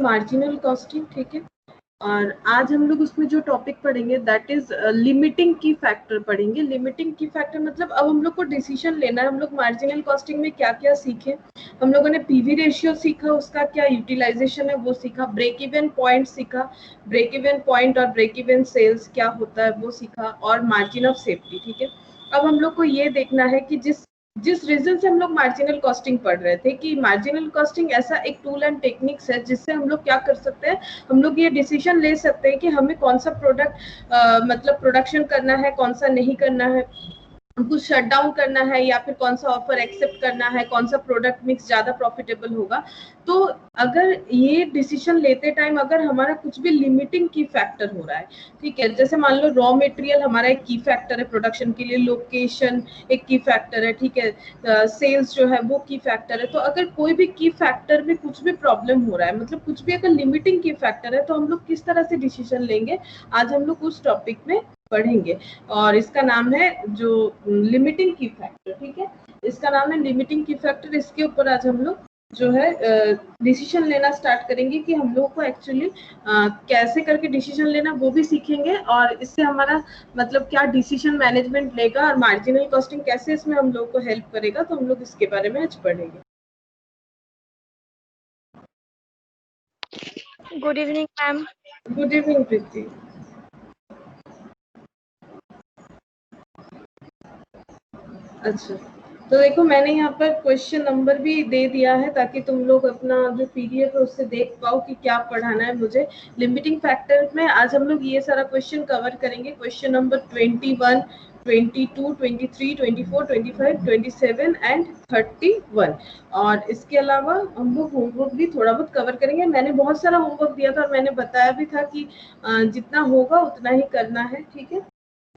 Marginal costing, ठीक है। और आज हम लोग उसमें जो टॉपिक पढ़ेंगे दैट इज लिमिटिंग की फैक्टर पढ़ेंगे। लिमिटिंग की फैक्टर मतलब अब हम लोग को डिसीजन लेना है, हम लोग मार्जिनल कॉस्टिंग में क्या क्या सीखे। हम लोगों ने पीवी रेशियो सीखा, उसका क्या यूटिलाइजेशन है वो सीखा, ब्रेक इवन पॉइंट सीखा, ब्रेक इवन पॉइंट और ब्रेक इवन सेल्स क्या होता है वो सीखा, और मार्जिन ऑफ सेफ्टी, ठीक है। अब हम लोग को ये देखना है कि जिस रीजन से हम लोग मार्जिनल कॉस्टिंग पढ़ रहे थे कि मार्जिनल कॉस्टिंग ऐसा एक टूल एंड टेक्निक्स है जिससे हम लोग क्या कर सकते हैं, हम लोग ये डिसीजन ले सकते हैं कि हमें कौन सा प्रोडक्ट मतलब प्रोडक्शन करना है, कौन सा नहीं करना है, कुछ शट डाउन करना है या फिर कौन सा ऑफर एक्सेप्ट करना है, कौन सा प्रोडक्ट मिक्स ज्यादा प्रॉफिटेबल होगा। तो अगर ये डिसीजन लेते टाइम अगर हमारा कुछ भी लिमिटिंग की फैक्टर हो रहा है, ठीक है, जैसे मान लो रॉ मटेरियल हमारा एक की फैक्टर है प्रोडक्शन के लिए, लोकेशन एक की फैक्टर है, ठीक है, सेल्स जो है वो की फैक्टर है। तो अगर कोई भी की फैक्टर में कुछ भी प्रॉब्लम हो रहा है, मतलब कुछ भी अगर लिमिटिंग की फैक्टर है, तो हम लोग किस तरह से डिसीजन लेंगे, आज हम लोग उस टॉपिक में पढ़ेंगे। और इसका नाम है जो लिमिटिंग की फैक्टर, ठीक है, इसका नाम है लिमिटिंग की फैक्टर। इसके ऊपर आज हम लोग जो है डिसीजन लेना स्टार्ट करेंगे कि हम लोगों को एक्चुअली कैसे करके डिसीजन लेना वो भी सीखेंगे, और इससे हमारा मतलब क्या डिसीजन मैनेजमेंट लेगा और मार्जिनल कॉस्टिंग कैसे इसमें हम लोग को हेल्प करेगा, तो हम लोग इसके बारे में आज पढ़ेंगे। Good evening ma'am. Good evening Preeti. अच्छा, तो देखो मैंने यहाँ पर क्वेश्चन नंबर भी दे दिया है ताकि तुम लोग अपना जो पीडीएफ है उससे देख पाओ कि क्या पढ़ाना है मुझे। लिमिटिंग फैक्टर में आज हम लोग ये सारा क्वेश्चन कवर करेंगे, क्वेश्चन नंबर 21, 22, 23, 24, 25, 27 एंड 31। और इसके अलावा हम लोग होमवर्क भी थोड़ा बहुत कवर करेंगे। मैंने बहुत सारा होमवर्क दिया था और मैंने बताया भी था कि जितना होगा उतना ही करना है, ठीक है।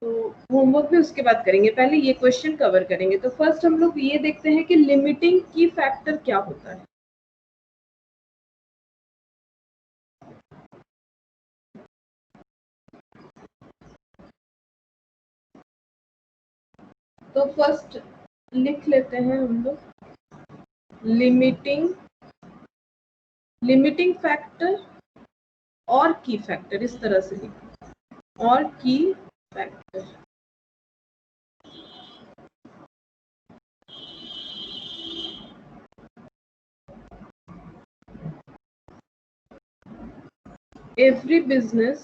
तो होमवर्क भी उसके बाद करेंगे, पहले ये क्वेश्चन कवर करेंगे। तो फर्स्ट हम लोग ये देखते हैं कि लिमिटिंग की फैक्टर क्या होता है। तो फर्स्ट लिख लेते हैं हम लोग लिमिटिंग फैक्टर और की फैक्टर, इस तरह से लिखें, और की factor. Every business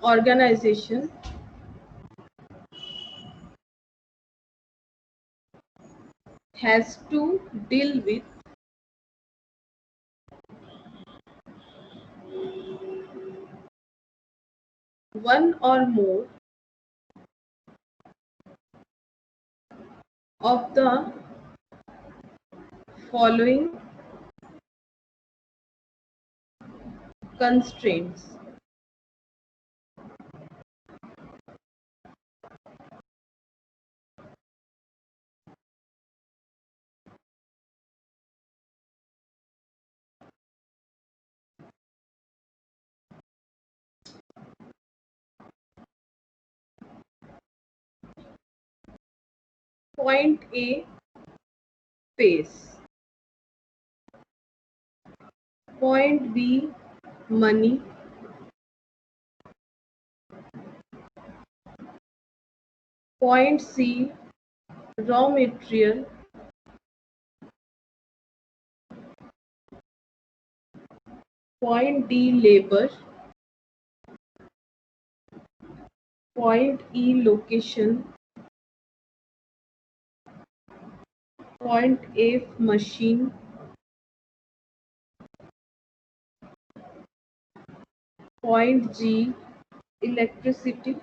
organization has to deal with one or more of the following constraints. Point A, space. Point B, money. Point C, raw material. Point D, labor. Point E, location. Point F, machine. Point G, electricity.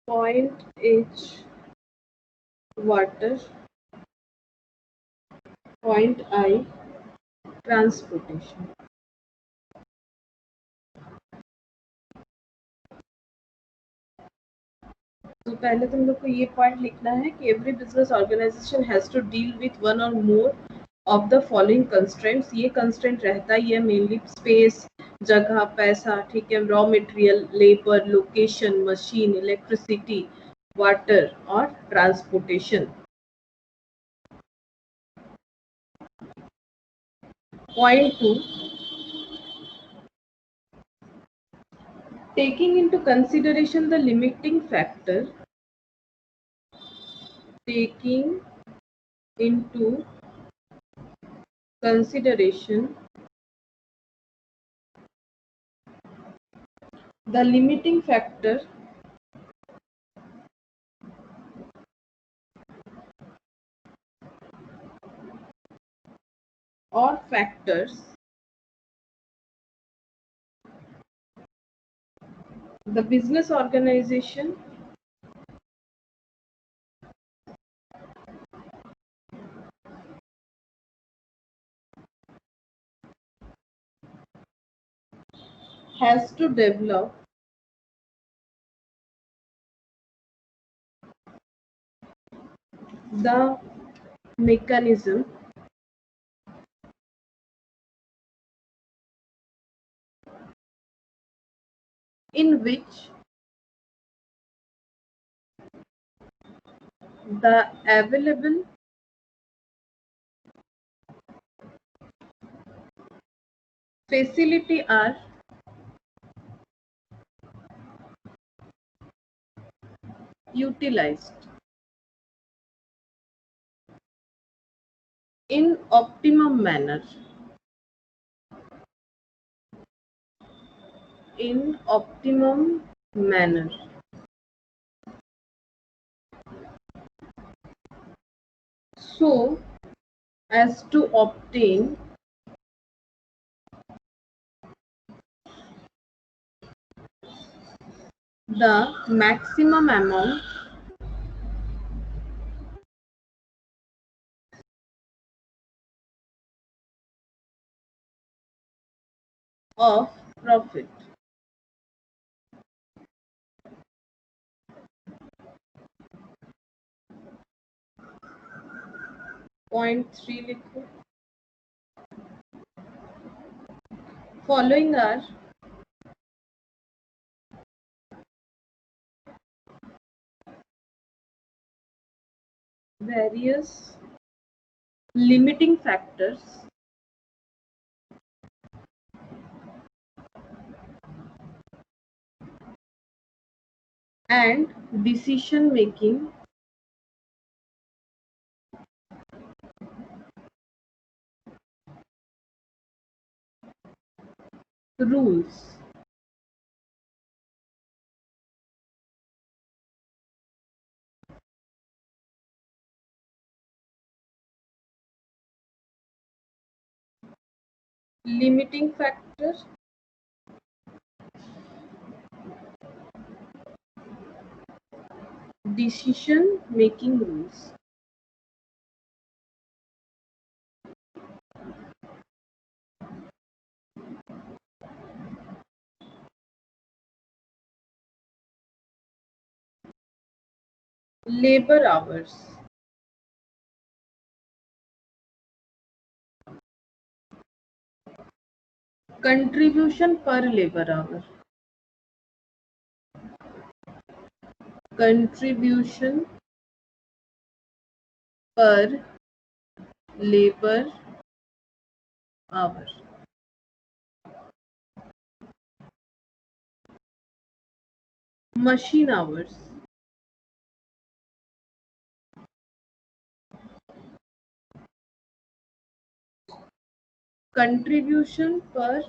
Point H, water. Point I, transportation. तो पहले तुम लोग को ये point लिखना है कि every business organization has to deal with one और more of the following constraints. ये कंस्ट्रेंट रहता ही है मेनली, स्पेस, जगह, पैसा, ठीक है, raw material, labour, location, machine, electricity, water और transportation. Point 2, taking into consideration the limiting factor, taking into consideration the limiting factor or factors, the business organization has to develop the mechanism in which the available facility are utilized in optimum manner, in optimum manner, so as to obtain the maximum amount of profit. Point 3 लिखो। Following are various limiting factors and decision making rules. Limiting factor, decision making rules. Labor hours, contribution per labor hour, contribution per labor hour, machine hours, contribution per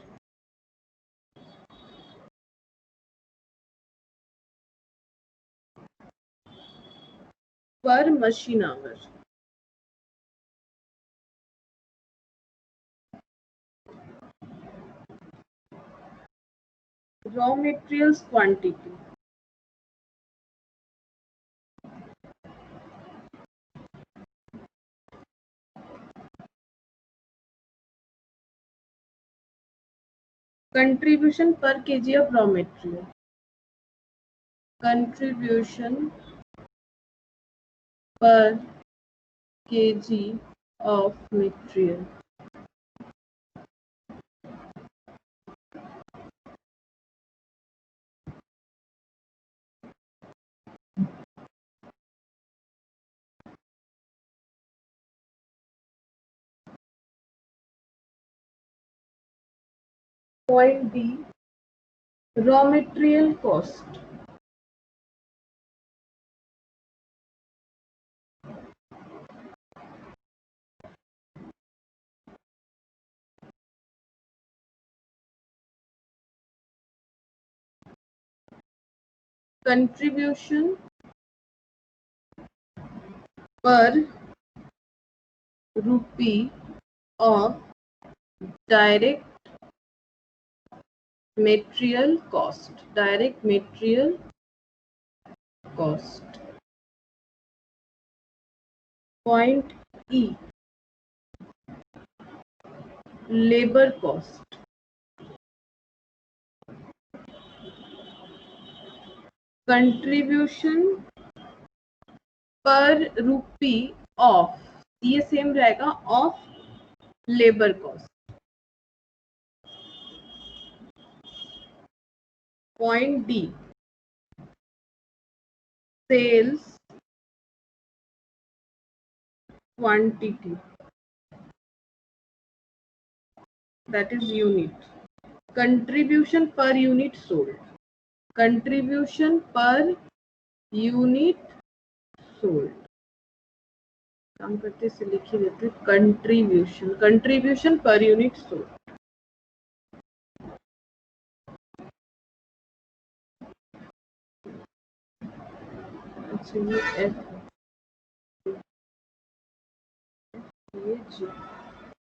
machine hour, raw materials quantity, contribution per kg of raw material, contribution per kg of material, point D raw material cost. Contribution पर rupee of direct material cost, direct material cost. Point E, labor cost. Contribution per rupee of, ये same रहेगा, of labour cost. Point D, sales quantity, that is unit. Contribution per unit sold, contribution per unit sold. काम करते से लिख ही देते, contribution, contribution per unit sold. अच्छा ये F, ये जी.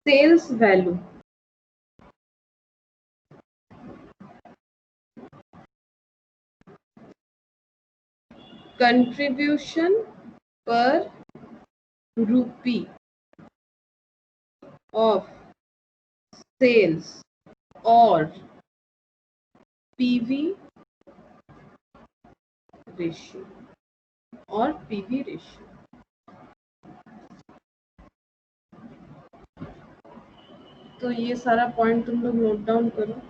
Sales value, contribution per rupee of sales और PV ratio, और पीवी रेशियो. तो ये सारा पॉइंट तुम लोग नोट डाउन करो.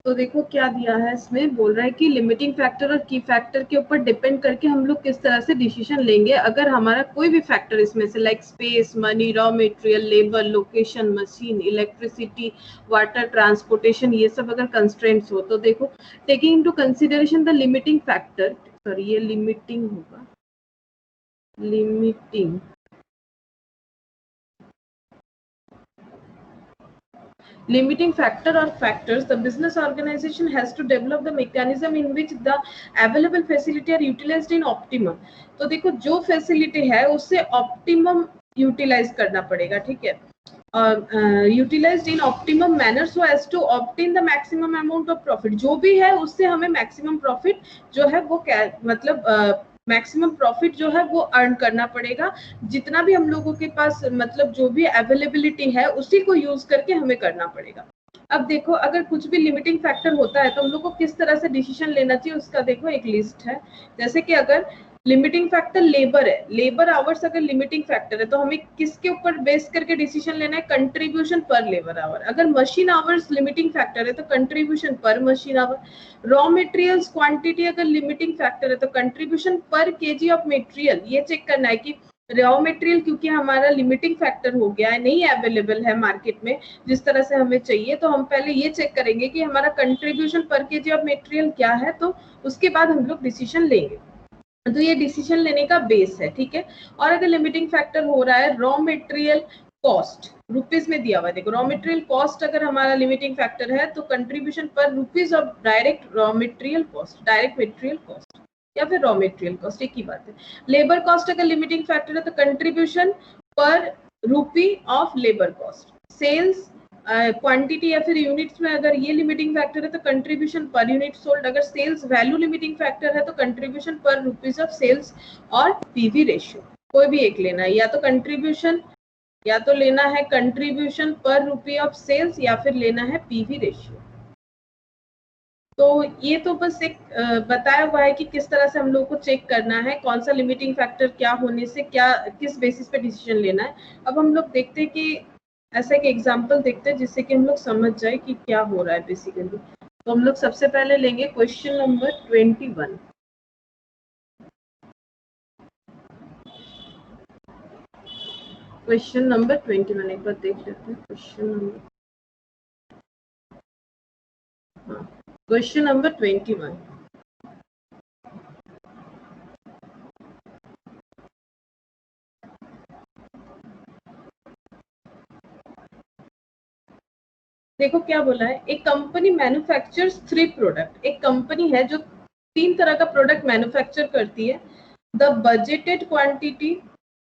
तो देखो क्या दिया है इसमें, बोल रहा है कि लिमिटिंग फैक्टर और की फैक्टर के ऊपर डिपेंड करके हम लोग किस तरह से डिसीजन लेंगे. अगर हमारा कोई भी फैक्टर इसमें से like space, money, raw material, labour, location, machine, electricity, water, transportation, ये सब अगर कंस्ट्रेंट्स हो, तो देखो taking into consideration the limiting factor, sorry ये लिमिटिंग होगा, limiting limiting factor or factors, the business organization has to develop the mechanism in which the available facility are utilized in optimum. तो देखो जो facility है उससे optimum utilise करना पड़ेगा, ठीक है, utilised in optimum manner so as to obtain the maximum amount of profit. जो भी है उससे हमें मैक्सिमम प्रॉफिट जो है वो मतलब मैक्सिमम प्रॉफिट जो है वो अर्न करना पड़ेगा. जितना भी हम लोगों के पास मतलब जो भी अवेलेबिलिटी है उसी को यूज करके हमें करना पड़ेगा. अब देखो अगर कुछ भी लिमिटिंग फैक्टर होता है तो हम लोग को किस तरह से डिसीजन लेना चाहिए उसका देखो एक लिस्ट है. जैसे कि अगर लिमिटिंग फैक्टर लेबर है, लेबर आवर्स अगर लिमिटिंग फैक्टर है तो हमें किसके ऊपर बेस करके डिसीजन लेना है, कंट्रीब्यूशन पर लेबर आवर. अगर मशीन आवर्स लिमिटिंग फैक्टर है तो contribution per machine our. Raw materials quantity अगर लिमिटिंग फैक्टर है तो contribution per KG of material. ये चेक करना है कि रॉ मटेरियल क्योंकि हमारा लिमिटिंग फैक्टर हो गया है, नहीं अवेलेबल है मार्केट में जिस तरह से हमें चाहिए, तो हम पहले ये चेक करेंगे कि हमारा contribution per KG of material क्या है, तो उसके बाद हम लोग डिसीजन लेंगे. तो ये डिसीजन लेने का बेस है, ठीक है. और अगर लिमिटिंग फैक्टर हो रहा है रॉ मटेरियल कॉस्ट, रुपीज में दिया हुआ है, देखो रॉ मटेरियल कॉस्ट अगर हमारा लिमिटिंग फैक्टर है तो contribution per rupees of direct raw material cost, direct material cost या फिर रॉ मटेरियल कॉस्ट, एक ही बात है. लेबर कॉस्ट अगर लिमिटिंग फैक्टर है तो contribution per rupee of labour cost. Sales quantity या फिर यूनिट्स में अगर ये लिमिटिंग फैक्टर है तो कंट्रीब्यूशन पर यूनिट सोल्ड. अगर सेल्स वैल्यू लिमिटिंग फैक्टर है तो contribution per rupees of sales और पीवी रेशियो, कोई भी एक लेना है, या तो कंट्रीब्यूशन या तो लेना है कंट्रीब्यूशन पर रुपी ऑफ सेल्स या फिर लेना है पीवी रेशियो। तो ये तो बस एक बताया हुआ है कि किस तरह से हम लोग को चेक करना है कौन सा लिमिटिंग फैक्टर क्या होने से क्या किस बेसिस पे डिसीजन लेना है। अब हम लोग देखते हैं कि ऐसा एक एग्जांपल देखते हैं जिससे कि हम लोग समझ जाए कि क्या हो रहा है बेसिकली। तो हम लोग सबसे पहले लेंगे क्वेश्चन नंबर 21। क्वेश्चन नंबर 21 एक बार देख लेते हैं। Question number 21। देखो क्या बोला है, एक कंपनी मैन्युफैक्चर्स 3 प्रोडक्ट। एक कंपनी है जो 3 तरह का प्रोडक्ट मैन्युफैक्चर करती है। The budgeted quantity,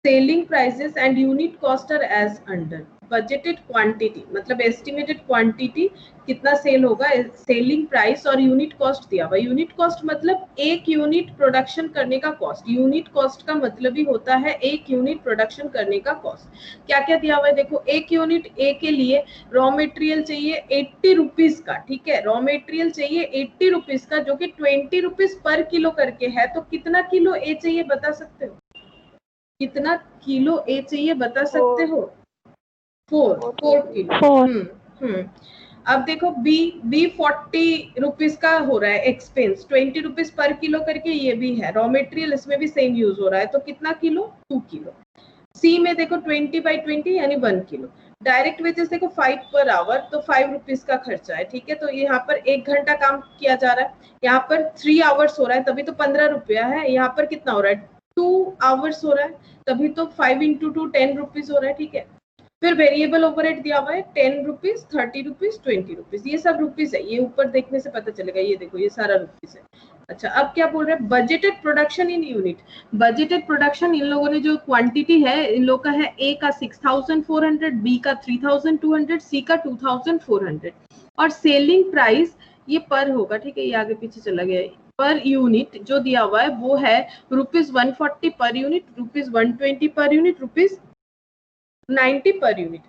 selling prices and unit cost are as under. Budgeted quantity मतलब एस्टिमेटेड क्वांटिटी कितना सेल होगा, सेलिंग प्राइस और यूनिट कॉस्ट दिया हुआ। यूनिट कॉस्ट मतलब एक यूनिट प्रोडक्शन करने का कॉस्ट। यूनिट कॉस्ट का मतलब ही होता है एक यूनिट प्रोडक्शन करने का कॉस्ट। क्या क्या दिया हुआ है देखो, एक यूनिट ए के लिए रॉ मटेरियल चाहिए 80 रुपीज का, ठीक है। रॉ मटेरियल चाहिए 80 रुपीज का जो कि 20 रुपीज पर किलो करके है। तो कितना किलो ए चाहिए बता सकते हो? कितना किलो ए चाहिए बता सकते हो? 4 किलो। अब देखो बी 40 रुपीज का हो रहा है एक्सपेंस, 20 रुपीज पर किलो करके ये भी है। रॉ मटेरियल इसमें भी सेम यूज हो रहा है। तो कितना किलो? 2 किलो। सी में देखो 20/20 यानी 1 किलो। डायरेक्ट वेजेस देखो 5 पर आवर, तो 5 रुपीज का खर्चा है, ठीक है। तो यहाँ पर 1 घंटा काम किया जा रहा है, यहाँ पर 3 आवर्स हो रहा है, तभी तो 15 रुपया है। यहाँ पर कितना हो रहा है? 2 आवर्स हो रहा है, तभी तो 5 इंटू 2 10 रुपीज हो रहा है, ठीक है। फिर वेरिएबल ओवरहेड दिया हुआ है 10 रुपीज, 30 रुपीज, 20 रुपीज। ये सब रुपीज है, ये ऊपर देखने से पता चलेगा। ये देखो ये सारा रुपीज है। अच्छा अब क्या बोल रहे हैं? Budgeted production in unit. Budgeted production in लोगों ने जो क्वांटिटी है इन लोग का है, ए का 6400, बी का 3200, सी का 2400 और सेलिंग प्राइस ये पर होगा, ठीक है। ये आगे पीछे चला गया है। पर यूनिट जो दिया हुआ है वो है ₹140 per unit, ₹120 per unit, ₹90 per unit.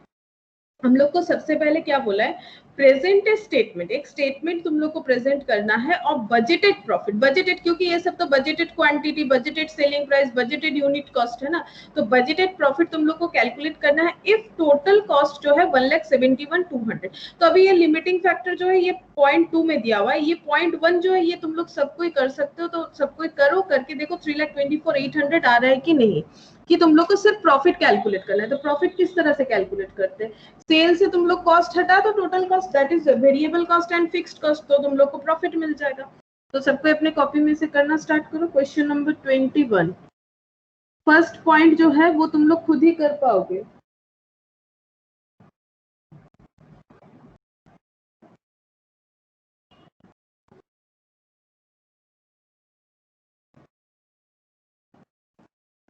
हम लोग को सबसे पहले क्या बोला है? Present statement. एक स्टेटमेंट तुम लोग को प्रेजेंट करना है और बजटेड प्रॉफिट। बजटेड क्योंकि ये सब तो budgeted quantity, budgeted selling price, budgeted unit cost है ना। तो बजटेड प्रॉफिट तुम लोग को कैलकुलेट करना है इफ टोटल कॉस्ट जो है 1,71,200। तो अभी ये लिमिटिंग फैक्टर जो है ये 0.2 में दिया हुआ है। ये 0.1 जो है ये तुम लोग सबको ही कर सकते हो। तो सबको करो, करके देखो 3,24,800 आ रहा है कि नहीं। कि तुम लोग को सिर्फ प्रॉफिट कैलकुलेट करना है। तो प्रॉफिट किस तरह से कैलकुलेट करते हैं? सेल से तुम लोग कॉस्ट हटा दो, total cost that is variable cost and fixed cost, तो तुम लोग को प्रॉफिट मिल जाएगा। तो सबको अपने कॉपी में से करना स्टार्ट करो। Question number 21। फर्स्ट पॉइंट जो है वो तुम लोग खुद ही कर पाओगे।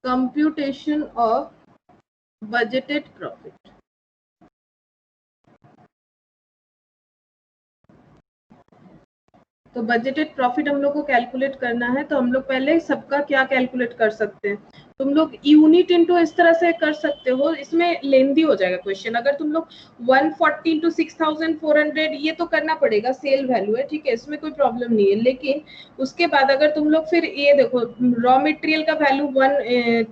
Computation of budgeted profit. तो बजटेड प्रॉफिट हम लोग को कैलकुलेट करना है। तो हम लोग पहले सबका क्या कैलकुलेट कर सकते हैं? तुम लोग यूनिट इनटू इस तरह से कर सकते हो, इसमें लेंदी हो जाएगा क्वेश्चन। अगर तुम लोग 140 इंटू 6400 ये तो करना पड़ेगा, सेल वैल्यू है, ठीक है, इसमें कोई प्रॉब्लम नहीं है। लेकिन उसके बाद अगर तुम लोग फिर ये देखो रॉ मटेरियल का वैल्यू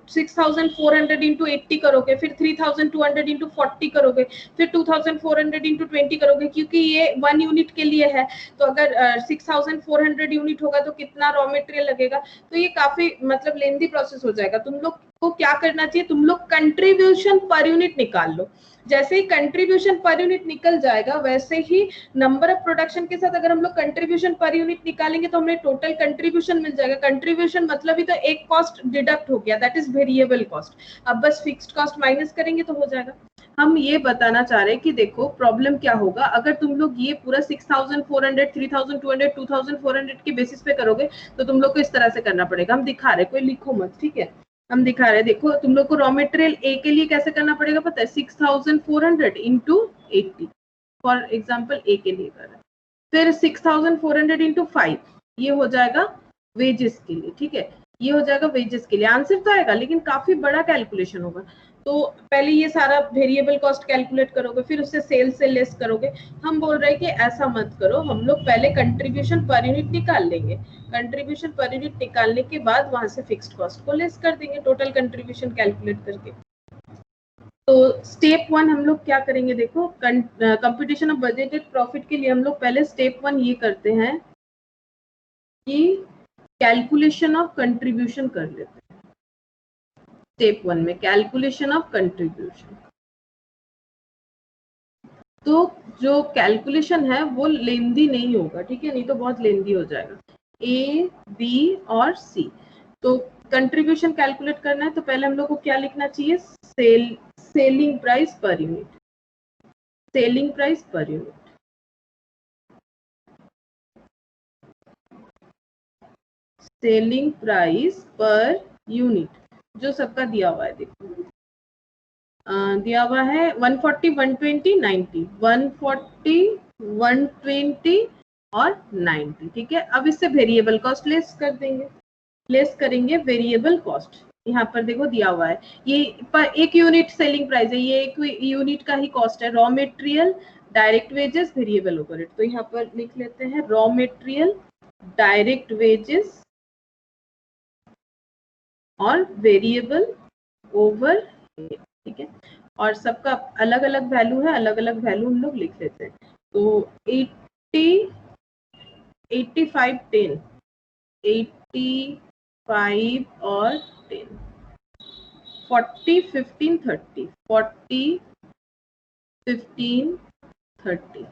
6400 इंटू 80 करोगे, फिर 3200 इंटू 40 करोगे, फिर 2400 इंटू 20 करोगे, क्योंकि ये 1 यूनिट के लिए है। तो अगर 6400 यूनिट होगा तो कितना रॉ मटेरियल लगेगा। तो ये काफी मतलब लेंदी प्रोसेस हो जाएगा। तुम लोग को क्या करना चाहिए? तुम लोग कंट्रीब्यूशन पर यूनिट निकाल लो। जैसे ही कंट्रीब्यूशन पर यूनिट निकल जाएगा वैसे ही नंबर ऑफ प्रोडक्शन के साथ अगर हम लोग कंट्रीब्यूशन पर यूनिट निकालेंगे तो हमें टोटल कंट्रीब्यूशन मिल जाएगा। कंट्रीब्यूशन मतलब ही तो एक कॉस्ट डिडक्ट हो गया, दैट इज वेरिएबल कॉस्ट। अब बस फिक्स्ड कॉस्ट माइनस करेंगे तो हो जाएगा। हम ये बताना चाह रहे हैं कि देखो प्रॉब्लम क्या होगा अगर तुम लोग ये पूरा 6400, 3200, 2400 के बेसिस पे करोगे तो तुम लोग को इस तरह से करना पड़ेगा। हम दिखा रहे, कोई लिखो मत, ठीक है। हम दिखा रहे, देखो तुम लोग को रॉ मटेरियल ए के लिए कैसे करना पड़ेगा पता है? 6400 इंटू 80 फॉर एग्जाम्पल ए के लिए कर रहे हैं। फिर 6400 इंटू 5 ये हो जाएगा वेजेस के लिए, ठीक है। ये हो जाएगा वेजेस के लिए। आंसर तो आएगा लेकिन काफी बड़ा कैलकुलेशन होगा। तो पहले ये सारा वेरिएबल कॉस्ट कैलकुलेट करोगे, फिर उससे सेल से लेस करोगे। हम बोल रहे हैं कि ऐसा मत करो, हम लोग पहले कंट्रीब्यूशन पर यूनिट निकाल लेंगे। कंट्रीब्यूशन पर यूनिट निकालने के बाद वहां से फिक्स्ड कॉस्ट को लेस कर देंगे टोटल कंट्रीब्यूशन कैलकुलेट करके। तो स्टेप 1 हम लोग क्या करेंगे, देखो कंप्यूटेशन ऑफ बजटेड प्रॉफिट के लिए हम लोग पहले स्टेप 1 ये करते हैं कि कैलकुलेशन ऑफ कंट्रीब्यूशन कर लेते हैं। स्टेप 1 में कैलकुलेशन ऑफ कंट्रीब्यूशन, तो जो कैलकुलेशन है वो लेंदी नहीं होगा, ठीक है, नहीं तो बहुत लेंदी हो जाएगा। ए, बी और सी, तो कंट्रीब्यूशन कैलकुलेट करना है तो पहले हम लोग को क्या लिखना चाहिए, selling price per unit. Selling price per unit, selling price per unit जो सबका दिया हुआ है, देखो दिया हुआ है 140, 120, 90, 140, 120 और 90, ठीक है। अब इससे वेरिएबल कॉस्ट लेस कर देंगे, लेस करेंगे वेरिएबल कॉस्ट। यहाँ पर देखो दिया हुआ है, ये पर एक यूनिट सेलिंग प्राइस है, ये एक यूनिट का ही कॉस्ट है। Raw material, direct wages, variable overhead. तो यहाँ पर लिख लेते हैं रॉ मटेरियल, डायरेक्ट वेजेस और वेरिएबल ओवरहेड, ठीक है। और सबका अलग अलग वैल्यू है, अलग अलग वैल्यू हम लोग लिख लेते हैं। तो 80, 85, 10, 85 और 10, 40, 15, 30, 40, 15, 30,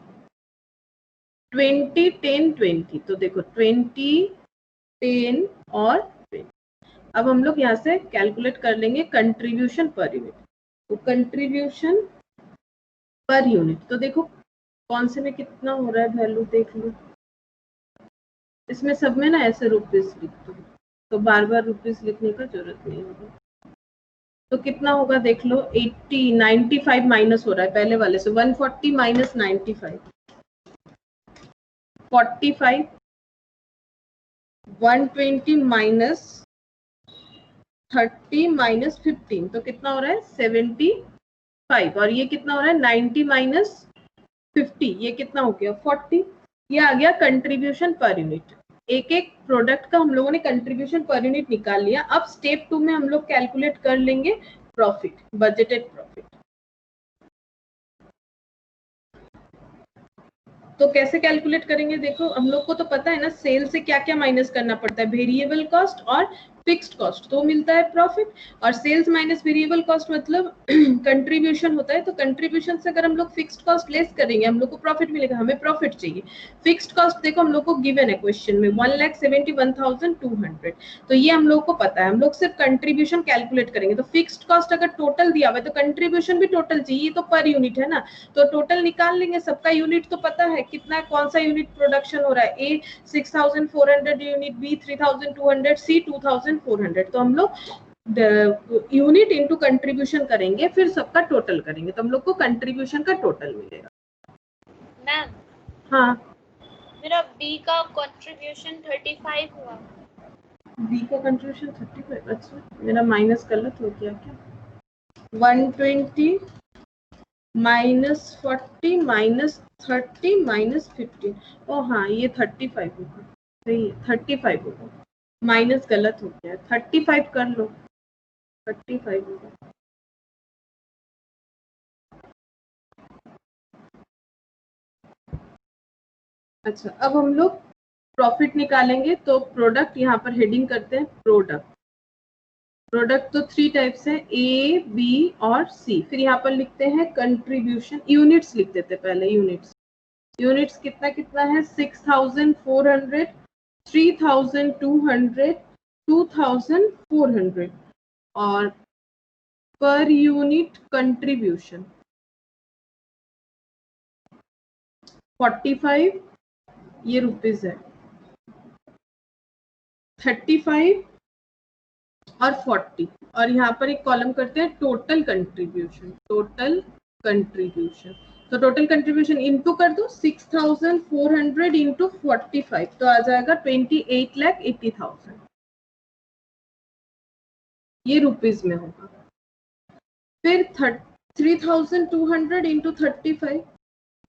20, 10, 20। तो देखो 20, 10 और 20। अब हम लोग यहाँ से कैलकुलेट कर लेंगे कंट्रीब्यूशन पर यूनिट। तो कंट्रीब्यूशन पर यूनिट, तो देखो कौन से में कितना हो रहा है वैल्यू देख लो। इसमें सब में ना ऐसे रुपीस लिख दो, तो बार बार रुपीस लिखने का जरूरत नहीं होगा। तो कितना होगा देख लो, 80, 95 माइनस हो रहा है पहले वाले से, 140 माइनस 95, 45, 120 माइनस 30 माइनस 15, तो कितना हो रहा है 75। और ये कितना हो रहा है 90 माइनस 50, ये कितना हो गया 40। ये आ गया कंट्रीब्यूशन पर यूनिट। एक एक प्रोडक्ट का हम लोगों ने कंट्रीब्यूशन पर यूनिट निकाल लिया। अब स्टेप 2 में हम लोग कैलकुलेट कर लेंगे प्रॉफिट, बजटेड प्रॉफिट। तो कैसे कैलकुलेट करेंगे, देखो हम लोग को तो पता है ना सेल से क्या क्या माइनस करना पड़ता है, वेरिएबल कॉस्ट और फिक्स्ड कॉस्ट, तो मिलता है प्रॉफिट। और सेल्स माइनस वेरिएबल कॉस्ट मतलब कंट्रीब्यूशन होता है। तो कंट्रीब्यूशन से अगर हम लोग फिक्स्ड कॉस्ट लेस करेंगे हम लोग को प्रॉफिट मिलेगा, हमें प्रॉफिट चाहिए। फिक्स्ड कॉस्ट देखो हम लोग को गिवन है क्वेश्चन में 1,71,200, तो ये हम लोग को पता है। हम लोग सिर्फ कंट्रीब्यूशन कैलकुलेट करेंगे। तो फिक्स्ड कॉस्ट अगर टोटल दिया हुआ है तो कंट्रीब्यूशन भी टोटल चाहिए, तो पर यूनिट है ना, तो टोटल निकाल लेंगे। सबका यूनिट तो पता है कितना, कौन सा यूनिट प्रोडक्शन हो रहा है, ए 6,400 यूनिट, बी 3,200, सी 2,400। तो हम लोग यूनिट इनटू कंट्रीब्यूशन करेंगे, फिर सबका टोटल करेंगे, तो हम लोग को कंट्रीब्यूशन का टोटल मिलेगा। मैम हाँ, मेरा बी का कंट्रीब्यूशन 35 हुआ। बी का कंट्रीब्यूशन 35, अच्छा मेरा माइनस गलत हो गया क्या, 120 माइनस 40 माइनस 30 माइनस 15, ओ हाँ ये 35 होगा, सही है 35 होगा, माइनस गलत हो गया, 35 कर लो, 35 होगा। अच्छा अब हम लोग प्रॉफिट निकालेंगे। तो प्रोडक्ट यहाँ पर हेडिंग करते हैं प्रोडक्ट। प्रोडक्ट तो 3 टाइप्स है, ए, बी और सी। फिर यहाँ पर लिखते हैं कंट्रीब्यूशन, यूनिट्स लिख देते पहले, यूनिट्स। यूनिट्स कितना कितना है 6,400, 3,200, 2,400। और पर यूनिट कंट्रीब्यूशन 45, ये रुपीज है, 35 और 40। और यहाँ पर एक कॉलम करते हैं टोटल कंट्रीब्यूशन, टोटल कंट्रीब्यूशन। तो टोटल कंट्रीब्यूशन इनटू कर दो 6,400 इंटू 45, तो आ जाएगा 28,80,000। ये रुपीज में होगा। फिर 3,200 इंटू 35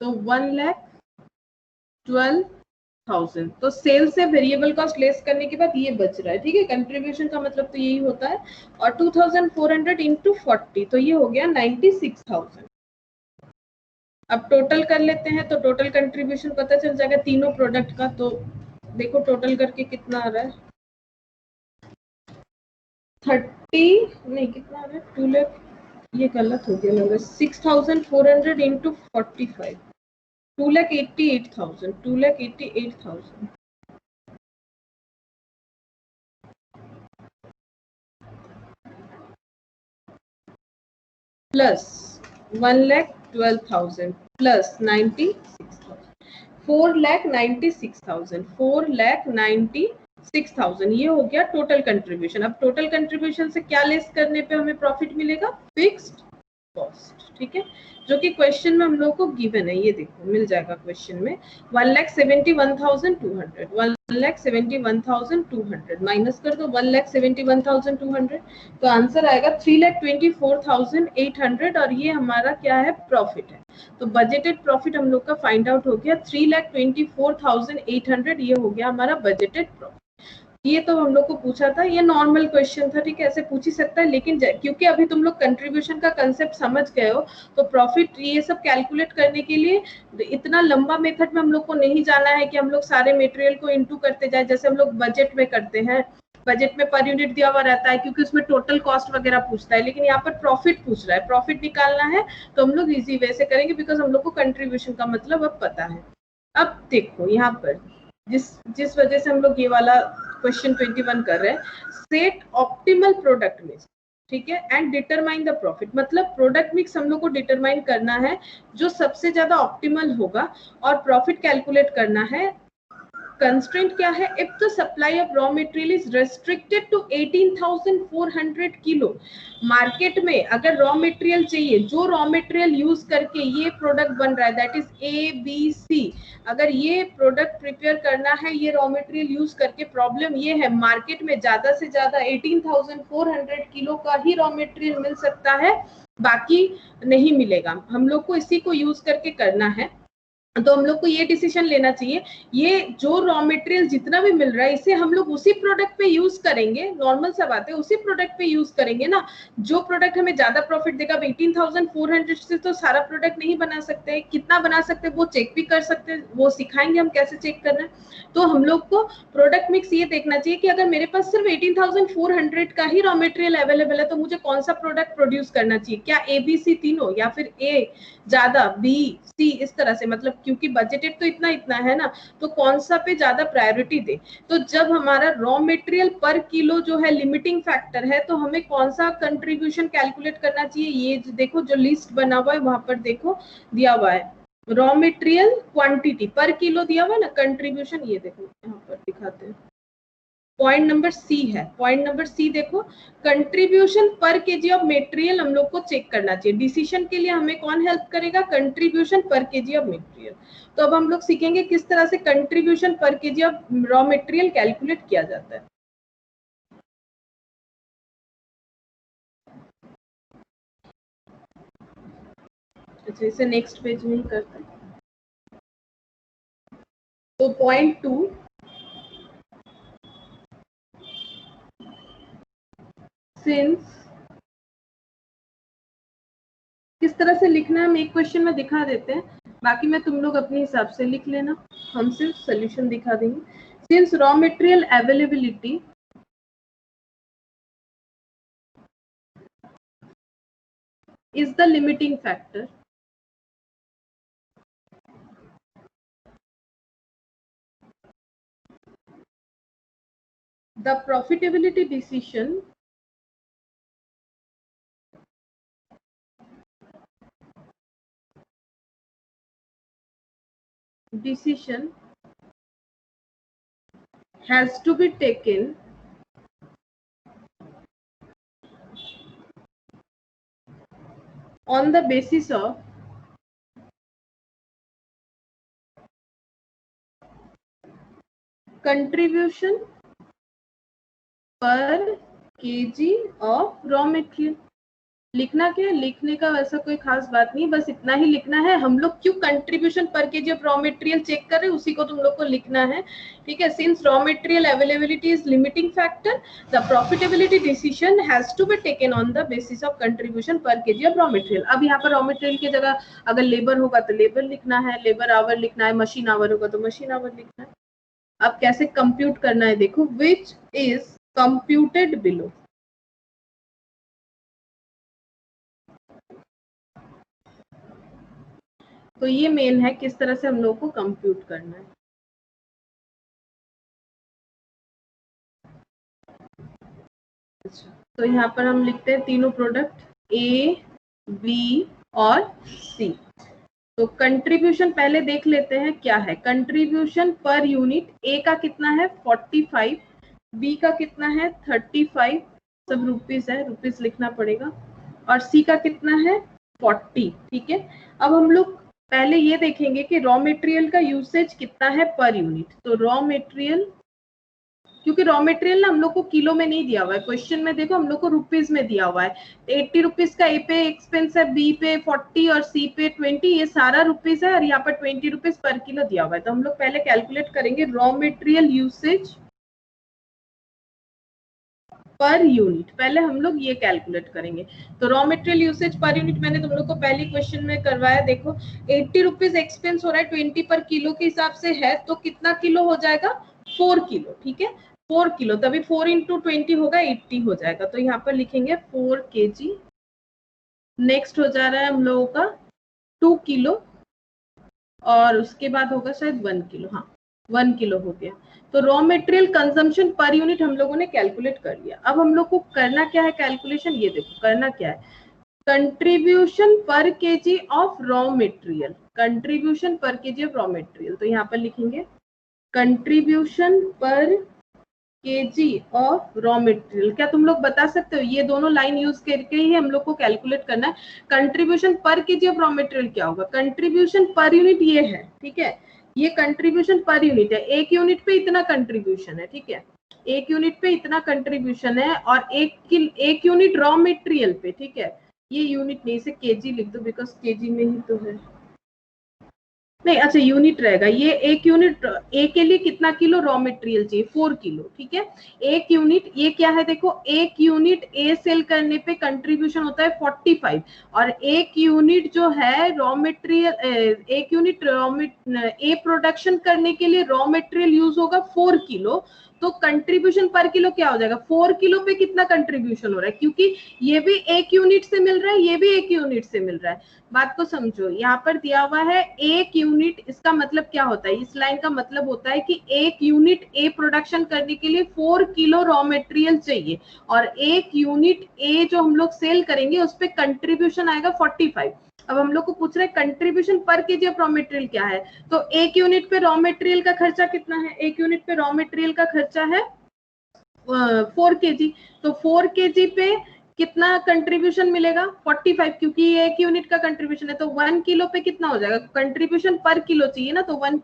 तो 1,12,000। तो सेल से वेरिएबल कॉस्ट लेस करने के बाद ये बच रहा है, ठीक है। कंट्रीब्यूशन का मतलब तो यही होता है। और 2,400 इंटू 40 तो ये हो गया 96,000। अब टोटल कर लेते हैं तो टोटल कंट्रीब्यूशन पता चल जाएगा तीनों प्रोडक्ट का। तो देखो टोटल करके कितना आ रहा है, 30 नहीं कितना आ रहा है, 2 लाख, ये गलत हो गया लग रहा है, 6,400 इंटू 45 2,88,000 2,88,000 प्लस 1,12,000 प्लस 96,000 4,96,000 ये हो गया टोटल कंट्रीब्यूशन। अब टोटल कंट्रीब्यूशन से क्या लेस करने पे हमें प्रॉफिट मिलेगा, फिक्स्ड कॉस्ट, ठीक है, जो कि क्वेश्चन में हम लोग को गिवन है। ये देखो मिल जाएगा क्वेश्चन में 1,71,200 1,71,200 माइनस कर दो 1,71,200 तो आंसर आएगा 3,24,800 और ये हमारा क्या है, प्रॉफिट है। तो बजटेड प्रॉफिट हम लोग का फाइंड आउट हो गया 3,24,800, ये हो गया हमारा बजटेड प्रॉफिट। ये तो हम लोग को पूछा था, ये नॉर्मल क्वेश्चन था, ठीक है, ऐसे पूछ ही सकता है। लेकिन क्योंकि अभी तुम लोग कंट्रीब्यूशन का कंसेप्ट समझ गए हो तो प्रॉफिट ये सब कैलकुलेट करने के लिए इतना लंबा मेथड में हम लोग को नहीं जाना है कि हम लोग सारे मटेरियल को इनटू करते जाए जैसे हम लोग बजट में करते हैं। बजट में पर यूनिट दिया हुआ रहता है क्योंकि उसमें टोटल कॉस्ट वगैरह पूछता है, लेकिन यहाँ पर प्रॉफिट पूछ रहा है, प्रॉफिट निकालना है तो हम लोग इजी वे से करेंगे बिकॉज हम लोग को कंट्रीब्यूशन का मतलब अब पता है। अब देखो यहाँ पर जिस वजह से हम लोग ये वाला क्वेश्चन 21 कर रहे हैं, सेट ऑप्टिमल प्रोडक्ट मिक्स, ठीक है, एंड डिटरमाइन द प्रॉफिट। मतलब प्रोडक्ट मिक्स हम लोग को डिटरमाइन करना है जो सबसे ज्यादा ऑप्टिमल होगा और प्रॉफिट कैलकुलेट करना है। कंस्ट्रेंट क्या है, if the supply of raw material is restricted to 18,400 kilo. Market में अगर रॉ मटेरियल चाहिए, जो रॉ मटेरियल यूज करके ये प्रोडक्ट बन रहा है दैट इज ABC, अगर ये प्रोडक्ट प्रिपेयर करना है ये रॉ मटेरियल यूज करके, प्रॉब्लम ये है मार्केट में ज्यादा से ज्यादा 18,400 किलो का ही रॉ मटेरियल मिल सकता है, बाकी नहीं मिलेगा। हम लोग को इसी को यूज करके करना है। तो हम लोग को ये डिसीजन लेना चाहिए, ये जो रॉ मटेरियल जितना भी मिल रहा है इसे हम लोग उसी प्रोडक्ट पे यूज करेंगे, नॉर्मल सा बात है, उसी प्रोडक्ट पे यूज करेंगे ना। जो प्रोडक्ट हमें ज्यादा प्रॉफिट देगा, 18,400 से तो सारा प्रोडक्ट नहीं बना सकते हैं, कितना बना सकते हैं वो चेक भी कर सकते हैं, वो सिखाएंगे हम कैसे चेक करना है। तो हम लोग को प्रोडक्ट मिक्स ये देखना चाहिए कि अगर मेरे पास सिर्फ 18,400 का ही रॉ मटेरियल अवेलेबल है तो मुझे कौन सा प्रोडक्ट प्रोड्यूस करना चाहिए, क्या ABC तीनों या फिर A ज्यादा, B, C इस तरह से, मतलब क्योंकि बजटेड तो इतना है ना, तो कौन सा पे ज्यादा प्रायोरिटी दे। तो जब हमारा रॉ मटेरियल पर किलो जो है लिमिटिंग फैक्टर है तो हमें कौन सा कंट्रीब्यूशन कैलकुलेट करना चाहिए, ये देखो जो लिस्ट बना हुआ है वहां पर देखो दिया हुआ है रॉ मटेरियल क्वांटिटी पर किलो दिया हुआ है ना, कंट्रीब्यूशन ये देखो यहाँ पर दिखाते हैं, पॉइंट नंबर C है, पॉइंट नंबर C देखो, contribution per KG of material हम लोग को चेक करना चाहिए। डिसीजन के लिए हमें कौन हेल्प करेगा, contribution per KG of material. तो अब हम लोग सीखेंगे किस तरह से contribution per KG of raw material calculate किया जाता है। अच्छा इसे नेक्स्ट पेज में ही करते हैं। तो पॉइंट 2, सिंस, किस तरह से लिखना है हम एक क्वेश्चन में दिखा देते हैं, बाकी में तुम लोग अपने हिसाब से लिख लेना, हम सिर्फ सोल्यूशन दिखा देंगे। Since raw material availability is the limiting factor, the profitability decision has to be taken on the basis of contribution per KG of raw material. लिखना क्या है, लिखने का वैसा कोई खास बात नहीं, बस इतना ही लिखना है। हम लोग क्यों contribution per KG of raw material check कर रहे हैं, उसी को तुम लोग को लिखना है, ठीक है। Since raw material availability is limiting factor, the profitability decision has to be taken on the basis of contribution per KG of raw material. अब यहाँ पर रॉ मटेरियल की जगह अगर लेबर होगा तो लेबर लिखना है, लेबर आवर लिखना है, मशीन आवर होगा तो मशीन आवर लिखना है। अब कैसे कंप्यूट करना है देखो, विच इज कंप्यूटेड बिलो। तो ये मेन है किस तरह से हम लोग को कंप्यूट करना है। अच्छा, तो यहाँ पर हम लिखते हैं तीनों प्रोडक्ट ए, बी और सी। तो कंट्रीब्यूशन पहले देख लेते हैं क्या है। कंट्रीब्यूशन पर यूनिट ए का कितना है 45, बी का कितना है 35, सब रुपीस है, रुपीस लिखना पड़ेगा, और सी का कितना है 40, ठीक है। अब हम लोग पहले ये देखेंगे कि रॉ मटेरियल का यूसेज कितना है पर यूनिट। तो रॉ मटेरियल, क्योंकि रॉ मटेरियल ना हम लोग को किलो में नहीं दिया हुआ है, क्वेश्चन में देखो हम लोग को रुपीस में दिया हुआ है। 80 रुपीज का ए पे एक्सपेंस है, बी पे 40 और सी पे 20, ये सारा रुपीस है, और यहाँ पर 20 रुपीज पर किलो दिया हुआ है। तो हम लोग पहले कैलकुलेट करेंगे raw material usage per unit, पहले हम लोग ये कैलकुलेट करेंगे। तो raw material usage per unit मैंने तुम लोग को पहले क्वेश्चन में करवाया, देखो 80 रुपीज एक्सपेंस हो रहा है 20 पर किलो के हिसाब से है, तो कितना किलो हो जाएगा 4 किलो, ठीक है 4 किलो, तभी 4 इंटू 20 होगा 80 हो जाएगा। तो यहाँ पर लिखेंगे 4 kg। नेक्स्ट हो जा रहा है हम लोगों का 2 किलो, और उसके बाद होगा शायद 1 किलो, हाँ 1 किलो हो गया। तो raw material consumption per unit हम लोगों ने कैलकुलेट कर लिया। अब हम लोग को करना क्या है कैलकुलेशन, ये देखो करना क्या है, contribution per KG of raw material, contribution per KG of raw material. तो यहाँ पर लिखेंगे contribution per KG of raw material. क्या तुम लोग बता सकते हो, ये दोनों लाइन यूज करके ही हम लोग को कैलकुलेट करना है। Contribution per KG of raw material क्या होगा, कंट्रीब्यूशन पर यूनिट ये है, ठीक है, ये कंट्रीब्यूशन पर यूनिट है, एक यूनिट पे इतना कंट्रीब्यूशन है, ठीक है, एक यूनिट पे इतना कंट्रीब्यूशन है, और एक यूनिट रॉ मटेरियल पे, ठीक है, ये यूनिट नहीं, से केजी लिख दो बिकॉज केजी में ही तो है, नहीं अच्छा यूनिट रहेगा, ये एक यूनिट ए के लिए कितना किलो रॉ मटेरियल चाहिए 4 किलो, ठीक है। एक यूनिट ये क्या है देखो, एक यूनिट ए सेल करने पे कंट्रीब्यूशन होता है 45, और एक यूनिट जो है रॉ मटेरियल, एक यूनिट ए प्रोडक्शन करने के लिए रॉ मटेरियल यूज होगा 4 किलो। तो कंट्रीब्यूशन पर किलो क्या हो जाएगा, 4 किलो पे कितना कंट्रीब्यूशन हो रहा है, क्योंकि ये भी एक यूनिट से मिल रहा है, ये भी एक यूनिट से मिल रहा है। बात को समझो, यहाँ पर दिया हुआ है एक यूनिट, इसका मतलब क्या होता है, इस लाइन का मतलब होता है कि एक यूनिट ए प्रोडक्शन करने के लिए 4 किलो रॉ मटेरियल चाहिए, और एक यूनिट ए जो हम लोग सेल करेंगे उस पर कंट्रीब्यूशन आएगा 45। अब हम लोग को पूछ रहे हैं contribution per KG of raw material क्या है, तो एक यूनिट पे रॉ मटेरियल का खर्चा कितना है, एक यूनिट पे रॉ मटेरियल का खर्चा है 4 kg, तो 4 kg पे कितना कंट्रीब्यूशन मिलेगा 45, क्योंकि ये एक यूनिट का कंट्रीब्यूशन है, तो 1 किलो पे कितना हो जाएगा, कंट्रीब्यूशन पर किलो चाहिए ना, तो 1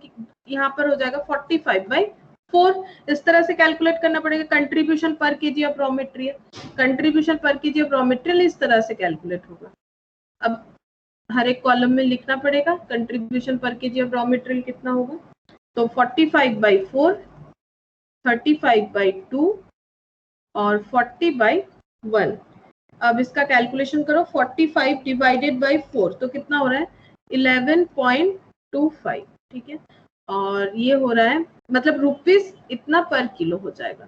यहाँ पर हो जाएगा 45/4। इस तरह से कैलकुलेट करना पड़ेगा contribution per KG of raw material. Contribution per KG of raw material इस तरह से कैलकुलेट होगा। अब हर एक कॉलम में लिखना पड़ेगा contribution per KG of raw material कितना होगा, तो 45/4, 35/2 और 40/1। अब इसका कैलकुलेशन करो, 45 डिवाइडेड बाई 4 तो कितना हो रहा है 11.25, ठीक है, और ये हो रहा है मतलब रुपीस इतना पर किलो हो जाएगा,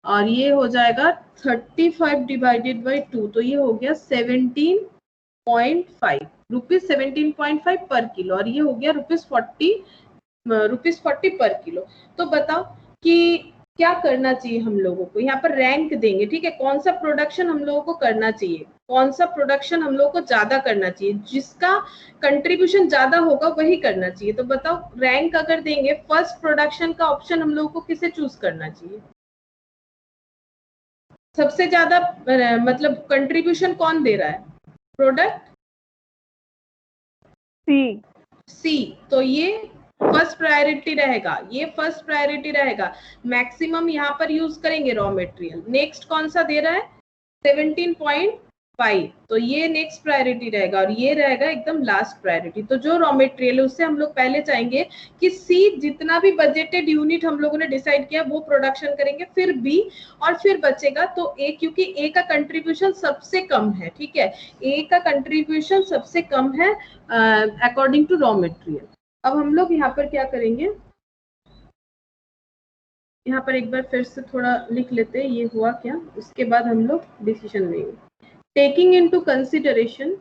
और ये हो जाएगा 35 डिवाइडेड बाई 2, तो ये हो गया 17.5 रुपीस, 17.5 पर किलो, और ये हो गया रुपीस 40 पर किलो। तो बताओ कि क्या करना चाहिए हम लोगों को, यहाँ पर रैंक देंगे, ठीक है, कौन सा प्रोडक्शन हम लोगों को करना चाहिए, कौन सा प्रोडक्शन हम लोगों को ज्यादा करना चाहिए, जिसका कंट्रीब्यूशन ज्यादा होगा वही करना चाहिए। तो बताओ रैंक अगर देंगे, फर्स्ट प्रोडक्शन का ऑप्शन हम लोगों को किसे चूज करना चाहिए, सबसे ज्यादा मतलब कंट्रीब्यूशन कौन दे रहा है, प्रोडक्ट सी, तो ये फर्स्ट प्रायोरिटी रहेगा, ये फर्स्ट प्रायोरिटी रहेगा। मैक्सिमम यहाँ पर यूज करेंगे रॉ मटेरियल। नेक्स्ट कौन सा दे रहा है, 17.5, तो ये नेक्स्ट प्रायोरिटी रहेगा और ये रहेगा एकदम लास्ट प्रायोरिटी। तो जो रॉ मटेरियल है उससे हम लोग पहले चाहेंगे कि सी जितना भी बजटेड यूनिट हम लोगों ने डिसाइड किया वो प्रोडक्शन करेंगे, फिर बी, और फिर बचेगा तो ए, क्योंकि ए का कंट्रीब्यूशन सबसे कम है, ठीक है, ए का कंट्रीब्यूशन सबसे कम है अकॉर्डिंग टू रॉ मटेरियल। अब हम लोग यहाँ पर क्या करेंगे, यहाँ पर एक बार फिर से थोड़ा लिख लेते हैं ये हुआ क्या, उसके बाद हम लोग डिसीजन लेंगे। Taking into consideration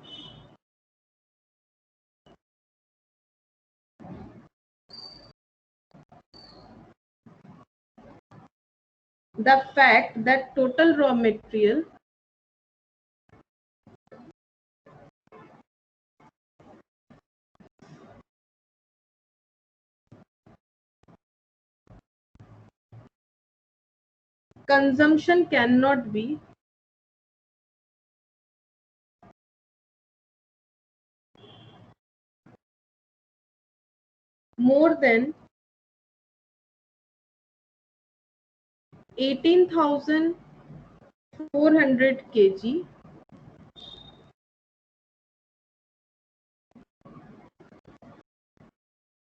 the fact that total raw material consumption cannot be more than 18,400 kg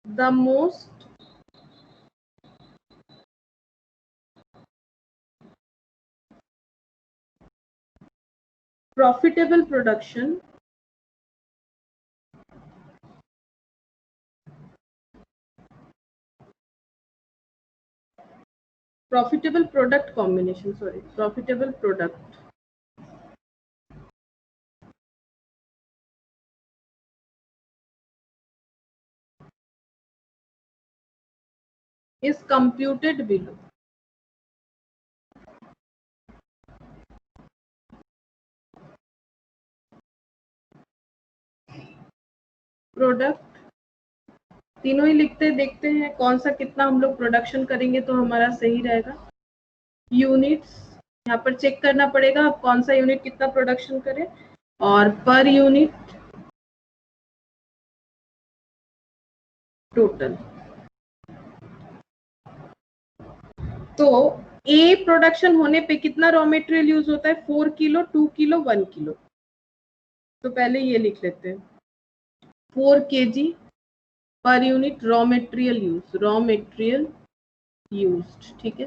the most profitable production profitable product combination, sorry, profitable product is computed below. Product तीनों ही लिखते देखते हैं कौन सा कितना हम लोग प्रोडक्शन करेंगे तो हमारा सही रहेगा। यूनिट्स यहाँ पर चेक करना पड़ेगा अब कौन सा यूनिट कितना प्रोडक्शन करे, और पर यूनिट टोटल। तो ए प्रोडक्शन होने पे कितना रॉ मटेरियल यूज होता है, 4 किलो, 2 किलो, 1 किलो। तो पहले ये लिख लेते हैं 4 kg per unit raw material used, ठीक है,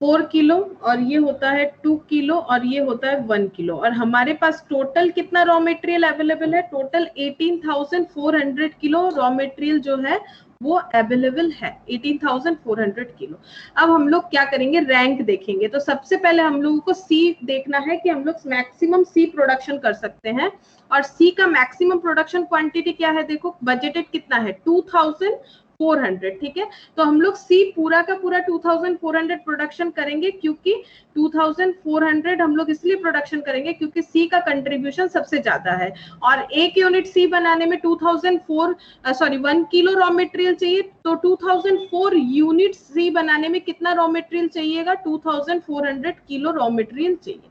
4 किलो, और ये होता है 2 किलो, और ये होता है 1 किलो, और हमारे पास टोटल कितना रॉ मटेरियल अवेलेबल है, टोटल 18,400 किलो रॉ मटेरियल जो है वो अवेलेबल है, 18,400 किलो। अब हम लोग क्या करेंगे, रैंक देखेंगे। तो सबसे पहले हम लोगों को सी देखना है कि हम लोग मैक्सिमम सी प्रोडक्शन कर सकते हैं, और सी का मैक्सिमम प्रोडक्शन क्वांटिटी क्या है, देखो बजटेड कितना है 2,400, ठीक है। तो हम लोग सी पूरा का पूरा 2,400 प्रोडक्शन करेंगे, क्योंकि 2,400 हम लोग इसलिए प्रोडक्शन करेंगे क्योंकि सी का कंट्रीब्यूशन सबसे ज्यादा है, और एक यूनिट सी बनाने में 1 किलो रॉ मटेरियल चाहिए, तो 2,004 यूनिट सी बनाने में कितना रॉ मटेरियल चाहिएगा, 2,400 किलो रॉ मटेरियल चाहिए।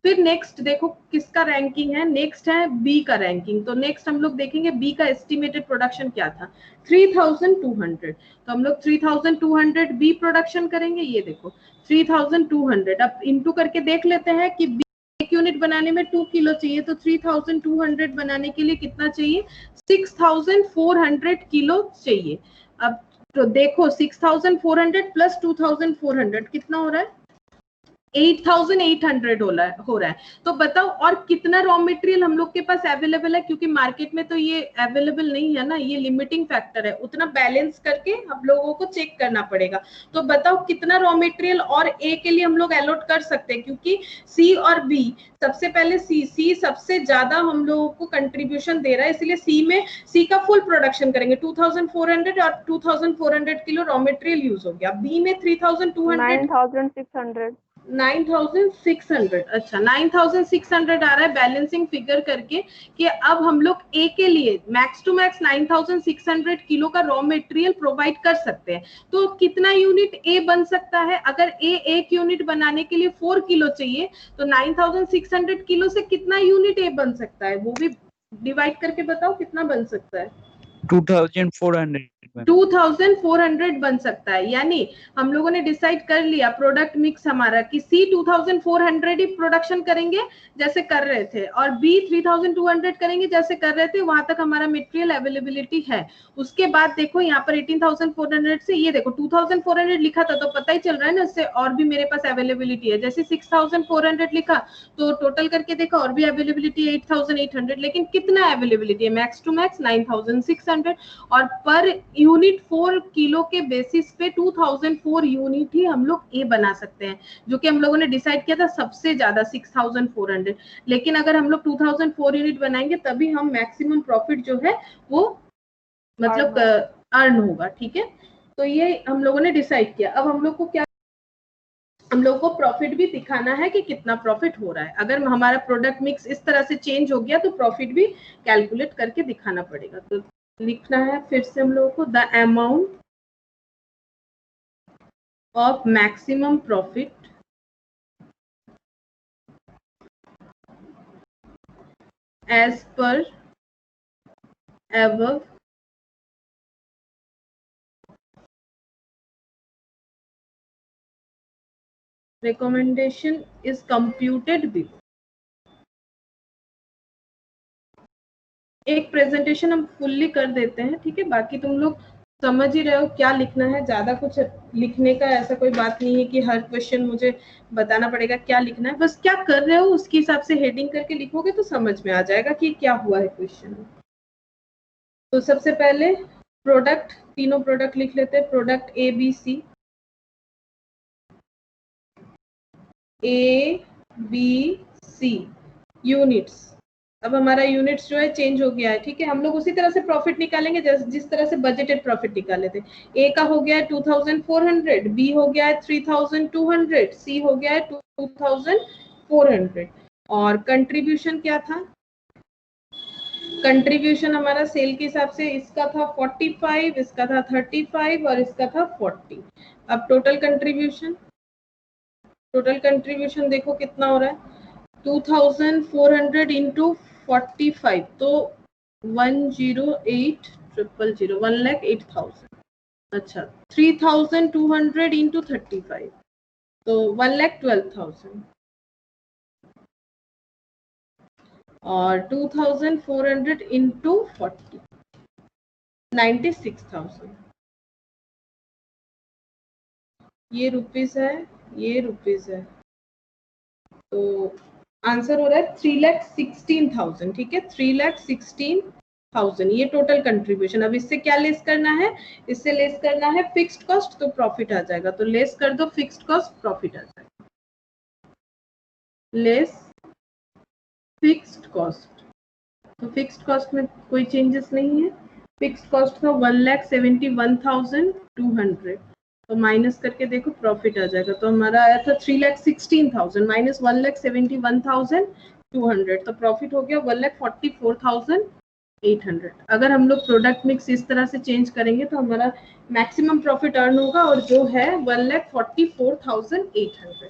फिर नेक्स्ट देखो किसका रैंकिंग है, नेक्स्ट है बी का रैंकिंग। तो नेक्स्ट हम लोग देखेंगे बी का एस्टिमेटेड प्रोडक्शन क्या था, 3,200। तो हम लोग 3,200 बी प्रोडक्शन करेंगे, ये देखो 3,200। अब इनटू करके देख लेते हैं कि बी एक यूनिट बनाने में 2 किलो चाहिए, तो 3,200 बनाने के लिए कितना चाहिए, 6,400 किलो चाहिए। अब तो देखो 6,400 प्लस 2,400 कितना हो रहा है, 8,800 हो रहा है। तो बताओ और कितना रॉ मटेरियल हम लोग के पास अवेलेबल है, क्योंकि मार्केट में तो ये अवेलेबल नहीं है ना, ये लिमिटिंग फैक्टर है, उतना बैलेंस करके हम लोगों को चेक करना पड़ेगा। तो बताओ कितना रॉ मटेरियल और ए के लिए हम लोग अलॉट कर सकते हैं, क्योंकि सी और बी, सबसे पहले सी सबसे ज्यादा हम लोगों को कंट्रीब्यूशन दे रहा है, इसलिए सी में सी का फुल प्रोडक्शन करेंगे, 2,400 और 2,400 किलो रॉ मटेरियल यूज हो गया। बी में 3,200 9,600, अच्छा 9,600 आ रहा है बैलेंसिंग फिगर करके, कि अब हम लोग ए के लिए मैक्स टू मैक्स 9,600 किलो का रॉ मटेरियल प्रोवाइड कर सकते हैं। तो कितना यूनिट ए बन सकता है, अगर ए एक यूनिट बनाने के लिए 4 किलो चाहिए, तो 9,600 किलो से कितना यूनिट ए बन सकता है, वो भी डिवाइड करके बताओ कितना बन सकता है। 2,400 2400 बन सकता है। यानी हम लोगों ने डिसाइड कर लिया प्रोडक्ट मिक्स हमारा कि सी 2400 ही प्रोडक्शन करेंगे जैसे कर रहे थे, और बी 3200 करेंगे जैसे कर रहे थे, वहां तक हमारा मटेरियल अवेलेबिलिटी है। उसके बाद देखो यहाँ पर 18400 से ये देखो 2400 लिखा था तो पता ही चल रहा है ना, इससे और भी मेरे पास अवेलेबिलिटी है। जैसे 6400 लिखा तो टोटल करके देखा और भी अवेलेबिलिटी 8800, लेकिन कितना अवेलेबिलिटी है, मैक्स टू मैक्स 9600, और पर यूनिट 4 किलो के बेसिस पे 2004 यूनिट ही हम लोग ए बना सकते हैं, जो कि हम लोगों ने डिसाइड किया था सबसे ज्यादा 6400। लेकिन अगर हम लोग 2004 यूनिट बनाएंगे तभी हम मैक्सिमम प्रॉफिट जो है वो मतलब अर्न होगा। ठीक है, तो ये हम लोगों ने डिसाइड किया। अब हम लोग को क्या, हम लोग को प्रॉफिट भी दिखाना है कि कितना प्रॉफिट हो रहा है। अगर हमारा प्रोडक्ट मिक्स इस तरह से चेंज हो गया तो प्रॉफिट भी कैलकुलेट करके दिखाना पड़ेगा। तो लिखना है फिर से हम लोगों को the amount of maximum profit as per ever recommendation is computed below। एक प्रेजेंटेशन हम फुल्ली कर देते हैं, ठीक है, बाकी तुम लोग समझ ही रहे हो क्या लिखना है। ज्यादा कुछ लिखने का ऐसा कोई बात नहीं है कि हर क्वेश्चन मुझे बताना पड़ेगा क्या लिखना है, बस क्या कर रहे हो उसके हिसाब से हेडिंग करके लिखोगे तो समझ में आ जाएगा कि क्या हुआ है क्वेश्चन में। तो सबसे पहले प्रोडक्ट, तीनों प्रोडक्ट लिख लेते हैं। Product A B C, A B C units. अब हमारा यूनिट्स जो है चेंज हो गया है, ठीक है। हम लोग उसी तरह से प्रॉफिट निकालेंगे जिस तरह से बजटेड प्रॉफिट निकाले थे। ए का हो गया है 2400, बी हो गया है 3200, सी हो गया है 2400, और कंट्रीब्यूशन क्या था, कंट्रीब्यूशन हमारा सेल के हिसाब से इसका था 45, इसका था 35 और इसका था 40। अब टोटल कंट्रीब्यूशन देखो कितना हो रहा है, 2400 इंटू 45 तो 108,000, 1,08,000। अच्छा, 3200 इंटू 35 तो 1,12,000, और 2400 इंटू 40 96,000। ये रुपीस है, ये रुपीस है, तो आंसर हो रहा है 3,16,000। ठीक है, 3,16,000 ये टोटल कंट्रीब्यूशन। अब इससे क्या लेस करना है, इससे लेस करना है फिक्स्ड कॉस्ट, तो प्रॉफिट आ जाएगा। तो लेस कर दो फिक्स्ड कॉस्ट, प्रॉफिट आ जाएगा। लेस फिक्स्ड कॉस्ट, तो फिक्स्ड कॉस्ट में कोई चेंजेस नहीं है। फिक्स्ड कॉस्ट था 1,71,200, तो माइनस करके देखो प्रॉफिट आ जाएगा। तो हमारा आया था 3,16,000 माइनस 1,71,200, तो प्रॉफिट हो गया 1,44,800। अगर हम लोग प्रोडक्ट मिक्स इस तरह से चेंज करेंगे तो हमारा मैक्सिमम प्रॉफिट अर्न होगा, और जो है 1,44,800।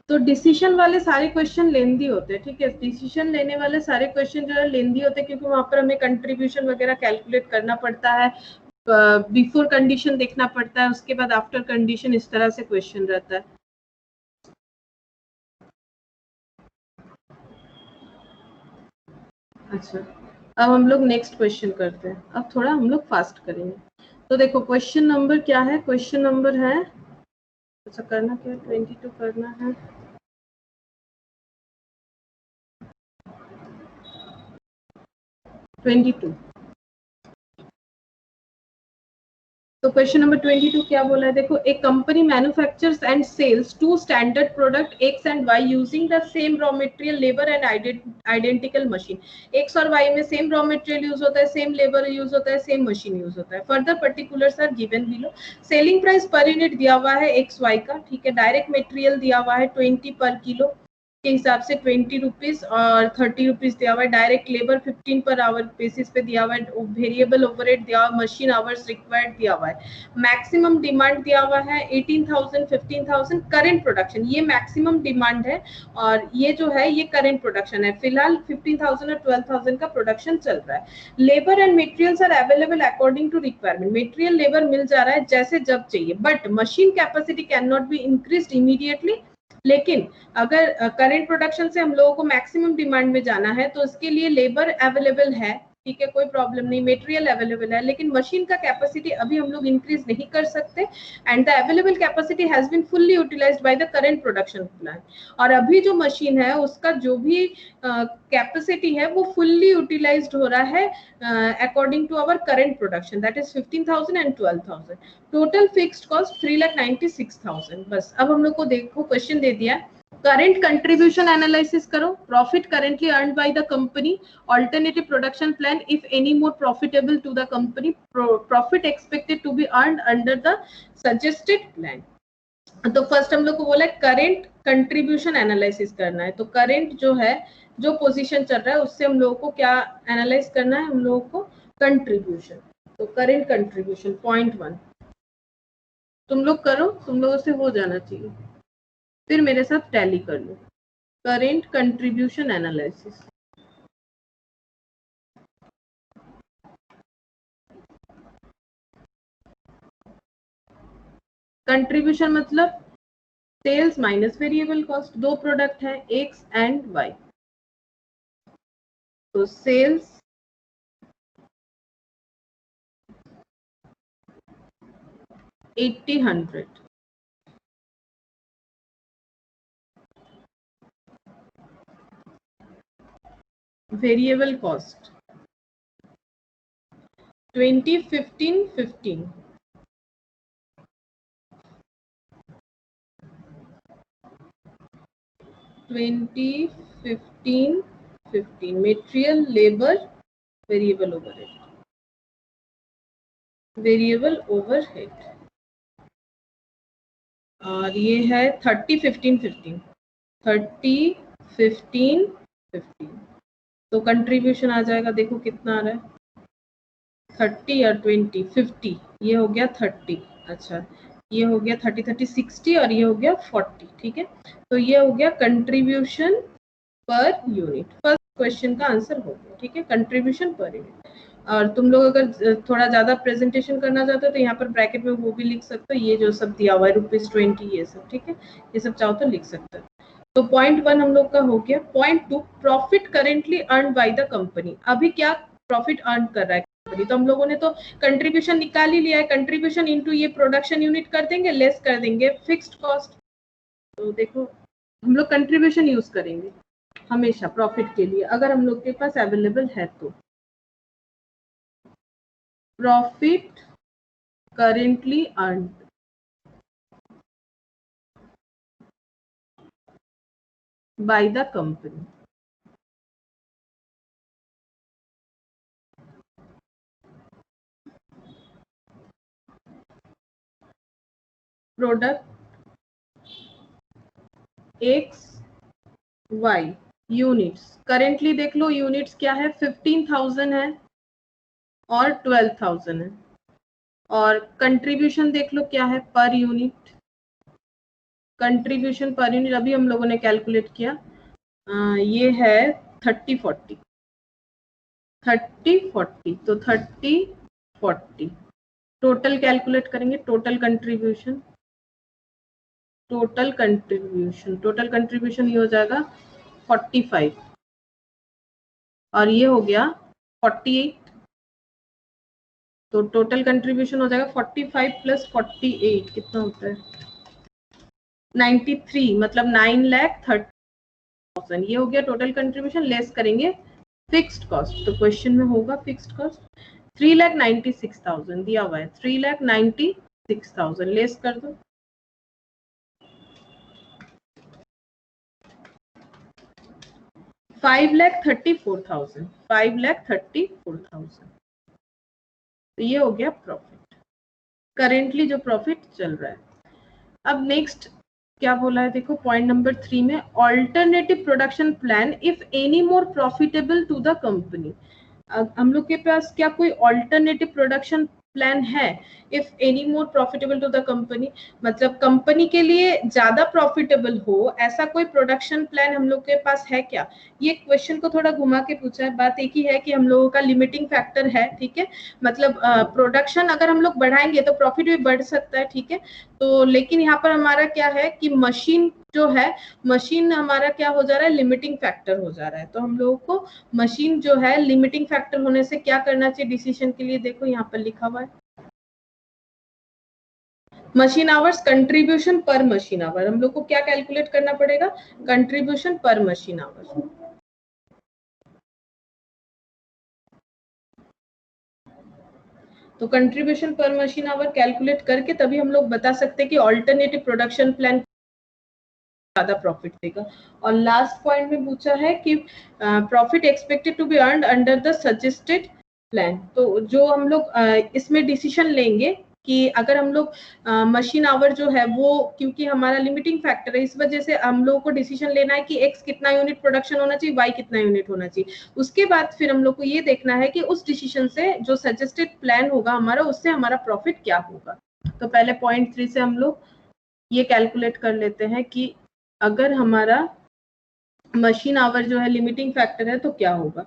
तो डिसीजन वाले सारे क्वेश्चन लेंदी होते हैं, ठीक है। डिसीजन लेने वाले सारे क्वेश्चन जो है लेंदी होते हैं, क्योंकि वहां पर हमें कंट्रीब्यूशन वगैरह कैलकुलेट करना पड़ता है, बिफोर कंडीशन देखना पड़ता है, उसके बाद आफ्टर कंडीशन, इस तरह से क्वेश्चन रहता है। अच्छा, अब हम लोग नेक्स्ट क्वेश्चन करते हैं। अब थोड़ा हम लोग फास्ट करेंगे। तो देखो क्वेश्चन नंबर क्या है, क्वेश्चन नंबर है, अच्छा करना क्या है, 22 करना है। तो क्वेश्चन नंबर 22 क्या बोला है, देखो, एक company manufactures and sells two standard product X and Y using the same raw material, labour and identical machine. X और वाई में सेम रॉ मटेरियल यूज होता है, सेम लेबर यूज होता है, सेम मशीन यूज होता है। Further particulars are given below. Selling price per unit दिया हुआ है एक्स वाई का, ठीक है। डायरेक्ट मटेरियल दिया हुआ है 20 पर किलो, के हिसाब से 20 रुपीज और 30 रुपीज दिया हुआ है। Direct labour 15 per hour basis पे दिया हुआ है। वेरिएबल ओवरहेड दिया हुआ है, मशीन आवर्स रिक्वायर्ड दिया हुआ है। मैक्सिमम डिमांड दिया हुआ है 18,000 15,000 करंट प्रोडक्शन, ये मैक्सिमम डिमांड है और ये जो है ये करंट प्रोडक्शन है। फिलहाल 15,000 और 12,000 का प्रोडक्शन चल रहा है। Labour and materials are available according to requirement, material labour मिल जा रहा है जैसे जब चाहिए, but machine capacity can not be increased immediately. लेकिन अगर करंट प्रोडक्शन से हम लोगों को मैक्सिमम डिमांड में जाना है तो उसके लिए लेबर अवेलेबल है, ठीक है, कोई प्रॉब्लम नहीं, मटेरियल अवेलेबल है, लेकिन मशीन का कैपेसिटी अभी हम लोग इंक्रीज नहीं कर सकते and the available capacity has been fully utilised by the current production plan. और अभी जो मशीन है उसका जो भी कैपेसिटी है वो फुल्ली यूटिलाइज्ड हो रहा है according to our current production, that is 15,000 and 12,000। Total fixed cost 3,96,000। बस अब हम लोग को देखो क्वेश्चन दे दिया, करंट कंट्रीब्यूशन एनालिसिस करो, profit currently earned by the company, alternative production plan if any more profitable to the company, profit expected to be earned under the suggested plan. तो फर्स्ट हम लोग को बोला करंट कंट्रीब्यूशन एनालिसिस करना है, तो current जो है जो पोजीशन चल रहा है उससे हम लोगों को क्या एनालाइज करना है, हम लोगों को कंट्रीब्यूशन। तो करंट कंट्रीब्यूशन पॉइंट 1 तुम लोग करो, तुम लोगों से हो जाना चाहिए, फिर मेरे साथ टैली कर लो। करंट कंट्रीब्यूशन एनालिसिस, कंट्रीब्यूशन मतलब सेल्स माइनस वेरिएबल कॉस्ट। दो प्रोडक्ट है एक्स एंड वाई, तो sales $80,100, variable cost 20 15 15, material labour variable overhead, variable overhead, और ये है 30 15 15, 30 15 15। तो कंट्रीब्यूशन आ जाएगा, देखो कितना आ रहा है, 30 और 20 50, ये हो गया 30, अच्छा ये हो गया 30 30 60 और ये हो गया 40, ठीक है। तो ये हो गया contribution per unit, first question का आंसर हो गया, ठीक है, कंट्रीब्यूशन पर यूनिट। और तुम लोग अगर थोड़ा ज्यादा प्रेजेंटेशन करना चाहते हो तो यहाँ पर ब्रैकेट में वो भी लिख सकते हो, ये जो सब दिया हुआ है ₹20 ये सब, ठीक है, ये सब चाहो तो लिख सकते हो। तो पॉइंट 1 हम लोग का हो गया। Point 2, profit currently earn by the company, अभी क्या प्रॉफिट अर्न कर रहा है कंपनी, तो हम लोगों ने तो कंट्रीब्यूशन निकाल ही लिया है, कंट्रीब्यूशन इनटू ये प्रोडक्शन यूनिट कर देंगे, लेस कर देंगे फिक्स्ड कॉस्ट। तो देखो हम लोग कंट्रीब्यूशन यूज करेंगे हमेशा प्रॉफिट के लिए, अगर हम लोग के पास अवेलेबल है तो। Profit currently earn by the company, product X Y, units currently देख लो, यूनिट्स क्या है 15,000 है और 12,000 है, और कंट्रीब्यूशन देख लो क्या है per unit, contribution per unit अभी हम लोगों ने कैलकुलेट किया, ये है 30 40, 30 40, तो 30 40 टोटल कैलकुलेट करेंगे, टोटल कंट्रीब्यूशन, टोटल कंट्रीब्यूशन ये हो जाएगा 45 और ये हो गया 48, तो टोटल कंट्रीब्यूशन हो जाएगा 45 प्लस 48 कितना होता है 93, मतलब 9,30,000, ये हो गया टोटल कंट्रीब्यूशन, लेस करेंगे फिक्स्ड कॉस्ट, तो क्वेश्चन में होगा फिक्स्ड कॉस्ट 3,96,000 दिया हुआ है, 3,96,000 लेस कर दो, 5,34,000, 5,34,000, तो ये हो गया प्रॉफिट, करेंटली जो प्रॉफिट चल रहा है। अब नेक्स्ट क्या बोला है देखो पॉइंट नंबर 3 में, alternative production plan if any more profitable to the company. हम लोग के पास क्या कोई ऑल्टरनेटिव प्रोडक्शन प्लान है? If any more profitable to the company मतलब कंपनी के लिए ज्यादा प्रॉफिटेबल हो ऐसा कोई प्रोडक्शन प्लान हम लोग के पास है क्या? ये क्वेश्चन को थोड़ा घुमा के पूछा है। बात एक ही है कि हम लोगों का लिमिटिंग फैक्टर है, ठीक है, मतलब प्रोडक्शन अगर हम लोग बढ़ाएंगे तो प्रॉफिट भी बढ़ सकता है, ठीक है। तो लेकिन यहाँ पर हमारा क्या है कि मशीन जो है, मशीन हमारा क्या हो जा रहा है, लिमिटिंग फैक्टर हो जा रहा है। तो हम लोगों को मशीन जो है लिमिटिंग फैक्टर होने से क्या करना चाहिए डिसीजन के लिए, देखो यहाँ पर लिखा हुआ है machine hours contribution per machine hour. हम लोग को क्या कैलकुलेट करना पड़ेगा, कंट्रीब्यूशन पर मशीन आवर। तो contribution per machine hour calculate करके तभी हम लोग बता सकते हैं कि ऑल्टरनेटिव प्रोडक्शन प्लान ज्यादा प्रॉफिट देगा। और लास्ट पॉइंट में पूछा है कि profit expected to be earned under the suggested plan. तो जो हम लोग इसमें डिसीजन लेंगे कि अगर हम लोग मशीन आवर जो है वो, क्योंकि हमारा लिमिटिंग फैक्टर है, इस वजह से हम लोगों को डिसीजन लेना है कि एक्स कितना यूनिट प्रोडक्शन होना चाहिए, वाई कितना यूनिट होना चाहिए। उसके बाद फिर हम लोग को ये देखना है कि उस डिसीजन से जो सजेस्टेड प्लान होगा हमारा, उससे हमारा प्रॉफिट क्या होगा। तो पहले पॉइंट 3 से हम लोग ये कैलकुलेट कर लेते हैं कि अगर हमारा मशीन आवर जो है लिमिटिंग फैक्टर है तो क्या होगा।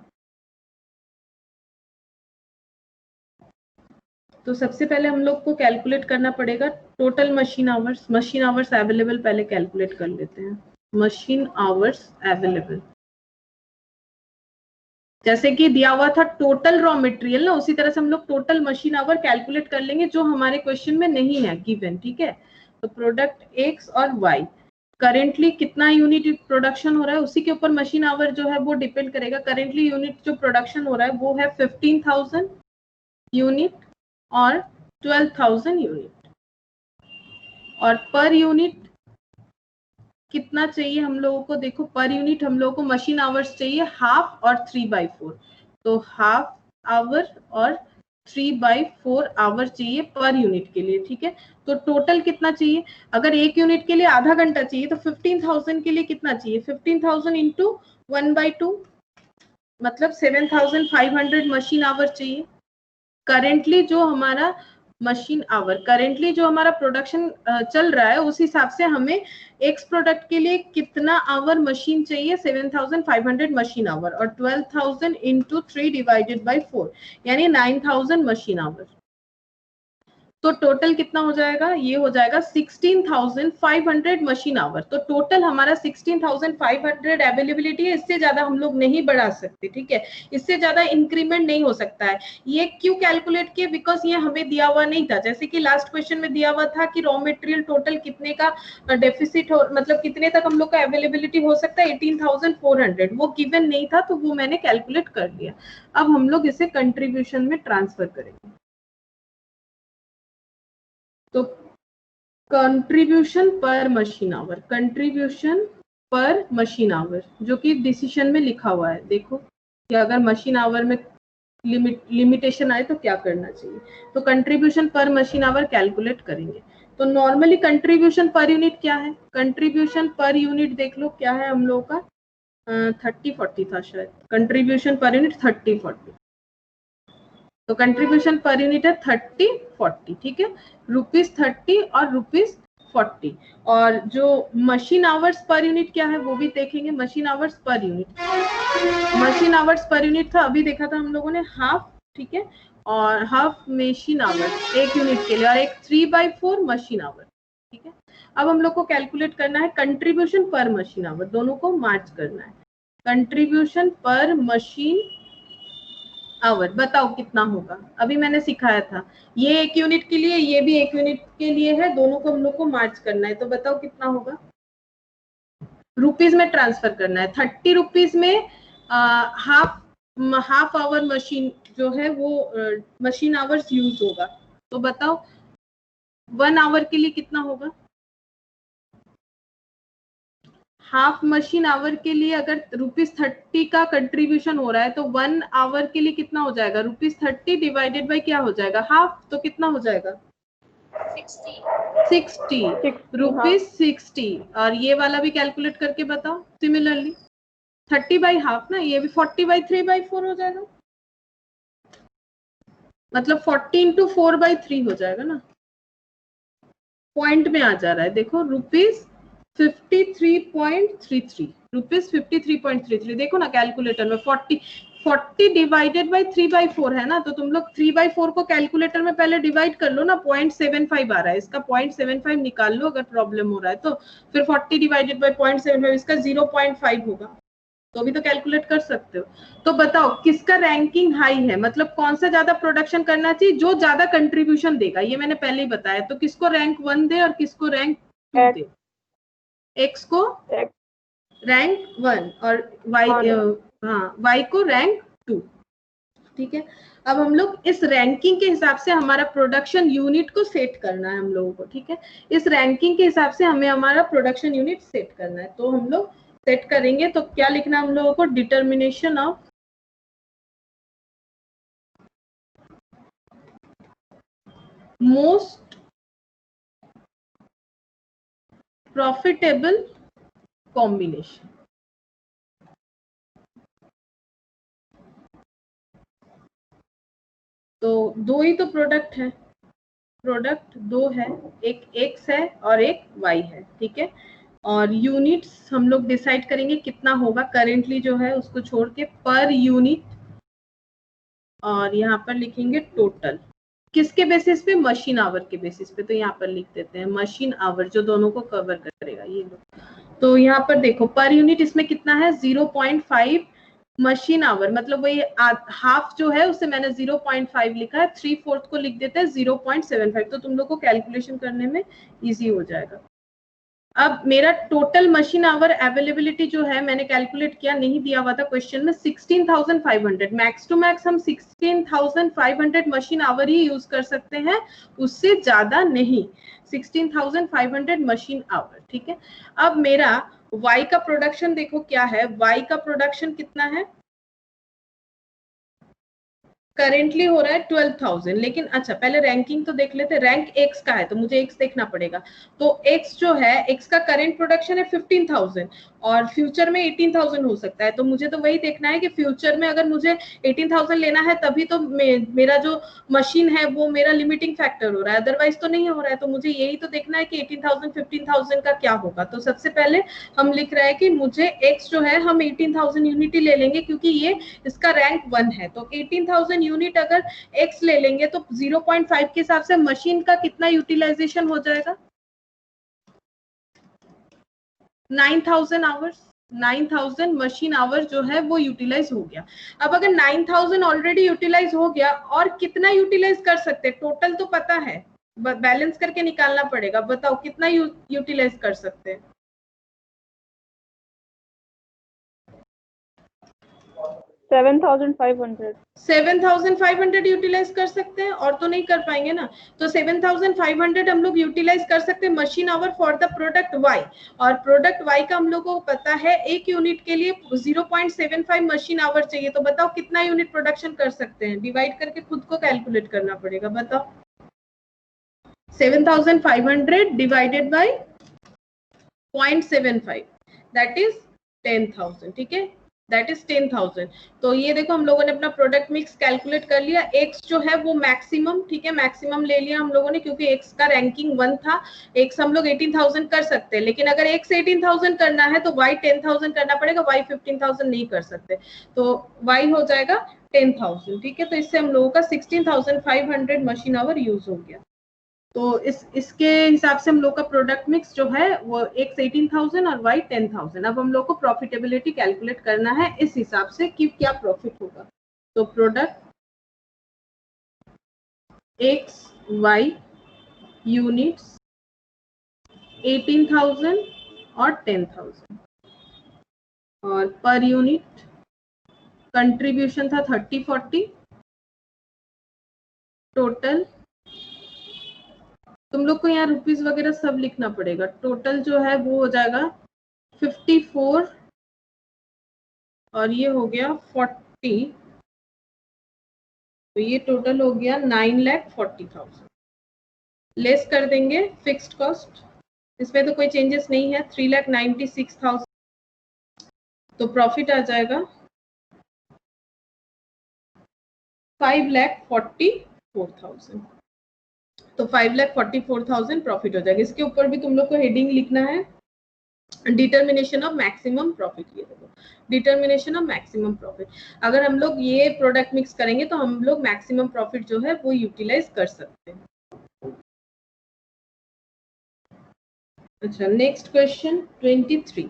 तो सबसे पहले हम लोग को कैलकुलेट करना पड़ेगा टोटल मशीन आवर्स अवेलेबल पहले कैलकुलेट कर लेते हैं। मशीन आवर्स अवेलेबल जैसे कि दिया हुआ था टोटल रॉ मटेरियल ना, उसी तरह से हम लोग टोटल मशीन आवर कैलकुलेट कर लेंगे जो हमारे क्वेश्चन में नहीं है गिवन, ठीक है। तो प्रोडक्ट एक्स और वाई करेंटली कितना यूनिट प्रोडक्शन हो रहा है उसी के ऊपर मशीन आवर जो है वो डिपेंड करेगा। करेंटली यूनिट जो प्रोडक्शन हो रहा है वो है 15,000 यूनिट और 12,000 यूनिट। और पर यूनिट कितना चाहिए हम लोगों को, देखो पर यूनिट हम लोगों को मशीन आवर्स चाहिए हाफ और 3/4। तो हाफ आवर और 3/4 आवर चाहिए पर यूनिट के लिए, ठीक है। तो टोटल कितना चाहिए, अगर एक यूनिट के लिए आधा घंटा चाहिए तो 15,000 के लिए कितना चाहिए, 15,000 इंटू 1/2 मतलब 7,500 मशीन आवर चाहिए। करेंटली जो हमारा मशीन आवर, करेंटली जो हमारा प्रोडक्शन चल रहा है उस हिसाब से हमें एक्स प्रोडक्ट के लिए कितना आवर मशीन चाहिए, 7,500 मशीन आवर और 12,000 इंटू 3 डिवाइडेड बाई 4 यानी 9,000 मशीन आवर। तो टोटल कितना हो जाएगा, ये हो जाएगा 16,500 मशीन आवर। तो टोटल हमारा 16,500 अवेलेबिलिटी है, इससे ज्यादा हम लोग नहीं बढ़ा सकते, ठीक है, इससे ज्यादा इंक्रीमेंट नहीं हो सकता है। ये क्यों कैलकुलेट किया, बिकॉज ये हमें दिया हुआ नहीं था। जैसे कि लास्ट क्वेश्चन में दिया हुआ था कि रॉ मटेरियल टोटल कितने का डेफिसिट हो, मतलब कितने तक हम लोग का अवेलेबिलिटी हो सकता है, 18,400, वो गिवन नहीं था तो वो मैंने कैलकुलेट कर लिया। अब हम लोग इसे कंट्रीब्यूशन में ट्रांसफर करेंगे। तो contribution per machine our, contribution per machine our जो कि डिसीजन में लिखा हुआ है, देखो कि अगर मशीन आवर में लिमिटेशन आए तो क्या करना चाहिए। तो contribution per machine hour calculate करेंगे। तो नॉर्मली कंट्रीब्यूशन पर यूनिट क्या है, कंट्रीब्यूशन पर यूनिट देख लो क्या है हम लोगों का, 30-40 था शायद, कंट्रीब्यूशन पर यूनिट 30-40। तो कंट्रीब्यूशन पर यूनिट है 30-40, ठीक है, ₹30 और ₹40। और जो मशीन आवर्स पर यूनिट क्या है वो भी देखेंगे। Machine hours per unit, machine hours per unit था अभी देखा था हम लोगों ने हाफ, ठीक है, और हाफ मशीन आवर्स एक यूनिट के लिए और एक 3/4 मशीन आवर, ठीक है। अब हम लोग को कैलकुलेट करना है कंट्रीब्यूशन पर मशीन आवर, दोनों को मार्च करना है। कंट्रीब्यूशन पर मशीन आवर बताओ कितना होगा, अभी मैंने सिखाया था, ये एक यूनिट के लिए, ये भी एक यूनिट के लिए है, दोनों को हम लोग को मार्च करना है। तो बताओ कितना होगा, रुपीज में ट्रांसफर करना है। 30 रुपीज में हाफ आवर मशीन जो है वो मशीन आवर्स यूज होगा। तो बताओ 1 आवर के लिए कितना होगा, हाफ मशीन आवर के लिए अगर ₹30 का कंट्रीब्यूशन हो रहा है तो 1 आवर के लिए कितना हो जाएगा, ₹30 डिवाइडेड बाई क्या हो जाएगा, हाफ, तो कितना हो जाएगा 60 रुपीज 60। और ये वाला भी कैलकुलेट करके बताओ सिमिलरली। 30/2 ना, ये भी 40/3/4 हो जाएगा, मतलब 40 × 4/3 हो जाएगा ना। पॉइंट में आ जा रहा है, देखो ₹53.33, ₹53.33। देखो ना कैलकुलेटर में 40 डिवाइडेड बाई 3/4 है ना, तो तुम लोग 3/4 को कैलकुलेटर में पहले डिवाइड कर लो ना, 0.75 आ रहा है, इसका 0.75 निकाल लो अगर प्रॉब्लम हो रहा है तो। फिर 40 डिवाइडेड बाई 0.75, इसका 0.5 होगा, तो भी तो कैलकुलेट कर सकते हो। तो बताओ किसका रैंकिंग हाई है, मतलब कौन सा ज्यादा प्रोडक्शन करना चाहिए, जो ज्यादा कंट्रीब्यूशन देगा, ये मैंने पहले ही बताया। तो किसको रैंक 1 दे और किसको रैंक 2 दे? एक्स को रैंक 1 और वाई को रैंक 2। ठीक है, अब हम लोग इस रैंकिंग के हिसाब से हमारा प्रोडक्शन यूनिट को सेट करना है हम लोगों को। ठीक है, इस रैंकिंग के हिसाब से हमें हमारा प्रोडक्शन यूनिट सेट करना है। तो हम लोग सेट करेंगे, तो क्या लिखना हम लोगों को? Determination of most profitable combination. तो दो ही तो प्रोडक्ट है, प्रोडक्ट दो है, एक एक्स है और एक वाई है। ठीक है, और यूनिट्स हम लोग डिसाइड करेंगे कितना होगा करेंटली जो है उसको छोड़ के, पर यूनिट। और यहाँ पर लिखेंगे टोटल, किसके बेसिस पे? मशीन आवर के बेसिस पे। तो यहाँ पर लिख देते हैं मशीन आवर, जो दोनों को कवर करेगा ये लोग। तो यहाँ पर देखो पर यूनिट इसमें कितना है? 0.5 मशीन आवर, मतलब वही हाफ जो है उसे मैंने 0.5 लिखा है, 3/4 को लिख देते हैं 0.75। तो तुम लोग को कैलकुलेशन करने में इजी हो जाएगा। अब मेरा टोटल मशीन आवर अवेलेबिलिटी जो है मैंने कैलकुलेट किया, नहीं दिया हुआ था क्वेश्चन में, 16,500। मैक्स टू मैक्स हम 16,500 मशीन आवर ही यूज कर सकते हैं, उससे ज्यादा नहीं। 16,500 मशीन आवर। ठीक है, अब मेरा वाई का प्रोडक्शन देखो क्या है, वाई का प्रोडक्शन कितना है? करेंटली हो रहा है 12,000। लेकिन अच्छा पहले रैंकिंग तो देख लेते, रैंक एक्स का है तो मुझे एक्स देखना पड़ेगा। तो एक्स जो है, एक्स का करेंट प्रोडक्शन है 15,000 और फ्यूचर में 18,000 हो सकता है। तो मुझे तो वही देखना है कि फ्यूचर में अगर मुझे 18,000 लेना है तभी तो मेरा जो मशीन है वो मेरा लिमिटिंग फैक्टर हो रहा है, अदरवाइज तो नहीं हो रहा है। तो मुझे यही तो देखना है कि 18,000 15,000 का क्या होगा। तो सबसे पहले हम लिख रहे हैं कि मुझे एक्स जो है हम 18,000 यूनिट ही ले लेंगे, क्योंकि ये इसका रैंक 1 है। तो 18,000 यूनिट अगर एक्स ले लेंगे तो 0.5 के हिसाब से मशीन का कितना यूटिलाइजेशन हो जाएगा? 9,000 आवर्स। 9,000 मशीन आवर जो है वो यूटिलाइज हो गया। अब अगर 9,000 ऑलरेडी यूटिलाइज हो गया, और कितना यूटिलाइज कर सकते हैं? टोटल तो पता है, बैलेंस करके निकालना पड़ेगा। बताओ कितना यूटिलाइज कर सकते हैं? 7,500 यूटिलाइज कर सकते हैं, और तो नहीं कर पाएंगे ना। तो 7,500 हम लोग यूटिलाइज कर सकते हैं machine hour for the product Y. और प्रोडक्ट वाई का हम लोग को पता है एक यूनिट के लिए 0.75 मशीन आवर चाहिए। तो बताओ कितना यूनिट प्रोडक्शन कर सकते हैं? डिवाइड करके खुद को कैलकुलेट करना पड़ेगा। बताओ 7,500 डिवाइडेड बाई 0.75, दैट इज 10,000। ठीक है, दैट इज 10,000। तो ये देखो हम लोगों ने अपना प्रोडक्ट मिक्स कैलकुलेट कर लिया। एक्स जो है वो मैक्सिमम, ठीक है, मैक्सिमम ले लिया हम लोगों ने, क्योंकि एक्स का रैंकिंग 1 था। एक्स हम लोग 18,000 कर सकते हैं, लेकिन अगर एक्स 18,000 करना है तो वाई 10,000 करना पड़ेगा, वाई 15,000 नहीं कर सकते। तो वाई हो जाएगा 10,000। ठीक है, तो इससे हम लोगों का 16,500 मशीन आवर यूज हो गया। तो इसके हिसाब से हम लोग का प्रोडक्ट मिक्स जो है वो एक्स 18,000 और वाई 10,000। अब हम लोग को प्रॉफिटेबिलिटी कैलकुलेट करना है इस हिसाब से कि क्या प्रॉफिट होगा। तो प्रोडक्ट एक्स वाई यूनिट्स 18,000 और 10,000, और पर यूनिट कंट्रीब्यूशन था 30-40। टोटल तुम लोग को यहाँ रुपीज वगैरह सब लिखना पड़ेगा। टोटल जो है वो हो जाएगा 54 और ये हो गया 40। तो ये टोटल हो गया 9,40,000। लेस कर देंगे फिक्स्ड कॉस्ट, इसमें तो कोई चेंजेस नहीं है, 3,96,000, तो प्रॉफिट आ जाएगा 5,44,000। तो 5,44,000 प्रॉफिट हो जाएगा। इसके ऊपर भी तुम लोग को हेडिंग लिखना है डिटर्मिनेशन ऑफ मैक्सिमम प्रॉफिट। ये देखो डिटर्मिनेशन ऑफ मैक्सिमम प्रॉफिट, अगर हम लोग ये प्रोडक्ट मिक्स करेंगे तो हम लोग मैक्सिमम प्रॉफिट जो है वो यूटिलाइज कर सकते हैं। अच्छा, नेक्स्ट क्वेश्चन 23।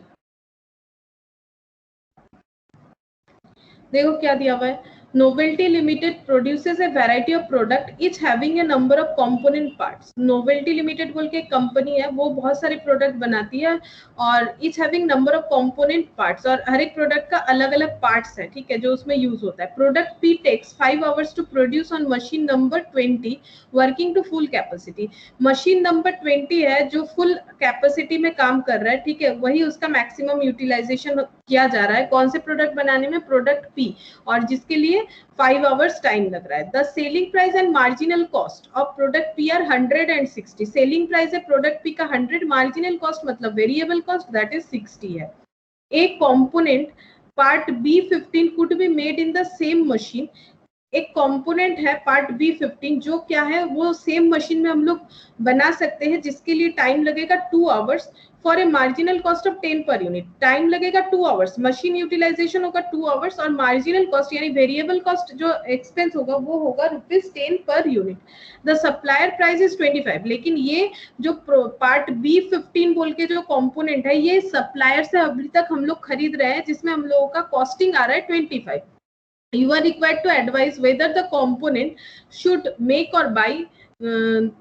देखो क्या दिया हुआ है, novelty limited produces A variety of product each having a number of component parts. Novelty limited बोल के एक कंपनी है, वो बहुत सारे प्रोडक्ट बनाती है और each having number of component parts, और हर एक प्रोडक्ट का अलग अलग पार्ट्स है, ठीक है, जो उसमें यूज होता है। Product P takes 5 hours to produce on machine number 20 working to full capacity. Machine number 20 है जो फुल कैपेसिटी में काम कर रहा है, ठीक है, वही उसका मैक्सिमम यूटिलाइजेशन किया जा रहा है। कौन से प्रोडक्ट बनाने में, प्रोडक्ट पी, और जिसके लिए 5 आवर्स टाइम लग रहा है। The selling price and marginal cost of product P R 160। Selling price है प्रोडक्ट पी का 100, मार्जिनल कॉस्ट मतलब वेरिएबल कॉस्ट दैट इज 60 है। एक component part B15 could be made in the same machine. एक component है part B15 जो क्या है, वो सेम मशीन में हम लोग बना सकते हैं, जिसके लिए टाइम लगेगा 2 hours for a marginal cost of 10 per unit. Time लगेगा 2 आवर्स, मशीन यूटिलाइजेशन होगा 2 आवर्स, और मार्जिनल कॉस्ट यानी वेरिएबल कॉस्ट जो एक्सपेंस होगा वो होगा ₹10 per unit. The supplier price is 25। लेकिन ये जो पार्ट B15 बोल के जो कंपोनेंट है, ये सप्लायर से अभी तक हम लोग खरीद रहे हैं, जिसमें हम लोगों का कॉस्टिंग आ रहा है 25। You are required to advise whether the component should make or buy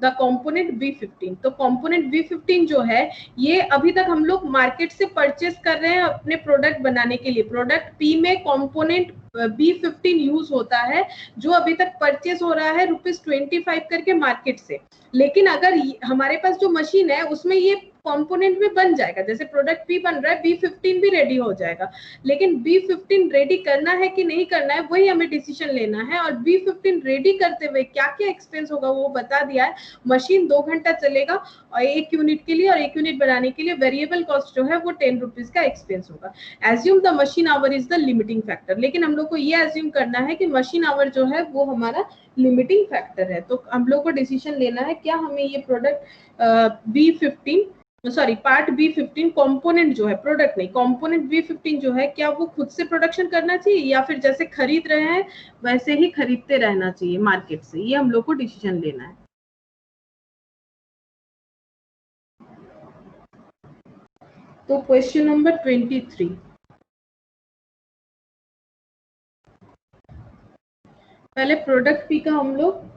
the component B15। तो component B15 जो है, ये अभी तक हम लोग मार्केट से परचेस कर रहे हैं अपने प्रोडक्ट बनाने के लिए। प्रोडक्ट P में component B15 यूज होता है, जो अभी तक परचेस हो रहा है ₹25 करके मार्केट से। लेकिन अगर हमारे पास जो मशीन है उसमें ये कंपोनेंट में बन जाएगा, जैसे प्रोडक्ट पी बन रहा है, B15 भी रेडी हो जाएगा। लेकिन B15 रेडी करना है कि नहीं करना है, वही हमें डिसीजन लेना है। और B15 रेडी करते हुए क्या क्या एक्सपेंस होगा वो बता दिया है। मशीन 2 घंटा चलेगा और 1 यूनिट के लिए, और 1 यूनिट बनाने के लिए वेरिएबल कॉस्ट जो है वो ₹10 का एक्सपेंस होगा। Assume the machine our is the limiting factor. लेकिन हम लोग को ये एज्यूम करना है कि मशीन आवर जो है वो हमारा लिमिटिंग फैक्टर है। तो हम लोग को डिसीजन लेना है, क्या हमें ये product B15 sorry part B15 component जो है, प्रोडक्ट नहीं, कंपोनेंट B15 जो है, क्या वो खुद से प्रोडक्शन करना चाहिए या फिर जैसे खरीद रहे हैं वैसे ही खरीदते रहना चाहिए मार्केट से। ये हम लोग को डिसीजन लेना है। तो क्वेश्चन नंबर 23, पहले प्रोडक्ट पी का हम लोग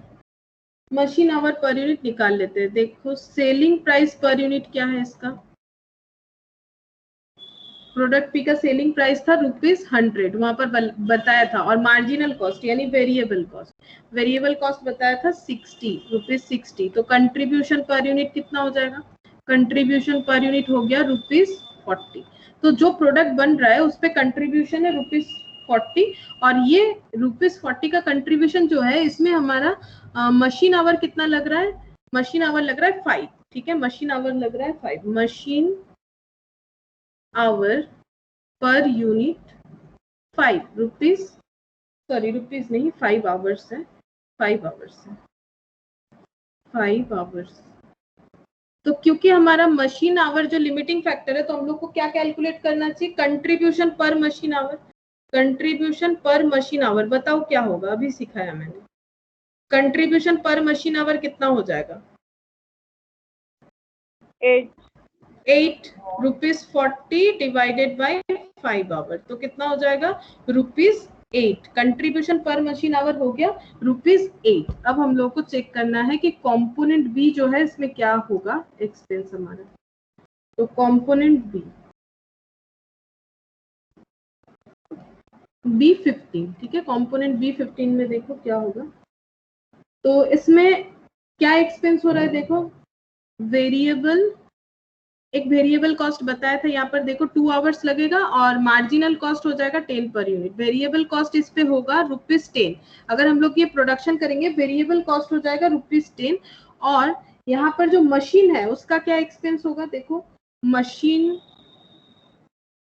मशीन आवर पर यूनिट निकाल लेते हैं। देखो सेलिंग प्राइस पर यूनिट क्या है इसका, प्रोडक्ट पी का सेलिंग प्राइस था ₹100, वहां पर बताया था, और मार्जिनल कॉस्ट यानी वेरिएबल कॉस्ट बताया था ₹60। तो कंट्रीब्यूशन पर यूनिट कितना हो जाएगा, कंट्रीब्यूशन पर यूनिट हो गया ₹40। तो जो प्रोडक्ट बन रहा है उस पे कंट्रीब्यूशन है ₹40, और ये ₹40 का कंट्रीब्यूशन जो है, इसमें हमारा मशीन आवर कितना लग रहा है, मशीन आवर लग रहा है 5, ठीक है, मशीन आवर लग रहा है 5, machine our per unit ₹5, sorry rupees नहीं, 5 आवर्स है, 5 आवर्स। तो क्योंकि हमारा मशीन आवर जो लिमिटिंग फैक्टर है, तो हम लोग को क्या कैलकुलेट करना चाहिए, contribution per machine our. Contribution per machine our बताओ क्या होगा, अभी सिखाया मैंने। कंट्रीब्यूशन पर मशीन आवर कितना हो जाएगा, 8 ₹40 डिवाइडेड बाय 5 आवर, तो कितना हो जाएगा ₹8। कंट्रीब्यूशन पर मशीन आवर हो गया ₹8। अब हम लोग को चेक करना है कि कंपोनेंट बी जो है इसमें क्या होगा एक्सपेंस हमारा। तो कंपोनेंट B15, ठीक है, कंपोनेंट B15 में देखो क्या होगा। तो इसमें क्या एक्सपेंस हो रहा है, देखो एक वेरिएबल कॉस्ट बताया था, यहाँ पर देखो 2 आवर्स लगेगा, और मार्जिनल कॉस्ट हो जाएगा 10 पर यूनिट। वेरिएबल कॉस्ट इस पे होगा ₹10। अगर हम लोग ये प्रोडक्शन करेंगे वेरिएबल कॉस्ट हो जाएगा ₹10, और यहाँ पर जो मशीन है उसका क्या एक्सपेंस होगा, देखो मशीन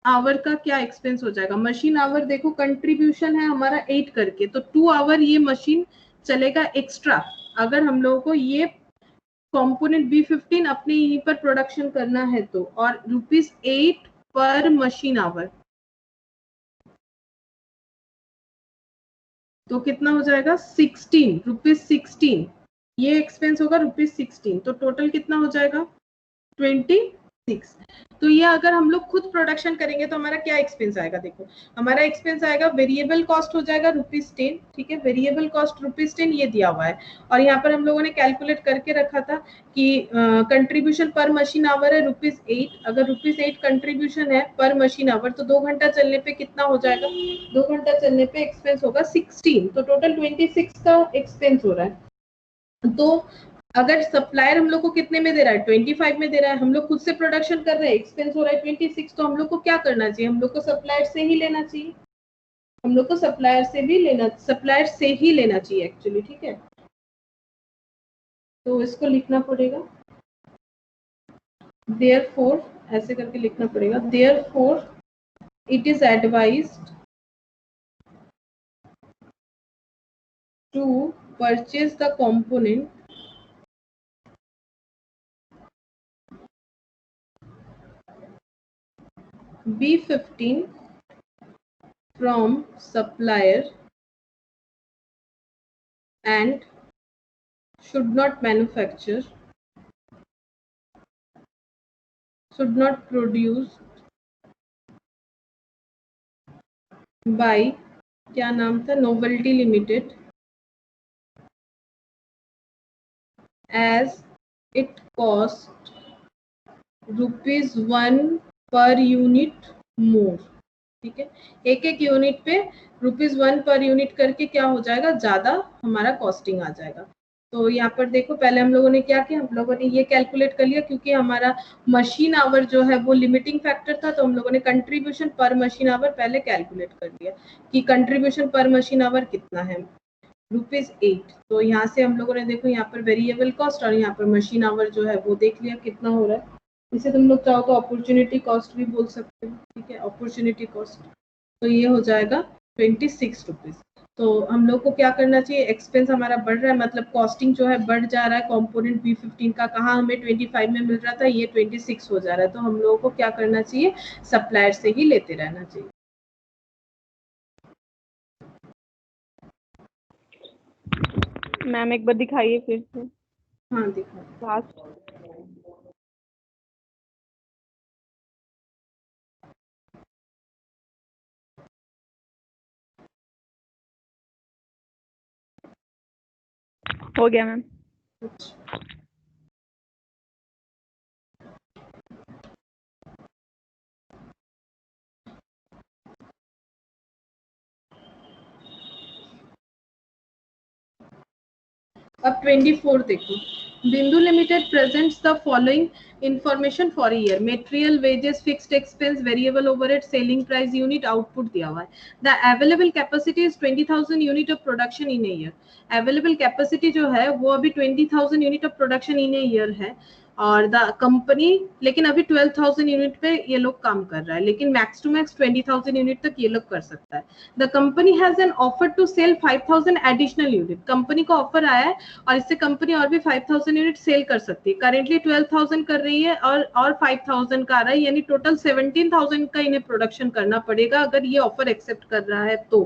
आवर का क्या एक्सपेंस हो जाएगा। मशीन आवर देखो कंट्रीब्यूशन है हमारा 8 करके, तो 2 आवर ये मशीन चलेगा एक्स्ट्रा। अगर हम लोगों को ये कंपोनेंट B15 अपने यहीं पर प्रोडक्शन करना है तो, और ₹8 पर मशीन आवर, तो कितना हो जाएगा ₹16 ये एक्सपेंस होगा ₹16, तो टोटल कितना हो जाएगा 26। तो ये अगर हम लोग खुद प्रोडक्शन करेंगे तो हमारा क्या एक्सपेंस आएगा, देखो हमारा एक्सपेंस आएगा, वेरिएबल कॉस्ट हो जाएगा ₹10, ठीक है, वेरिएबल कॉस्ट ₹10 ये दिया हुआ है। और यहाँ पर हम लोगों ने कैलकुलेट करके रखा था कि कंट्रीब्यूशन पर मशीन आवर है ₹8, अगर ₹8 कंट्रीब्यूशन है पर मशीन आवर, तो 2 घंटा चलने पे कितना हो जाएगा, 2 घंटा चलने पे एक्सपेंस होगा 16, तो टोटल 26 का एक्सपेंस हो रहा है। तो अगर सप्लायर हम लोग को कितने में दे रहा है, 25 में दे रहा है, हम लोग खुद से प्रोडक्शन कर रहे हैं, एक्सपेंस हो रहा है 26, तो हम लोग को क्या करना चाहिए, हम लोग को सप्लायर से ही लेना चाहिए, हम लोग को सप्लायर से ही लेना चाहिए एक्चुअली, ठीक है। तो इसको लिखना पड़ेगा, देयरफॉर ऐसे करके लिखना पड़ेगा, therefore it is advised to purchase the component B15 from supplier and should not produce by क्या नाम था, novelty limited, as it cost ₹1 per unit मोर, ठीक है, एक एक यूनिट पे ₹1 पर यूनिट करके क्या हो जाएगा, ज्यादा हमारा कॉस्टिंग आ जाएगा। तो यहाँ पर देखो पहले हम लोगों ने क्या किया, हम लोगों ने ये कैलकुलेट कर लिया, क्योंकि हमारा मशीन आवर जो है वो लिमिटिंग फैक्टर था, तो हम लोगों ने कंट्रीब्यूशन पर मशीन आवर पहले कैलकुलेट कर लिया कि कंट्रीब्यूशन पर मशीन आवर कितना है, ₹8। तो यहाँ से हम लोगों ने देखो यहाँ पर वेरिएबल कॉस्ट और यहाँ पर मशीन आवर जो है वो देख लिया कितना हो रहा है। इसे तुम लोग चाहो तो अपॉर्चुनिटी कॉस्ट भी बोल सकते हो, ठीक है, अपॉर्चुनिटी कॉस्ट। तो ये हो जाएगा ₹26। तो हम लोग को क्या करना चाहिए, एक्सपेंस हमारा बढ़ रहा है, मतलब कॉस्टिंग जो है बढ़ जा रहा है, कंपोनेंट B15 का कहाँ हमें 25 में मिल रहा था, ये 26 हो जा रहा है, तो हम लोगों को क्या करना चाहिए, सप्लायर से ही लेते रहना चाहिए। मैम एक बार दिखाइए फिर से। हाँ दिखा, लास्ट हो गया मैम। अब 24 देखो, बिंदु limited presents the following information for year, material, wages, fixed expense, variable overhead, selling price, unit, output दिया हुआ है। The available capacity is 20,000 unit of production in a year. Available capacity जो है वो अभी 20,000 unit of production in a year है, और the company लेकिन अभी 12,000 यूनिट पे ये लोग काम कर रहा है, लेकिन मैक्स टू मैक्स 20,000 यूनिट तक ये लोग कर सकता है। The company has an offer to sell 5,000 additional unit, company को ऑफर आया है और इससे कंपनी और भी 5,000 यूनिट सेल कर सकती है। करेंटली 12,000 कर रही है और 5,000 का आ रहा है, यानी टोटल 17,000 का इन्हें प्रोडक्शन करना पड़ेगा अगर ये ऑफर एक्सेप्ट कर रहा है तो।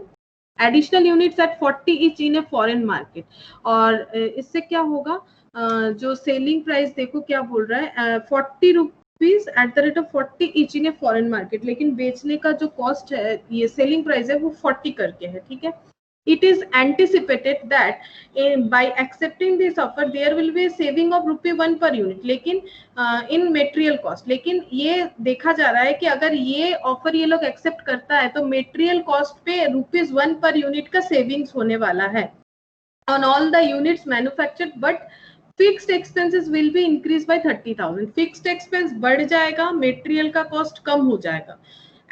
Additional units at 40 each in a foreign market, और इससे क्या होगा, जो सेलिंग प्राइस देखो क्या बोल रहा है, ₹40 at the rate of 40 each in a foreign market, लेकिन बेचने का जो कॉस्ट है, ये सेलिंग प्राइस है, वो 40 करके है, ठीक है। It is anticipated that by accepting this offer there will be a saving of ₹1 per unit, लेकिन in material cost, लेकिन ये देखा जा रहा है कि अगर ये ऑफर ये लोग एक्सेप्ट करता है तो मेटेरियल कॉस्ट पे ₹1 पर यूनिट का सेविंग्स होने वाला है on all the units manufactured, but fixed expenses will be increased by 30,000। Fixed expense बढ़ जाएगा, मेटेरियल का कॉस्ट कम हो जाएगा।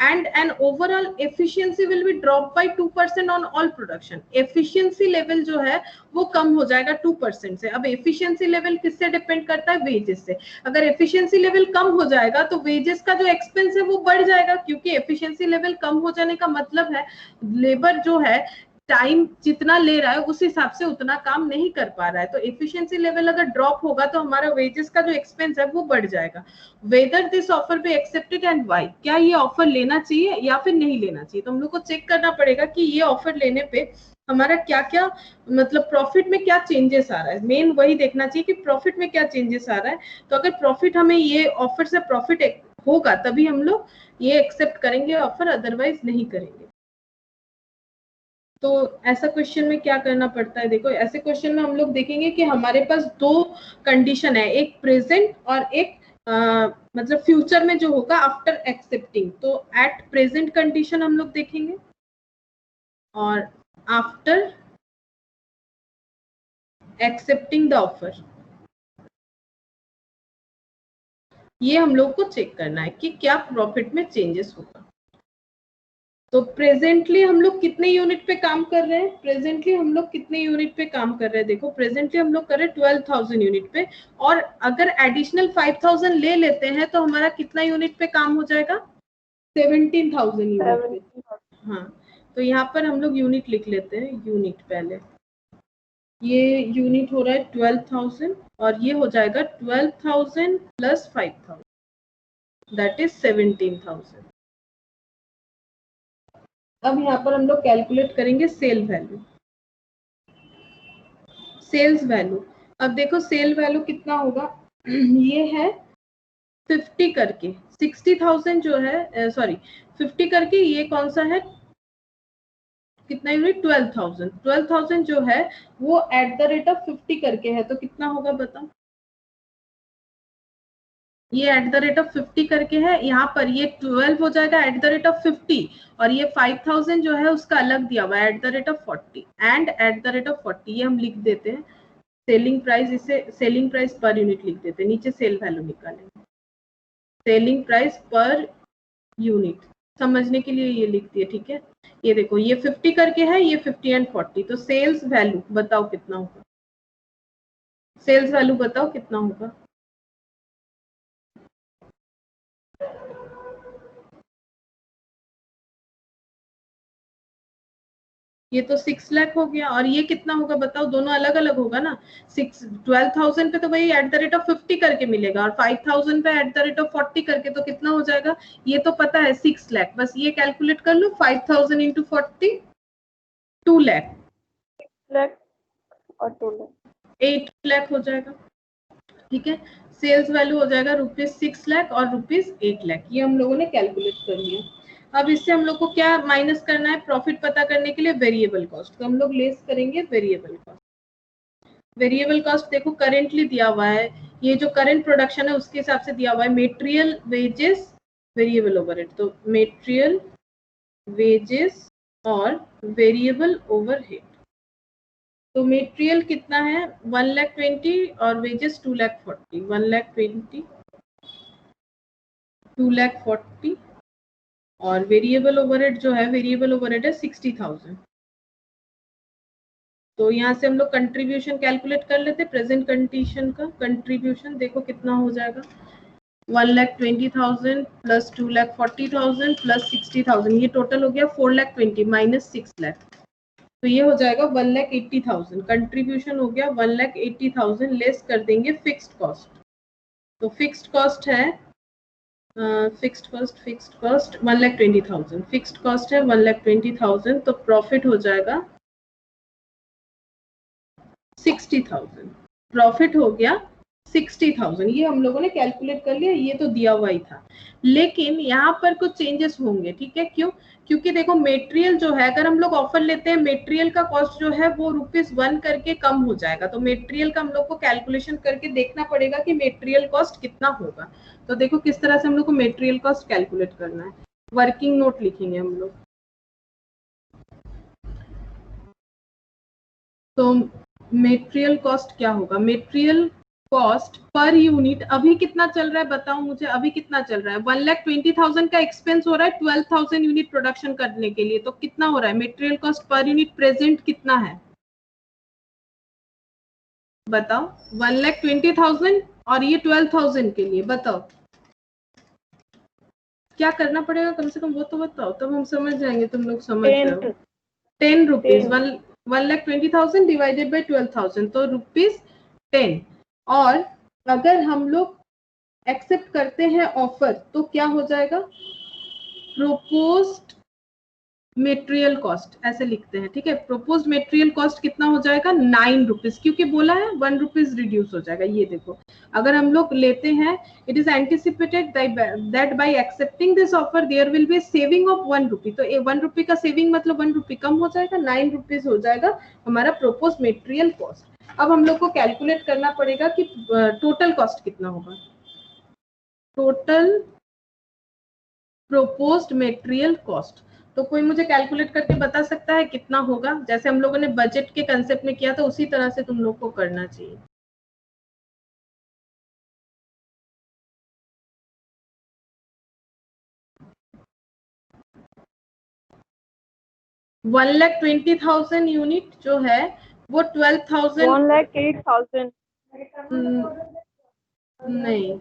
and an overall efficiency will be dropped by 2% on all production. efficiency level जो है वो कम हो जाएगा 2% से. अब efficiency level किससे डिपेंड करता है? wages से. अगर efficiency level कम हो जाएगा तो wages का जो expense है वो बढ़ जाएगा, क्योंकि efficiency level कम हो जाने का मतलब है लेबर जो है टाइम जितना ले रहा है उस हिसाब से उतना काम नहीं कर पा रहा है. तो एफिशिएंसी लेवल अगर ड्रॉप होगा तो हमारा वेजेस का जो एक्सपेंस है वो बढ़ जाएगा. Whether this offer be accepted and why, क्या ये ऑफर लेना चाहिए या फिर नहीं लेना चाहिए. तो हम लोग को चेक करना पड़ेगा कि ये ऑफर लेने पे हमारा क्या क्या मतलब प्रॉफिट में क्या चेंजेस आ रहा है. मेन वही देखना चाहिए कि प्रॉफिट में क्या चेंजेस आ रहा है. तो अगर प्रॉफिट हमें ये ऑफर से प्रॉफिट होगा तभी हम लोग ये एक्सेप्ट करेंगे ऑफर, अदरवाइज नहीं करेंगे. तो ऐसा क्वेश्चन में क्या करना पड़ता है? देखो ऐसे क्वेश्चन में हम लोग देखेंगे कि हमारे पास दो कंडीशन है, एक प्रेजेंट और एक मतलब फ्यूचर में जो होगा आफ्टर एक्सेप्टिंग. तो एट प्रेजेंट कंडीशन हम लोग देखेंगे और आफ्टर एक्सेप्टिंग द ऑफर, ये हम लोग को चेक करना है कि क्या प्रॉफिट में चेंजेस होगा. तो प्रेजेंटली हम लोग कितने यूनिट पे काम कर रहे हैं? प्रेजेंटली हम लोग कितने यूनिट पे काम कर रहे हैं? देखो प्रेजेंटली हम लोग कर रहे हैं 12,000 यूनिट पे, और अगर एडिशनल 5,000 ले लेते हैं तो हमारा कितना यूनिट पे काम हो जाएगा? 17,000 यूनिट पे. हाँ, तो यहाँ पर हम लोग यूनिट लिख लेते हैं. यूनिट पहले, ये यूनिट हो रहा है 12,000 और ये हो जाएगा 12,000 प्लस 5,000, दैट इज 17,000. अब यहाँ पर हम लोग कैलकुलेट करेंगे सेल वैल्यू. सेल्स वैल्यू, अब देखो सेल वैल्यू कितना होगा. ये है 50 करके 60,000 जो है, सॉरी 50 करके ये कौन सा है, कितना यूनिट? 12,000. 12,000 जो है वो एट द रेट ऑफ 50 करके है, तो कितना होगा बताओ. ये एट द रेट ऑफ 50 करके है, यहाँ पर ये 12 हो जाएगा एट द रेट ऑफ 50, और ये 5,000 जो है उसका अलग दिया हुआ है at the rate of 40 and at the rate of 40. ये हम लिख देते हैं सेलिंग प्राइस, इसे सेलिंग प्राइस पर यूनिट लिख देते हैं. नीचे सेल वैल्यू निकालेंगे, सेलिंग प्राइस पर यूनिट, समझने के लिए ये लिख दिए. ठीक है, ये देखो ये 50 करके है, ये 50 एंड 40. तो सेल्स वैल्यू बताओ कितना होगा. सेल्स वैल्यू बताओ कितना होगा. ये तो 6 लाख हो गया, और ये कितना होगा बताओ. दोनों अलग अलग होगा ना. 12,000 पे तो भाई एट द रेट ऑफ 50 करके मिलेगा, और 5,000 पे एट द रेट ऑफ 40 करके, तो कितना हो जाएगा. ये तो पता है 6 लाख, बस ये कैलकुलेट कर लो. 5,000 इंटू 40 2 लाख, 6 लाख और 2 लाख 8 लाख हो जाएगा. ठीक है, सेल्स वैल्यू हो जाएगा ₹6 लाख और ₹8 लाख. ये हम लोगों ने कैलकुलेट कर लिया. अब इससे हम लोग को क्या माइनस करना है प्रॉफिट पता करने के लिए? Variable cost. तो हम लोग लेस करेंगे वेरिएबल कॉस्ट. वेरिएबल कॉस्ट देखो करेंटली दिया हुआ है, ये जो करंट प्रोडक्शन है उसके हिसाब से दिया हुआ है. Material, wages, variable overhead. तो मेटेरियल, वेजेस और वेरिएबल ओवरहेड. तो मेटेरियल कितना है 1,20,000 और वेजेस 2,40,000. 1,20,000 2,40,000 और वेरिएबल ओवरहेड जो है, वेरिएबल ओवरहेड है 60,000. तो यहाँ से हम लोग कंट्रीब्यूशन कैलकुलेट कर लेते. प्रेजेंट कंडीशन का कंट्रीब्यूशन देखो कितना हो जाएगा. 1,20,000 प्लस 2,40,000 प्लस 60,000, ये टोटल हो गया 4,20,000 माइनस 6 लाख. तो ये हो जाएगा 1,80,000. कंट्रीब्यूशन हो गया 1,80,000, लेस कर देंगे फिक्स्ड कॉस्ट. तो फिक्स्ड कॉस्ट है फिक्स्ड कॉस्ट 1,20,000. फिक्स्ड कॉस्ट है 1,20,000. तो प्रॉफिट हो जाएगा 60,000. प्रॉफिट हो गया 60,000. ये हम लोगों ने कैलकुलेट कर लिया, ये तो दिया हुआ ही था. लेकिन यहाँ पर कुछ चेंजेस होंगे. ठीक है, क्यों? क्योंकि देखो मेटेरियल जो है, अगर हम लोग ऑफर लेते हैं मेटेरियल का कॉस्ट जो है वो ₹1 करके कम हो जाएगा. तो मेटेरियल का हम लोग को कैलकुलेशन करके देखना पड़ेगा कि मेटेरियल कॉस्ट कितना होगा. तो देखो किस तरह से हम लोग को मेटेरियल कॉस्ट कैलकुलेट करना है. वर्किंग नोट लिखेंगे हम लोग. तो मेटेरियल कॉस्ट क्या होगा? मेटेरियल कॉस्ट पर यूनिट अभी कितना चल रहा है, बताओ मुझे अभी कितना चल रहा है। 1,20,000 का एक्सपेंस हो रहा है 12,000 यूनिट प्रोडक्शन करने के लिए, तो कितना हो रहा है material cost per unit present कितना है बताओ। 1,20,000 और ये 12,000 के लिए बताओ क्या करना पड़ेगा, कम से कम वो तो बताओ, तब हम समझ जाएंगे तुम लोग समझ रहे हो। 10 रुपीज, 1,20,000 डिवाइडेड बाई 12,000 तो ₹10। और अगर हम लोग एक्सेप्ट करते हैं ऑफर तो क्या हो जाएगा, प्रोपोज्ड मेटेरियल कॉस्ट ऐसे लिखते हैं, ठीक है। प्रोपोज्ड मेटेरियल कॉस्ट कितना हो जाएगा 9 रुपीज, क्योंकि बोला है 1 रुपीज रिड्यूस हो जाएगा। ये देखो अगर हम लोग लेते हैं, it is anticipated that bye accepting this offer there will be saving of 1 रुपी, तो 1 रुपी का सेविंग मतलब 1 रुपी कम हो जाएगा, 9 रुपीज हो जाएगा हमारा प्रोपोज्ड मेटेरियल कॉस्ट। अब हम लोग को कैलकुलेट करना पड़ेगा कि टोटल कॉस्ट कितना होगा, टोटल प्रोपोज्ड मेटेरियल कॉस्ट। तो कोई मुझे कैलकुलेट करके बता सकता है कितना होगा, जैसे हम लोगों ने बजट के कंसेप्ट में किया था उसी तरह से तुम लोग को करना चाहिए। $1,20,000 यूनिट जो है वो 12,000 1,08,000 नहीं,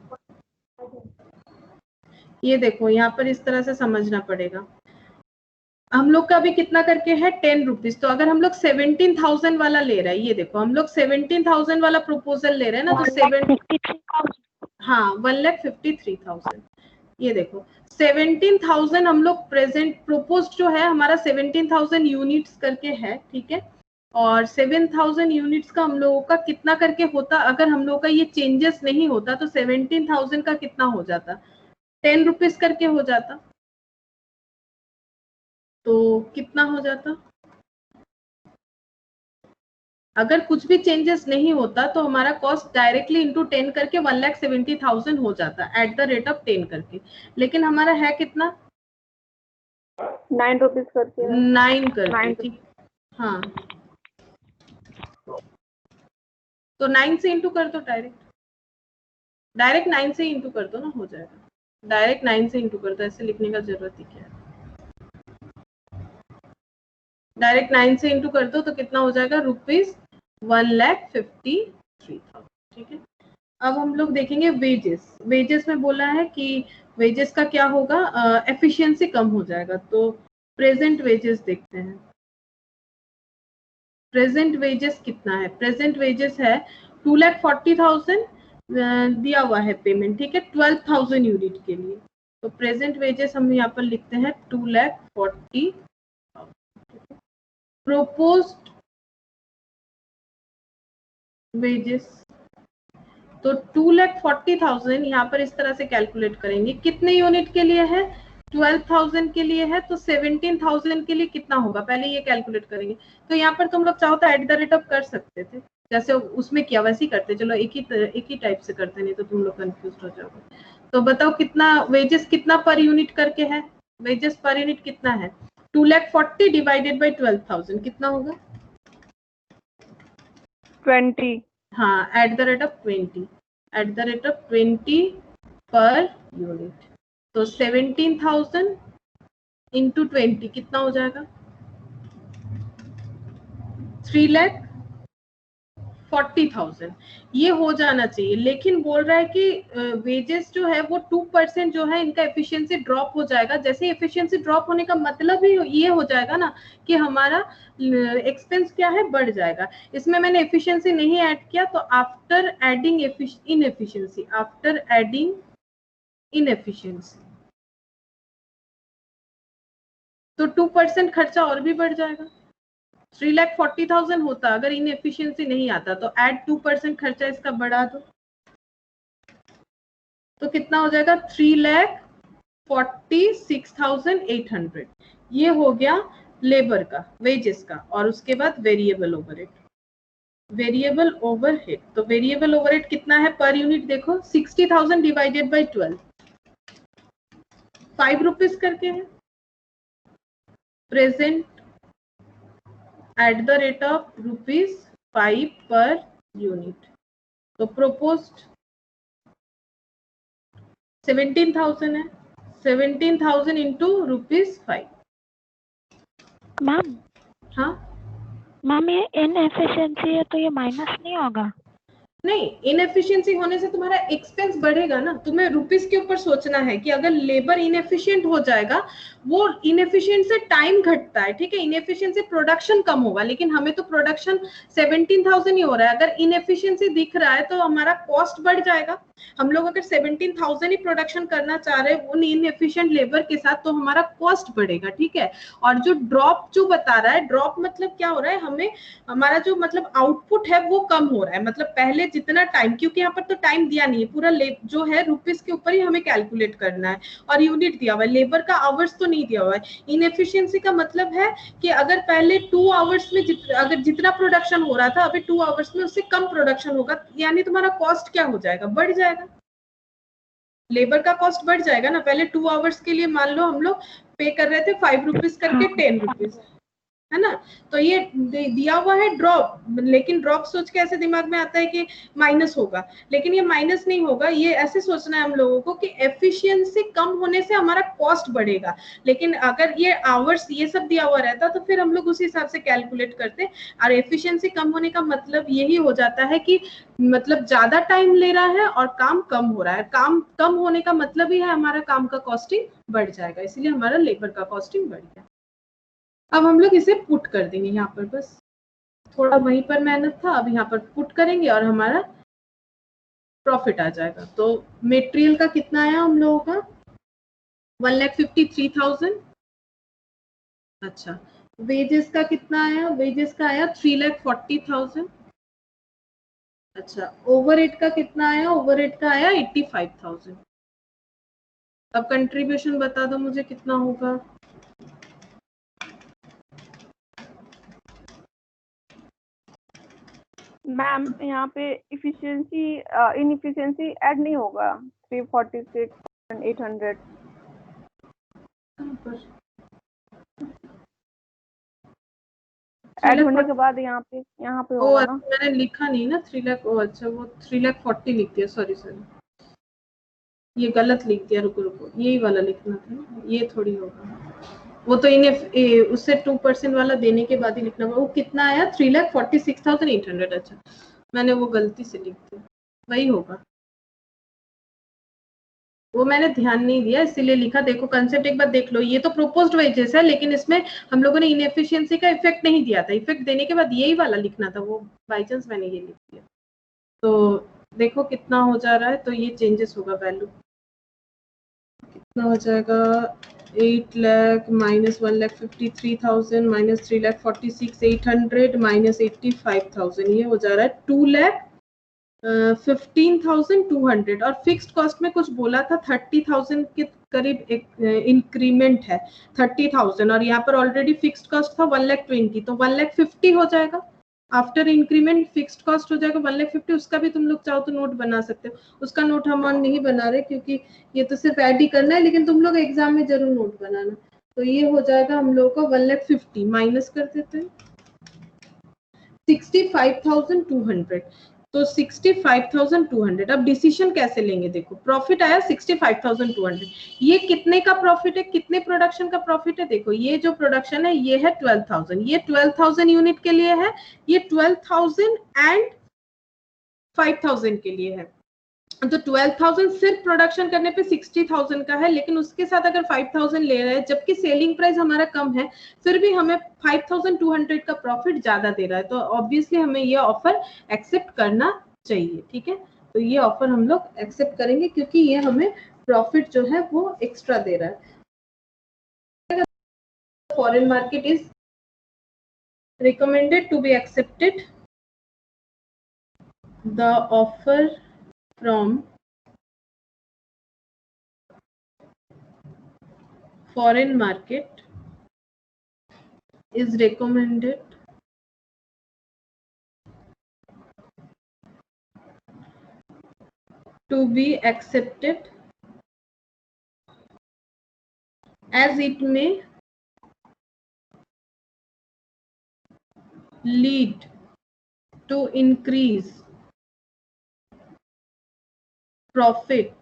ये देखो यहाँ पर इस तरह से समझना पड़ेगा। हम लोग का अभी कितना करके है 10 रुपीज, तो अगर हम लोग 17,000 वाला ले रहे हैं, ये देखो हम लोग 17,000 वाला प्रपोजल ले रहे हैं ना, तो 1,53,000। ये देखो 17,000 हम लोग प्रेजेंट प्रोपोज्ड जो है हमारा 17,000 यूनिट्स करके है, ठीक है। और 7,000 यूनिट्स का हम लोगों का कितना करके होता, अगर हम लोगों का ये चेंजेस नहीं होता तो 17,000 का कितना हो जाता, 10 रुपीज करके हो जाता। तो कितना हो जाता, अगर कुछ भी चेंजेस नहीं होता तो हमारा कॉस्ट डायरेक्टली इंटू 10 करके 1,70,000 हो जाता एट द रेट ऑफ 10 करके। लेकिन हमारा है कितना 9 रुपीज करके, 9 करके, ठीक। हाँ तो 9 से इंटू कर दो, डायरेक्ट 9 से इंटू कर दो ना, हो जाएगा। डायरेक्ट 9 से इंटू कर दो, ऐसे लिखने का जरूरत ही क्या है, डायरेक्ट 9 से इंटू कर दो तो कितना हो जाएगा ₹1,53,000, ठीक है। अब हम लोग देखेंगे वेजेस। वेजेस में बोला है कि वेजेस का क्या होगा, एफिशिएंसी कम हो जाएगा, तो प्रेजेंट वेजेस देखते हैं। प्रेजेंट वेजेस कितना है, प्रेजेंट वेजेस है 2,40,000 दिया हुआ है पेमेंट, ठीक है 12,000 यूनिट के लिए। तो प्रेजेंट वेजेस हम यहाँ पर लिखते हैं 2,40,000। प्रोपोज्ड वेजेस तो 2,40,000 यहाँ पर इस तरह से कैलकुलेट करेंगे, कितने यूनिट के लिए है 12,000 के लिए है, तो 17,000 के लिए कितना होगा पहले ये कैलकुलेट करेंगे। तो यहाँ पर तुम लोग चाहो तो एट द रेट ऑफ कर सकते थे, जैसे उसमें किया वैसे ही करते, चलो एक ही टाइप से करते, नहीं तो तुम लोग कंफ्यूज हो जाओगे। तो बताओ कितना वेजेस कितना पर यूनिट करके है, वेजेस पर यूनिट कितना है 2,40,000 डिवाइडेड बाई 12,000 कितना होगा 20। हाँ at the rate of 20, at the rate of 20 per unit. तो 17,000 इंटू 20 कितना हो जाएगा 3,40,000, ये हो जाना चाहिए। लेकिन बोल रहा है कि वेजेस जो है वो 2% जो है इनका एफिशिएंसी ड्रॉप हो जाएगा। जैसे एफिशिएंसी ड्रॉप होने का मतलब ही ये हो जाएगा ना कि हमारा एक्सपेंस क्या है बढ़ जाएगा। इसमें मैंने एफिशिएंसी नहीं ऐड किया, तो after adding inefficiency, after adding inefficiency तो 2% खर्चा और भी बढ़ जाएगा। 3,40,000 होता अगर इनएफिशिएंसी नहीं आता, तो ऐड 2% खर्चा इसका बढ़ा दो, तो कितना हो जाएगा 3,46,800। ये हो गया लेबर का, वेजेस का। और उसके बाद वेरिएबल ओवरहेड, वेरिएबल ओवरहेड तो वेरिएबल ओवरहेड कितना है पर यूनिट देखो 60,000 डिवाइडेड बाई 12, 5 रुपीज करके है present at the rate of ₹5 per unit. तो प्रोपोज्ड 17,000 है, 17,000 इंटू ₹5। मैम हाँ मैम ये इनएफिशिएंसी है तो ये माइनस नहीं होगा? नहीं, इनएफिशिएंसी होने से तुम्हारा एक्सपेंस बढ़ेगा ना। तुम्हें रुपीस के ऊपर सोचना है कि अगर लेबर इनएफिशिएंट हो जाएगा, वो इनएफिशिएंट से टाइम घटता है, ठीक है, इनएफिशिएंट से प्रोडक्शन कम होगा, लेकिन हमें तो प्रोडक्शन 17,000 ही हो रहा है। अगर इनएफिशिएंसी दिख रहा है तो हमारा कॉस्ट बढ़ जाएगा। हम लोग अगर 17,000 ही प्रोडक्शन करना चाह रहे हैं उन इनएफिशिएंट लेबर के साथ, तो हमारा कॉस्ट बढ़ेगा, ठीक है। और जो ड्रॉप जो बता रहा है, ड्रॉप मतलब क्या हो रहा है, हमें हमारा जो मतलब आउटपुट है वो कम हो रहा है। मतलब पहले जितना टाइम, क्योंकि यहाँ पर तो टाइम दिया नहीं है, पूरा जो है रुपीस के ऊपर ही हमें कैलकुलेट करना है, और यूनिट दिया हुआ है, लेबर का आवर्स तो नहीं दिया हुआ है। इनएफिशिएंसी का मतलब है कि अगर पहले 2 आवर्स में अगर जितना प्रोडक्शन हो रहा था, अभी 2 आवर्स में उससे कम प्रोडक्शन होगा, यानी तुम्हारा कॉस्ट क्या हो जाएगा, बढ़ जाएगा। लेबर का कॉस्ट बढ़ जाएगा ना। पहले 2 आवर्स के लिए मान लो हम लोग पे कर रहे थे 5 रुपीज करके 10 रुपीज, है ना। तो ये दिया हुआ है ड्रॉप, लेकिन ड्रॉप सोच के ऐसे दिमाग में आता है कि माइनस होगा, लेकिन ये माइनस नहीं होगा। ये ऐसे सोचना है हम लोगों को कि एफिशिएंसी कम होने से हमारा कॉस्ट बढ़ेगा। लेकिन अगर ये आवर्स ये सब दिया हुआ रहता तो फिर हम लोग उसी हिसाब से कैलकुलेट करते। और एफिशिएंसी कम होने का मतलब यही हो जाता है कि मतलब ज्यादा टाइम ले रहा है और काम कम हो रहा है। काम कम होने का मतलब ही है हमारा काम का कॉस्टिंग बढ़ जाएगा, इसलिए हमारा लेबर का कॉस्टिंग बढ़ गया। अब हम लोग इसे पुट कर देंगे यहाँ पर, बस थोड़ा वहीं पर मेहनत था, अब यहाँ पर पुट करेंगे और हमारा प्रॉफिट आ जाएगा। तो मटेरियल का कितना आया हम लोगों का, 1,53,000। अच्छा, वेजेस का कितना आया, वेजेस का आया 3,40,000। अच्छा, ओवरहेड का कितना आया, ओवरहेड का आया 85,000। अब कंट्रीब्यूशन बता दो मुझे कितना होगा। मैम यहाँ पे इनएफिशिएंसी ऐड नहीं होगा 346,800। ऐड होने के बाद यहाँ पे होगा ना। मैंने लिखा नहीं ना 3 लाख। अच्छा, वो 3,40,000 लिख दिया, सॉरी, ये गलत लिख दिया, रुको यही वाला लिखना था, ये थोड़ी होगा। वो तो इन्हें उससे 2% वाला देने के बाद ही लिखना होगा। वो कितना आया, 3,46,800। अच्छा, मैंने वो गलती से लिख दिया, वही होगा। वो मैंने ध्यान नहीं दिया इसीलिए लिखा। देखो कंसेप्ट एक बार देख लो, ये तो प्रोपोज्ड वेजेस है, लेकिन इसमें हम लोगों ने इनएफिशिएंसी का इफेक्ट नहीं दिया था। इफेक्ट देने के बाद यही वाला लिखना था, वो बाई चांस मैंने ये लिख दिया। तो देखो कितना हो जा रहा है, तो ये चेंजेस होगा, वैल्यू कितना हो जाएगा, 8 लाख माइनस 1,53,000 माइनस 3,46,800 माइनस 85,000, ये हो जा रहा है 2,15,200। और फिक्स्ड कॉस्ट में कुछ बोला था 30,000 के करीब एक इंक्रीमेंट है, 30,000, और यहाँ पर ऑलरेडी फिक्स्ड कॉस्ट था 1,20,000, तो 1,50,000 हो जाएगा। आफ्टर इंक्रीमेंट फिक्स्ड कॉस्ट हो जाएगा 1,50,000। उसका भी तुम लोग चाहो तो नोट बना सकते हो, उसका नोट हम नहीं बना रहे क्योंकि ये तो सिर्फ ऐड ही करना है, लेकिन तुम लोग एग्जाम में जरूर नोट बनाना। तो ये हो जाएगा हम लोग को 1,50,000 माइनस कर देते हैं 65,200। तो 65,200। अब डिसीजन कैसे लेंगे, देखो प्रॉफिट आया 65,200, ये कितने का प्रॉफिट है, कितने प्रोडक्शन का प्रॉफिट है। देखो ये जो प्रोडक्शन है ये है 12,000, ये 12,000 यूनिट के लिए है, ये 12,000 एंड 5,000 के लिए है। तो 12,000 सिर्फ प्रोडक्शन करने पे 60,000 का है, लेकिन उसके साथ अगर 5,000 ले रहे हैं, जबकि सेलिंग प्राइस हमारा कम है, फिर भी हमें 5,200 का प्रॉफिट ज्यादा दे रहा है, तो ऑब्वियसली हमें ये ऑफर एक्सेप्ट करना चाहिए, ठीक है। तो ये ऑफर हम लोग एक्सेप्ट करेंगे क्योंकि ये हमें प्रॉफिट जो है वो एक्स्ट्रा दे रहा है। Foreign market is recommended to be accepted. The offer from foreign market is recommended to be accepted as it may lead to increase profit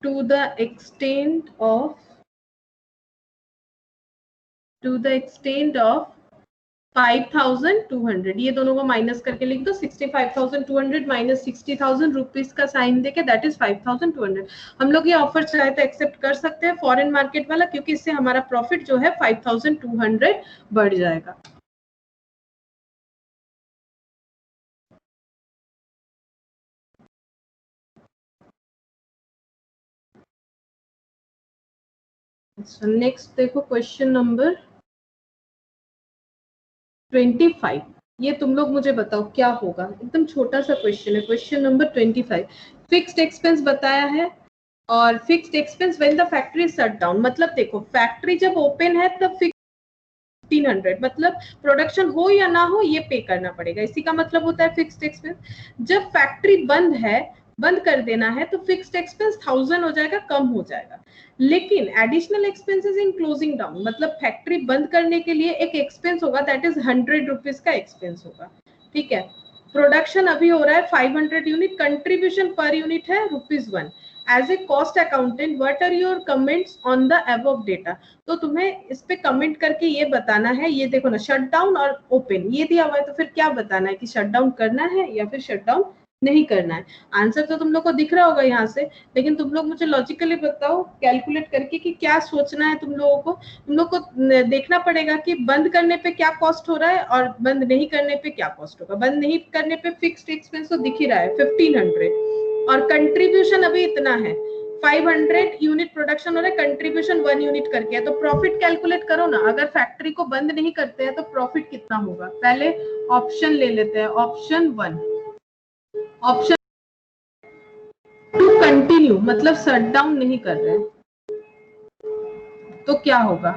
to the extent of 5,200, ये दोनों को माइनस करके लिख दो, 65,200 माइनस 60,000 रुपीज का sign देके that is 5,200। हम लोग ये ऑफर चाहे तो एक्सेप्ट कर सकते हैं फॉरेन मार्केट वाला, क्योंकि इससे हमारा प्रॉफिट जो है 5,200 बढ़ जाएगा। नेक्स्ट देखो क्वेश्चन नंबर 25। ये तुम लोग मुझे बताओ क्या होगा, एकदम छोटा सा क्वेश्चन है। क्वेश्चन नंबर 25, फिक्स्ड एक्सपेंस बताया है और fixed expense when the factory shut down, मतलब देखो फैक्ट्री जब ओपन है तब 1500, मतलब प्रोडक्शन हो या ना हो ये पे करना पड़ेगा, इसी का मतलब होता है फिक्स्ड एक्सपेंस। जब फैक्ट्री बंद है, बंद कर देना है, तो फिक्स्ड एक्सपेंस 1000 हो जाएगा, कम हो जाएगा। लेकिन एडिशनल एक्सपेंसेस इन क्लोजिंग डाउन, मतलब फैक्ट्री बंद करने के लिए एक एक्सपेंस होगा, दैट इज 100 रुपीज का एक्सपेंस होगा। ठीक है, प्रोडक्शन अभी हो रहा है 500 यूनिट, कंट्रीब्यूशन पर यूनिट है ₹1। As a cost accountant what are your comments on the above data. तो तुम्हें इस पे कमेंट करके ये बताना है, ये देखो ना शट डाउन और ओपन ये दिया हुआ है, तो फिर क्या बताना है कि शट डाउन करना है या फिर शट डाउन नहीं करना है। आंसर तो तुम लोग को दिख रहा होगा यहाँ से, लेकिन तुम लोग मुझे लॉजिकली बताओ कैलकुलेट करके कि क्या सोचना है तुम लोगों को। तुम लोग को देखना पड़ेगा कि बंद करने पे क्या कॉस्ट हो रहा है और बंद नहीं करने पे क्या कॉस्ट होगा। बंद नहीं करने पे फिक्स्ड एक्सपेंस तो दिख ही रहा है 1500 और कंट्रीब्यूशन अभी इतना है, 500 यूनिट प्रोडक्शन हो रहा है, कंट्रीब्यूशन 1 यूनिट करके है, तो प्रॉफिट कैलकुलेट करो ना। अगर फैक्ट्री को बंद नहीं करते हैं तो प्रॉफिट कितना होगा, पहले ऑप्शन ले लेते हैं। ऑप्शन 1, ऑप्शन 2 कंटिन्यू, मतलब शट डाउन नहीं कर रहे हैं, तो क्या होगा?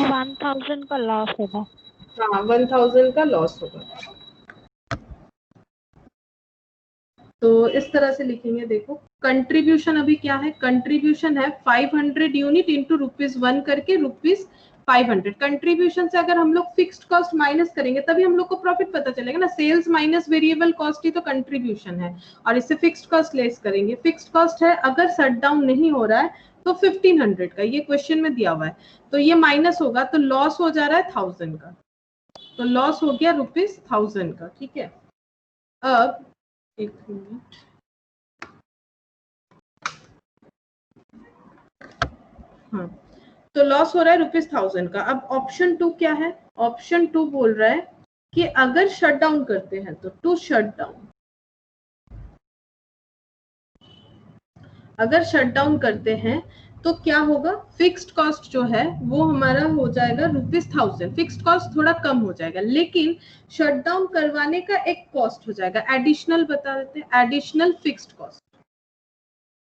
$1,000 का लॉस होगा। हाँ 1000 का लॉस होगा। तो इस तरह से लिखेंगे। देखो कंट्रीब्यूशन अभी क्या है, कंट्रीब्यूशन है 500 यूनिट इंटू ₹1 करके ₹500। कंट्रीब्यूशन से अगर हम लोग फिक्स्ड कॉस्ट माइनस करेंगे तभी हम लोग को प्रॉफिट पता चलेगा ना। सेल्स माइनस वेरिएबल कॉस्ट ही तो कंट्रीब्यूशन है, और इससे फिक्स्ड कॉस्ट लेस करेंगे। फिक्स्ड कॉस्ट है अगर शट डाउन नहीं हो रहा है तो 1500 का, ये क्वेश्चन में दिया हुआ है, तो ये माइनस होगा तो लॉस हो जा रहा है 1000 का, तो लॉस हो गया ₹1000 का। ठीक है, अब एक मिनट, हाँ तो लॉस हो रहा है ₹1000 का। अब ऑप्शन 2 क्या है, ऑप्शन 2 बोल रहा है कि अगर शट डाउन करते हैं तो टू शट डाउन, अगर शट डाउन करते हैं तो क्या होगा, फिक्स्ड कॉस्ट जो है वो हमारा हो जाएगा ₹1000, फिक्स्ड कॉस्ट थोड़ा कम हो जाएगा, लेकिन शट डाउन करवाने का एक कॉस्ट हो जाएगा एडिशनल, बता देते हैं एडिशनल फिक्स्ड कॉस्ट।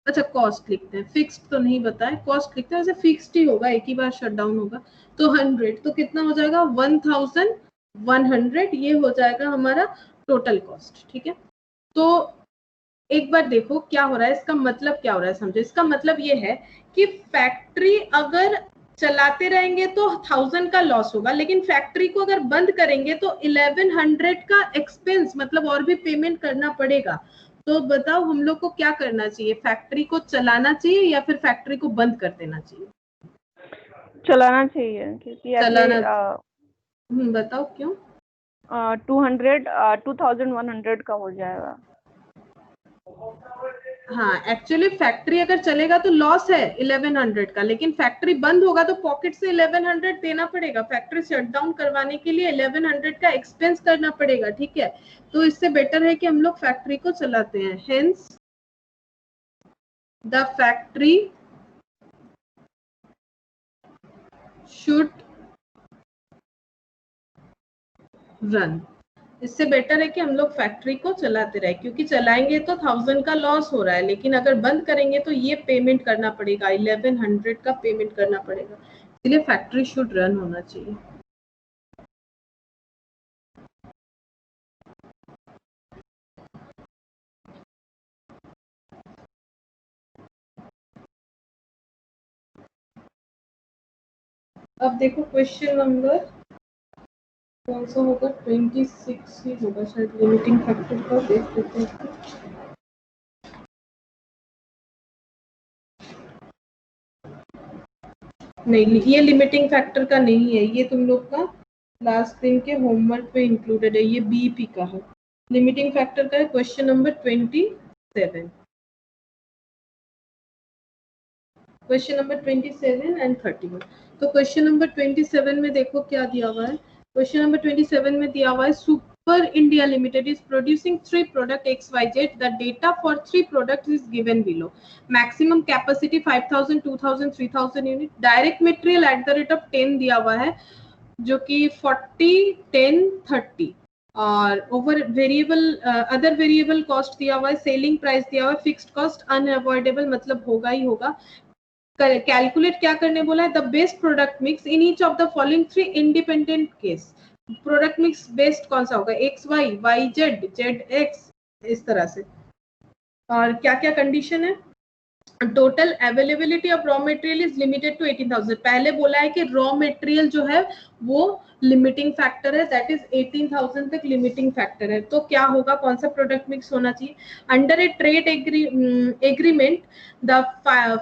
अच्छा कॉस्ट लिखते हैं, फिक्स्ड तो नहीं बताए, कॉस्ट लिखते हैं, वैसे फिक्स्ड ही होगा, एक ही बार शट डाउन होगा। तो 100, तो कितना हो जाएगा 1100, ये हो जाएगा हमारा टोटल कॉस्ट। ठीक है, तो एक बार देखो क्या हो रहा है, इसका मतलब क्या हो रहा है समझो। इसका मतलब ये है कि फैक्ट्री अगर चलाते रहेंगे तो 1000 का लॉस होगा, लेकिन फैक्ट्री को अगर बंद करेंगे तो 1100 का एक्सपेंस, मतलब और भी पेमेंट करना पड़ेगा। तो बताओ हम लोग को क्या करना चाहिए, फैक्ट्री को चलाना चाहिए या फिर फैक्ट्री को बंद कर देना चाहिए? चलाना चाहिए, क्योंकि ऐसे चलाना, बताओ क्यों? 2100 का हो जाएगा। हाँ एक्चुअली फैक्ट्री अगर चलेगा तो लॉस है 1100 का, लेकिन फैक्ट्री बंद होगा तो पॉकेट से 1100 देना पड़ेगा। फैक्ट्री शट डाउन करवाने के लिए 1100 का एक्सपेंस करना पड़ेगा। ठीक है, तो इससे बेटर है कि हम लोग फैक्ट्री को चलाते हैं। Hence the factory should run, इससे बेटर है कि हम लोग फैक्ट्री को चलाते रहे, क्योंकि चलाएंगे तो 1000 का लॉस हो रहा है, लेकिन अगर बंद करेंगे तो ये पेमेंट करना पड़ेगा, 1100 का पेमेंट करना पड़ेगा, इसलिए फैक्ट्री शुड रन होना चाहिए। अब देखो क्वेश्चन नंबर कौन सा होगा, 26 ही होगा शायद, लिमिटिंग फैक्टर का देख लेते हैं। नहीं, ये लिमिटिंग फैक्टर का नहीं है, ये तुम लोग का लास्ट दिन के होमवर्क पे इंक्लूडेड है, ये बीपी का है। लिमिटिंग फैक्टर का है question number 27, question number 27 and 31। तो क्वेश्चन नंबर 27 में देखो क्या दिया हुआ है। क्वेश्चन नंबर 27 में दिया हुआ है super India limited is producing 3 product XYZ, the data for 3 products is given below, maximum capacity 5000, 2000, 3000 unit, direct material at the rate of 10 दिया हुआ है जो कि 40, 10, 30, और over variable other variable cost दिया हुआ है, सेलिंग प्राइस दिया हुआ है, फिक्स्ड कॉस्ट अनअवॉइडेबल मतलब होगा ही होगा। कैलकुलेट क्या करने बोला है, the best product mix in each of the following 3 independent case. Product mix best कौन सा होगा, XY, YZ, ZX, इस तरह से। और क्या क्या कंडीशन है, total availability of raw material is limited to 18,000। पहले बोला है कि रॉ मटेरियल जो है वो लिमिटिंग फैक्टर है, दैट इज 18,000 तक लिमिटिंग फैक्टर है। तो क्या होगा, कौन सा प्रोडक्ट मिक्स होना चाहिए, under A trade agreement the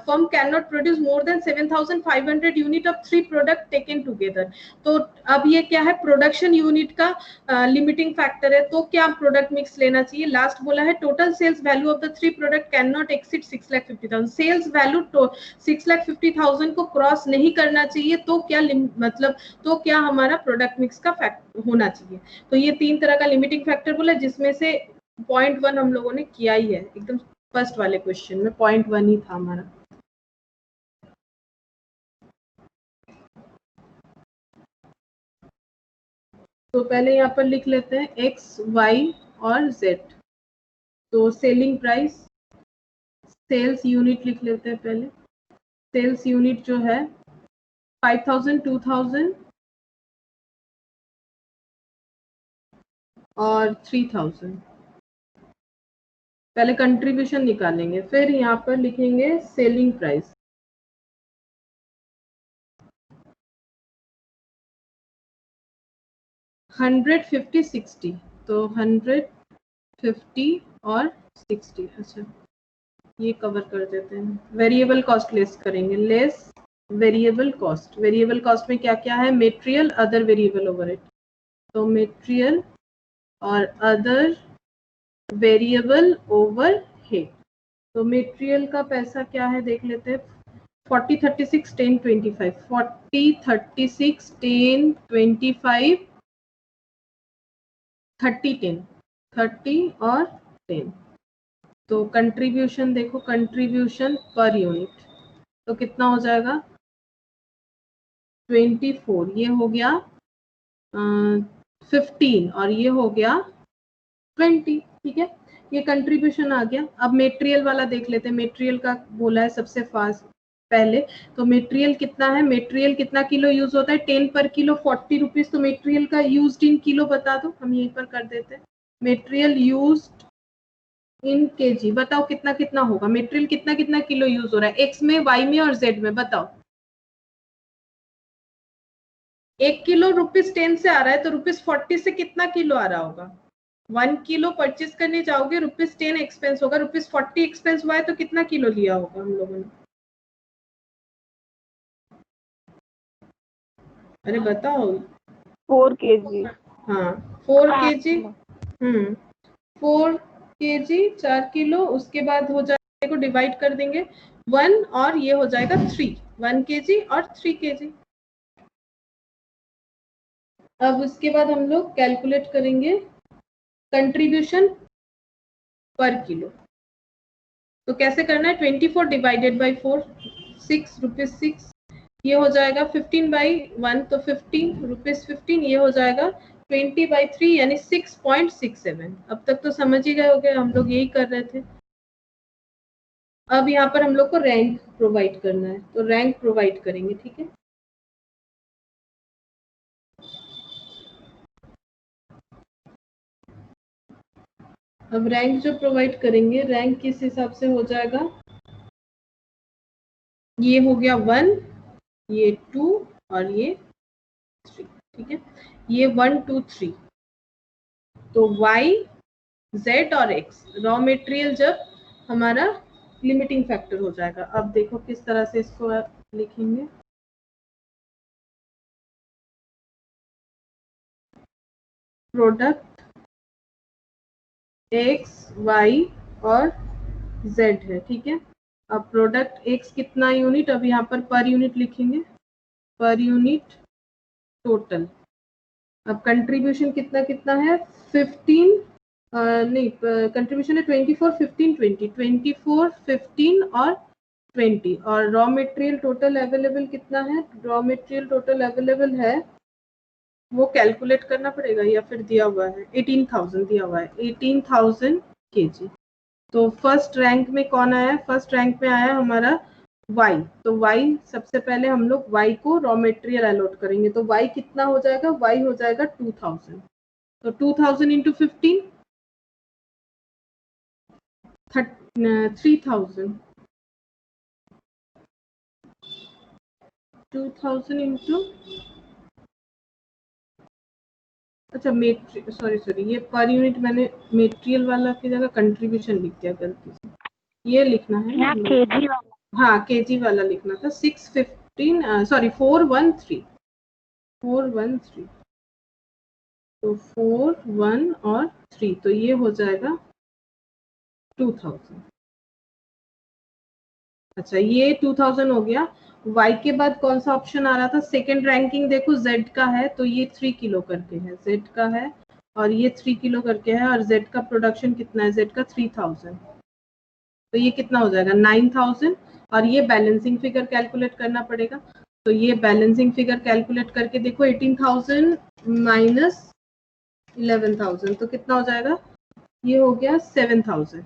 firm can not produce more than 7,500 unit of 3 product taken together. तो अब ये क्या है, प्रोडक्शन यूनिट का लिमिटिंग फैक्टर है, तो क्या प्रोडक्ट मिक्स लेना चाहिए। लास्ट बोला है total sales value of the 3 product can not exceed 6,50,000, sales value 6,50,000 को क्रॉस नहीं करना चाहिए, तो क्या मतलब तो क्या हमारा प्रोडक्ट मिक्स का फैक्टर होना चाहिए। तो ये 3 तरह का लिमिटिंग फैक्टर बोला, जिसमें से 0.1 हम लोगों ने किया ही है, एकदम फर्स्ट वाले क्वेश्चन में 0.1 ही था हमारा। तो पहले यहाँ पर लिख लेते हैं X, Y और Z। तो सेलिंग प्राइस, सेल्स यूनिट लिख लेते हैं पहले। सेल्स यूनिट जो है 5,000, 2,000 और 3,000। पहले कंट्रीब्यूशन निकालेंगे, फिर यहाँ पर लिखेंगे सेलिंग प्राइस। हंड्रेड 50, 60, तो 100, 50 और 60। अच्छा, ये कवर कर देते हैं। वेरिएबल कॉस्ट लेस करेंगे, less variable cost. Variable cost में क्या क्या है, मटेरियल, अदर वेरिएबल ओवरहेड। तो मटेरियल और अदर वेरिएबल ओवरहेड। तो मटेरियल का पैसा क्या है देख लेते हैं, 40, 36, 10, 25, 40, 36, 10, 25, 30, 10, 30 और 10। तो कंट्रीब्यूशन देखो, कंट्रीब्यूशन पर यूनिट तो कितना हो जाएगा, 24, ये हो गया 15 और ये हो गया 20। ठीक है, ये कंट्रीब्यूशन आ गया। अब मटेरियल वाला देख लेते हैं, मटेरियल का बोला है सबसे फास्ट पहले। तो मटेरियल कितना है, मटेरियल कितना किलो यूज होता है, 10 पर किलो 40 रुपीज। तो मटेरियल का यूज्ड इन किलो बता दो, हम यहीं पर कर देते हैं। मटेरियल यूज्ड इन केजी बताओ कितना कितना होगा, मटेरियल कितना कितना किलो यूज हो रहा है, एक्स में, वाई में और जेड में बताओ। 1 किलो ₹10 से आ रहा है, तो ₹40 से कितना किलो आ रहा होगा। 1 किलो परचेज करने जाओगे, ₹10 एक्सपेंस होगा, ₹40 एक्सपेंस हुआ है, तो कितना किलो लिया होगा हम लोगों ने। अरे बताओ। 4 kg। हाँ 4 kg। 4 kg 4 किलो, उसके बाद हो जाएगा को डिवाइड कर देंगे 1 और ये हो जाएगा 3, 1 kg और 3 kg। अब उसके बाद हम लोग कैलकुलेट करेंगे कंट्रीब्यूशन पर किलो। तो कैसे करना है, 24 डिवाइडेड बाई 4, 6 रुपीज 6, ये हो जाएगा 15/1, तो 15 रुपीज 15, ये हो जाएगा 20/3 यानी 6.67। अब तक तो समझ ही गए होंगे, हम लोग यही कर रहे थे। अब यहाँ पर हम लोग को रैंक प्रोवाइड करना है, तो रैंक प्रोवाइड करेंगे। ठीक है, अब रैंक जो प्रोवाइड करेंगे, रैंक किस हिसाब से हो जाएगा, ये हो गया 1, ये 2 और ये 3, ठीक है, ये 1 2 3। तो y, z और x रॉ मटेरियल जब हमारा लिमिटिंग फैक्टर हो जाएगा। अब देखो किस तरह से इसको लिखेंगे। प्रोडक्ट x, y और z है, ठीक है। अब प्रोडक्ट x कितना यूनिट, अब यहाँ पर यूनिट लिखेंगे, पर यूनिट टोटल। अब कंट्रीब्यूशन कितना कितना है 15, नहीं कंट्रीब्यूशन है 24 15 20, 24 15 और 20। और रॉ मटेरियल टोटल अवेलेबल कितना है, रॉ मटेरियल टोटल अवेलेबल है, वो कैलकुलेट करना पड़ेगा या फिर दिया हुआ है, 18,000 दिया हुआ है, 18,000 kg। तो फर्स्ट रैंक में कौन आया है, फर्स्ट रैंक में आया हमारा y। तो y सबसे पहले हम लोग y को रॉ मटेरियल अलॉट करेंगे। तो y कितना हो जाएगा, y हो जाएगा 2000। तो 2000 इंटू 15 3000, 2000 इंटू, अच्छा सॉरी ये पर यूनिट मैंने मटेरियल वाला की जगह कंट्रीब्यूशन लिख दिया गलती से, ये लिखना है यहाँ केजी वाला। हाँ केजी वाला लिखना था। 615 सॉरी 413 तो 4 1 और 3, तो ये हो जाएगा 2000। अच्छा ये 2000 हो गया। y के बाद कौन सा ऑप्शन आ रहा था, सेकंड रैंकिंग देखो z का है, तो ये 3 किलो करके है, z का है और ये 3 किलो करके है, और z का प्रोडक्शन कितना है, z का 3000, तो ये कितना हो जाएगा 9000। और ये बैलेंसिंग फिगर कैलकुलेट करना पड़ेगा। तो ये बैलेंसिंग फिगर कैलकुलेट करके देखो 18,000 माइनस 11,000 तो कितना हो जाएगा, ये हो गया 7,000।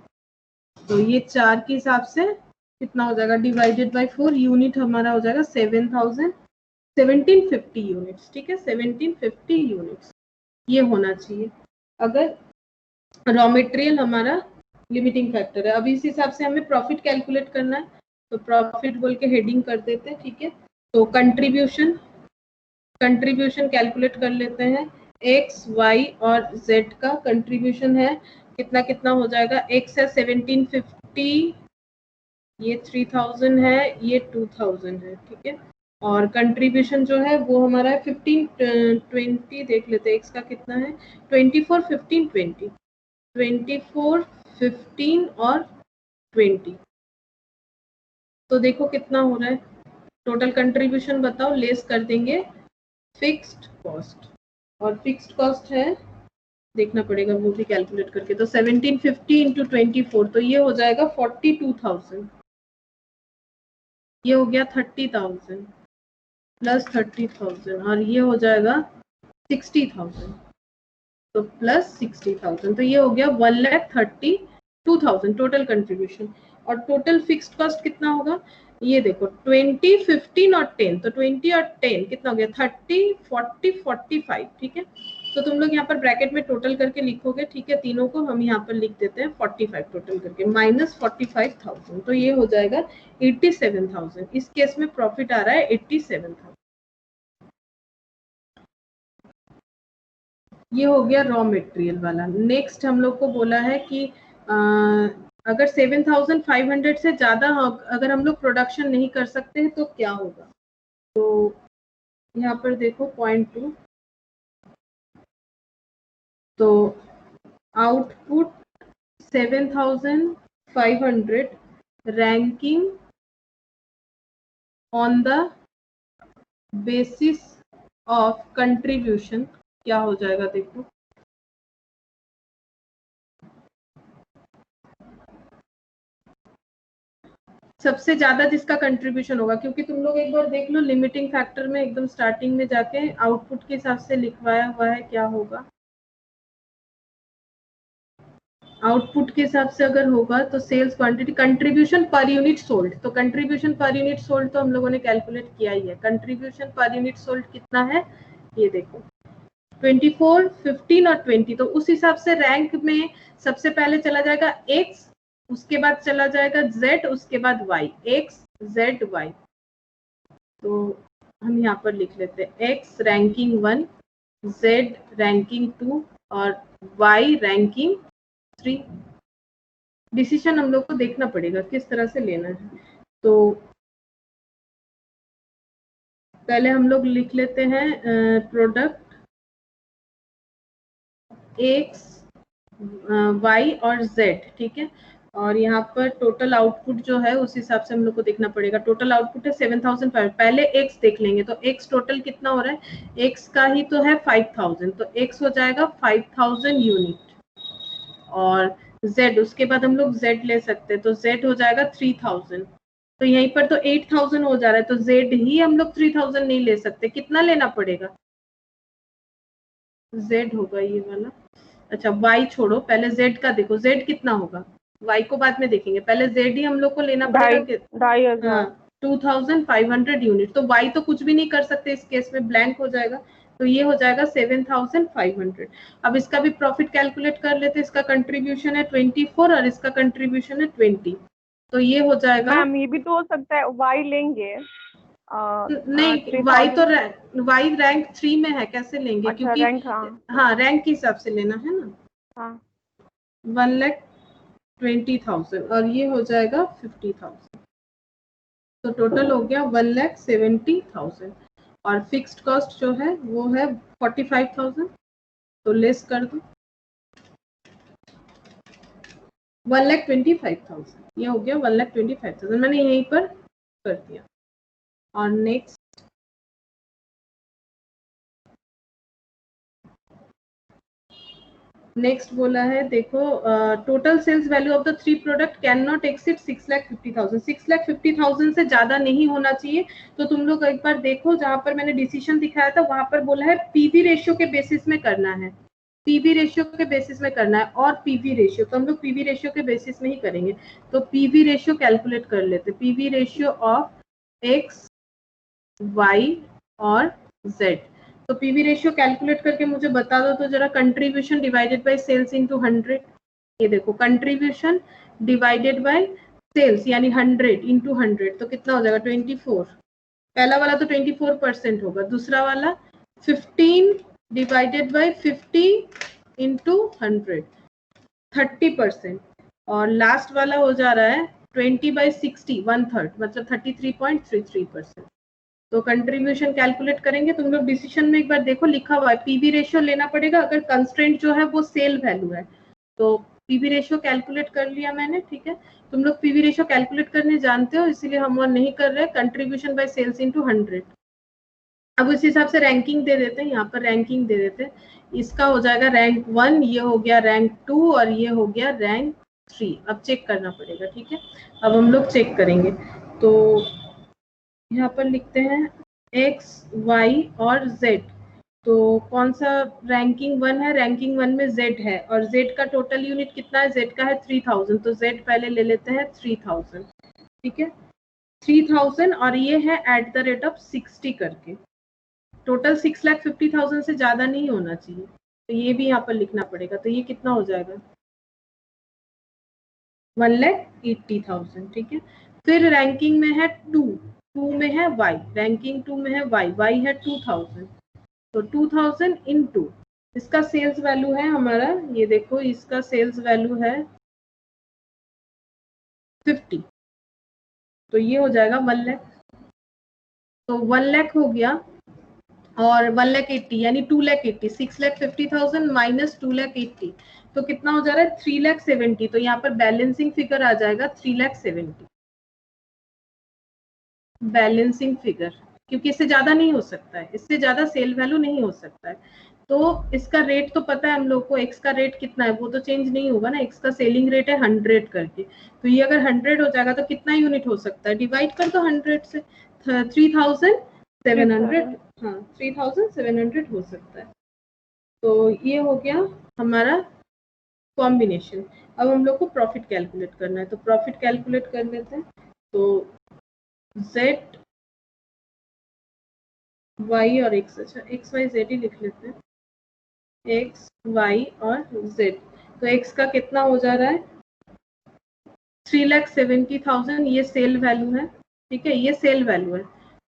तो ये 4 के हिसाब से कितना हो जाएगा, डिवाइडेड बाय 4, यूनिट हमारा हो जाएगा 1750 यूनिट्स, ठीक है 1750 यूनिट्स ये होना चाहिए अगर रॉ मटेरियल हमारा लिमिटिंग फैक्टर है। अब इस हिसाब से हमें प्रॉफिट कैलकुलेट करना है, तो प्रॉफिट बोल के हेडिंग कर देते हैं, ठीक है। तो कंट्रीब्यूशन कैलकुलेट कर लेते हैं, x y और z का कंट्रीब्यूशन है कितना कितना हो जाएगा, x है 1750, ये 3000 है, ये 2000 है, ठीक है। और कंट्रीब्यूशन जो है वो हमारा है 15 20, देख लेते हैं x का कितना है, 24 15 20, 24 15 और 20। तो देखो कितना हो रहा है, टोटल कंट्रीब्यूशन बताओ, लेस कर देंगे फिक्स्ड कॉस्ट, और फिक्स्ड कॉस्ट है देखना पड़ेगा वो भी कैलकुलेट करके। तो 1750 इंटू 24, तो ये हो जाएगा 42,000, ये हो गया 30,000 प्लस 30,000, और ये हो जाएगा 60,000, तो प्लस 60,000, तो ये हो गया 1,32,000 टोटल कंट्रीब्यूशन। और टोटल फिक्स्ड कॉस्ट कितना होगा, ये देखो 20 15 और 10, तो 20 और 10 कितना हो गया 30 40 45, ठीक है। तो तुम लोग यहाँ पर ब्रैकेट में टोटल करके लिखोगे, ठीक है, तीनों को हम यहाँ पर लिख देते हैं 45 टोटल करके, माइनस 45,000, तो ये हो जाएगा 87,000। इस केस में प्रॉफिट आ रहा है 87,000। ये हो गया रॉ मटेरियल वाला। नेक्स्ट हम लोग को बोला है कि अगर 7,500 से ज्यादा अगर हम लोग प्रोडक्शन नहीं कर सकते हैं तो क्या होगा। तो यहाँ पर देखो पॉइंट 2, तो output 7,500 ranking on the basis of contribution क्या हो जाएगा, देखो सबसे ज्यादा जिसका कंट्रीब्यूशन होगा, क्योंकि तुम लोग एक बार देख लो लिमिटिंग फैक्टर में एकदम स्टार्टिंग में जाके आउटपुट के हिसाब से लिखवाया हुआ है क्या होगा। आउटपुट के हिसाब से अगर होगा तो sales quantity, contribution per unit sold, तो कंट्रीब्यूशन पर यूनिट सोल्ड तो हम लोगों ने कैलकुलेट किया ही है। कंट्रीब्यूशन पर यूनिट सोल्ड कितना है, ये देखो 24 15 और 20, तो उस हिसाब से रैंक में सबसे पहले चला जाएगा x, उसके बाद चला जाएगा z, उसके बाद y, x z y। तो हम यहाँ पर लिख लेते हैं x रैंकिंग 1, z रैंकिंग 2 और y रैंकिंग 3। डिसीजन हम लोग को देखना पड़ेगा किस तरह से लेना है। तो पहले हम लोग लिख लेते हैं प्रोडक्ट x y और z, ठीक है। और यहाँ पर टोटल आउटपुट जो है उस हिसाब से हम लोग को देखना पड़ेगा। टोटल आउटपुट है 7500। पहले x देख लेंगे तो x टोटल कितना हो रहा है, x का ही तो है 5000, तो x हो जाएगा 5000 यूनिट। और z, उसके बाद हम लोग z ले सकते हैं, तो z हो जाएगा 3000। तो यहीं पर तो 8000 हो जा रहा है, तो z ही हम लोग 3000 नहीं ले सकते, कितना लेना पड़ेगा, z होगा ये वाला। अच्छा y छोड़ो, पहले z का देखो, z कितना होगा, y को बाद में देखेंगे, पहले z ही हम लोग को लेना पड़ेगा। 2500 यूनिट। तो y तो कुछ भी नहीं कर सकते इस केस में, ब्लैंक हो जाएगा, तो ये हो जाएगा 7500। अब इसका भी प्रॉफिट कैलकुलेट कर लेते हैं। इसका कंट्रीब्यूशन है 24 और इसका कंट्रीब्यूशन है 20, तो ये हो जाएगा। मैम ये भी तो हो सकता है y लेंगे नहीं, y तो y रैंक 3 में है, कैसे लेंगे? अच्छा, क्योंकि रैंक, हाँ रैंक के हिसाब से लेना है ना। हाँ 1,20,000 और ये हो जाएगा 50,000, तो टोटल हो गया 1,70,000। और फिक्स्ड कॉस्ट जो है वो है 45,000, तो लेस कर दो 1,25,000, ये हो गया 1,25,000, मैंने यहीं पर कर दिया। और नेक्स्ट बोला है, देखो total sales value of the 3 product can not exceed 6,50,000। 6,50,000 से ज्यादा नहीं होना चाहिए। तो तुम लोग एक बार देखो, जहां पर मैंने डिसीजन दिखाया था वहां पर बोला है पीवी रेशियो के बेसिस में करना है, पीवी रेशियो के बेसिस में करना है। और पीवी रेशियो तो हम लोग पीवी रेशियो के बेसिस में ही करेंगे। तो पीवी रेशियो कैलकुलेट कर लेते, PV ratio of X, Y और जेड। तो पीवी रेशियो कैलकुलेट करके मुझे बता दो तो जरा। Contribution divided by sales into 100। ये देखो, कंट्रीब्यूशन डिवाइडेड बाय सेल्स यानी 100 इनटू 100, तो कितना हो जाएगा 24। पहला वाला तो 24% होगा, दूसरा वाला 15 डिवाइडेड बाय 50 इनटू 100, 30%। और लास्ट वाला हो जा रहा है 20 बाय 60, 1/3, मतलब 33.33%। तो कंट्रीब्यूशन कैलकुलेट करेंगे। तुम लोग डिसीजन में एक बार देखो, लिखा हुआ है पीवी रेशियो लेना पड़ेगा अगर कंस्ट्रेंट जो है वो सेल वैल्यू है। तो पीवी रेशियो कैलकुलेट कर लिया मैंने, ठीक है। तुम लोग पीवी रेशियो कैलकुलेट करने जानते हो, इसीलिए हम और नहीं कर रहे। Contribution by sales into 100। अब उस हिसाब से रैंकिंग दे देते हैं, यहाँ पर रैंकिंग दे देते हैं। इसका हो जाएगा रैंक 1, ये हो गया रैंक 2 और ये हो गया रैंक 3। अब चेक करना पड़ेगा, ठीक है। अब हम लोग चेक करेंगे, तो यहाँ पर लिखते हैं x, y और z। तो कौन सा रैंकिंग 1 है, रैंकिंग 1 में z है। और z का टोटल यूनिट कितना है, z का है 3000, तो z पहले ले लेते हैं 3000, ठीक है। 3000 और ये है एट द रेट ऑफ 60 करके। टोटल 6,50,000 से ज्यादा नहीं होना चाहिए, तो ये भी यहाँ पर लिखना पड़ेगा। तो ये कितना हो जाएगा 1,80,000, ठीक है। फिर रैंकिंग में है 2 में है y, रैंकिंग 2 में है y है 2000, तो 2000 इनटू इसका सेल्स वैल्यू है हमारा, ये देखो इसका सेल्स वैल्यू है 50, तो ये हो जाएगा 1 लाख। तो 1 लाख हो गया और 1,80,000 यानी 2,80,000, 6,50,000 माइनस 2,80,000, तो कितना हो जा रहा है 3,70,000। तो यहाँ पर बैलेंसिंग फिगर आ जाएगा 3,70,000 बैलेंसिंग फिगर, क्योंकि इससे ज्यादा नहीं हो सकता है, इससे ज्यादा सेल वैल्यू नहीं हो सकता है। तो इसका रेट तो पता है हम लोग को, एक्स का रेट कितना है वो तो चेंज नहीं होगा ना, एक्स का सेलिंग रेट है 100 करके। तो ये अगर 100 हो जाएगा तो कितना यूनिट हो सकता है, डिवाइड कर दो 100 से, 3,700, हाँ 3,700 हो सकता है। तो ये हो गया हमारा कॉम्बिनेशन। अब हम लोग को प्रॉफिट कैलकुलेट करना है, तो प्रॉफिट कैलकुलेट कर लेते हैं। तो z, y और x, अच्छा x y z ही लिख लेते हैं, x y और z। तो x का कितना हो जा रहा है 3,70,000, ये सेल वैल्यू है, ठीक है, ये सेल वैल्यू है।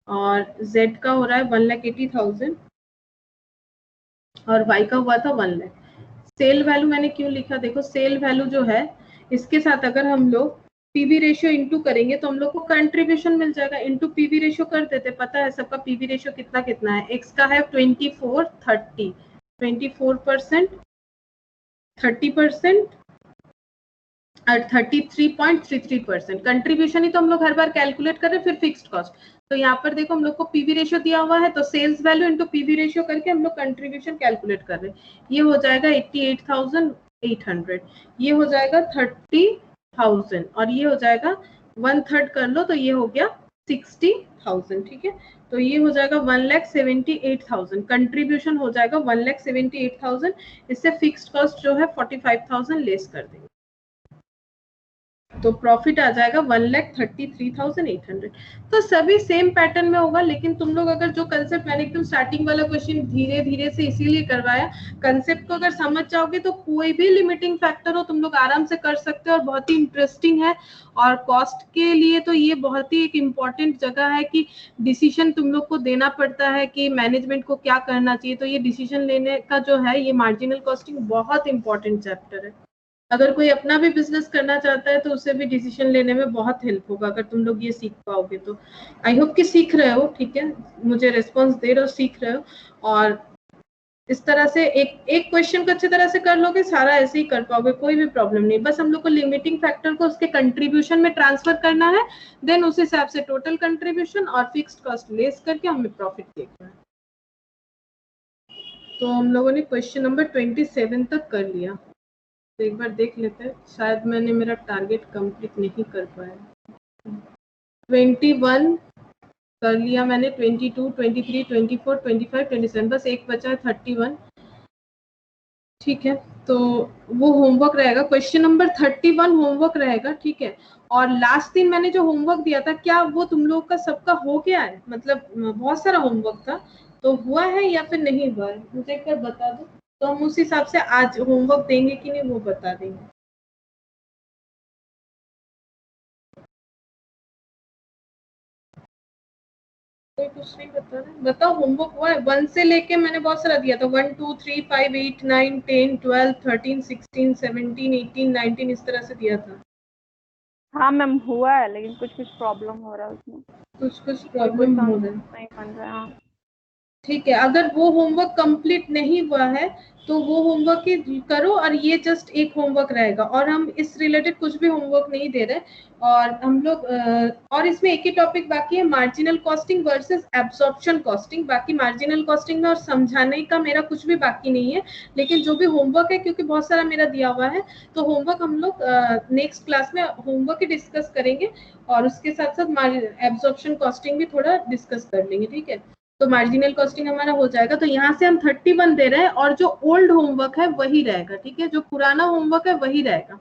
और Z का हो रहा है 1,80,000 और Y का हुआ था 1 लाख। सेल वैल्यू मैंने क्यों लिखा, देखो सेल वैल्यू जो है इसके साथ अगर हम लोग पीवी रेशियो इंटू करेंगे तो हम लोग को कंट्रीब्यूशन मिल जाएगा। इंटू पीवी रेशियो कर देते, पता है सबका पीवी रेशियो कितना कितना है। एक्स का है 24/30, 24%, 30% और 33.33%। कंट्रीब्यूशन ही तो हम लोग हर बार कैलकुलेट कर रहे हैं, फिर फिक्स्ड कॉस्ट। तो यहाँ पर देखो हम लोग को पीवी रेशियो दिया हुआ है, तो sales value into PV ratio करके हम लोग कंट्रीब्यूशन कैलकुलेट कर रहे हैं। ये हो जाएगा 88,800, ये हो जाएगा 30,000 और ये हो जाएगा 1/3 कर लो तो ये हो गया 60,000। ठीक है, तो ये हो जाएगा 1,78,000। कंट्रीब्यूशन हो जाएगा 1,78,000। इससे फिक्स्ड कॉस्ट जो है 45,000 लेस कर देंगे, तो प्रॉफिट आ जाएगा 1,33,800। तो सभी सेम पैटर्न में होगा, लेकिन तुम लोग अगर जो कंसेप्ट मैंने एकदम स्टार्टिंग वाला क्वेश्चन धीरे धीरे से इसीलिए करवाया, कंसेप्ट को अगर समझ जाओगे तो कोई भी लिमिटिंग फैक्टर हो तुम लोग आराम से कर सकते हो और बहुत ही इंटरेस्टिंग है। और कॉस्ट के लिए तो ये बहुत ही एक इम्पॉर्टेंट जगह है कि डिसीजन तुम लोग को देना पड़ता है कि मैनेजमेंट को क्या करना चाहिए। तो ये डिसीजन लेने का जो है ये मार्जिनल कॉस्टिंग बहुत इंपॉर्टेंट चैप्टर है। अगर कोई अपना भी बिजनेस करना चाहता है तो उसे भी डिसीजन लेने में बहुत हेल्प होगा अगर तुम लोग ये सीख पाओगे। तो आई होप कि सीख रहे हो, ठीक है, मुझे रिस्पॉन्स दे रहे हो, सीख रहे हो। और इस तरह से एक क्वेश्चन को अच्छी तरह से कर लोगे, सारा ऐसे ही कर पाओगे, कोई भी प्रॉब्लम नहीं। बस हम लोग को लिमिटिंग फैक्टर को उसके कंट्रीब्यूशन में ट्रांसफर करना है, देन उस हिसाब से टोटल कंट्रीब्यूशन और फिक्स्ड कॉस्ट लेस करके हमें प्रॉफिट देखना है। तो हम लोगों ने क्वेश्चन नंबर 27 तक कर लिया, तो एक बार देख लेते हैं, शायद मैंने मेरा टारगेट कंप्लीट नहीं कर पाया। 21 कर लिया मैंने, 22, 23, 24, 25, 27, बस एक बचा है 31। ठीक है, तो वो होमवर्क रहेगा, क्वेश्चन नंबर 31 होमवर्क रहेगा। ठीक है, और लास्ट दिन मैंने जो होमवर्क दिया था क्या वो तुम लोग का सबका हो गया है? मतलब बहुत सारा होमवर्क था, तो हुआ है या फिर नहीं हुआ है मुझे एक बार बता दो, तो हम उस हिसाब से आज होमवर्क देंगे कि नहीं वो बता देंगे। कोई कुछ नहीं बता रहा, बताओ होमवर्क हुआ है? 1 से लेके मैंने बहुत सारा दिया था, 1, 2, 3, 5, 8, 9, 10, 12, 13, 16, 17, 18, 19 इस तरह से दिया था। हाँ मैम हुआ है, लेकिन कुछ प्रॉब्लम हो रहा है उसमें, कुछ प्रॉब्लम हो रहा है, नहीं बन रहा है। हाँ ठीक है, अगर वो होमवर्क कंप्लीट नहीं हुआ है तो वो होमवर्क ही करो, और ये जस्ट एक होमवर्क रहेगा और हम इस रिलेटेड कुछ भी होमवर्क नहीं दे रहे। और हम लोग और इसमें एक ही टॉपिक बाकी है, marginal costing versus absorption costing. बाकी मार्जिनल कॉस्टिंग में और समझाने का मेरा कुछ भी बाकी नहीं है, लेकिन जो भी होमवर्क है क्योंकि बहुत सारा मेरा दिया हुआ है, तो होमवर्क हम लोग नेक्स्ट क्लास में होमवर्क ही डिस्कस करेंगे और उसके साथ साथ एब्जॉर्प्शन कॉस्टिंग भी थोड़ा डिस्कस कर लेंगे। ठीक है, तो मार्जिनल कॉस्टिंग हमारा हो जाएगा। तो यहाँ से हम 31 दे रहे हैं और जो ओल्ड होमवर्क है वही रहेगा। ठीक है, जो पुराना होमवर्क है वही रहेगा।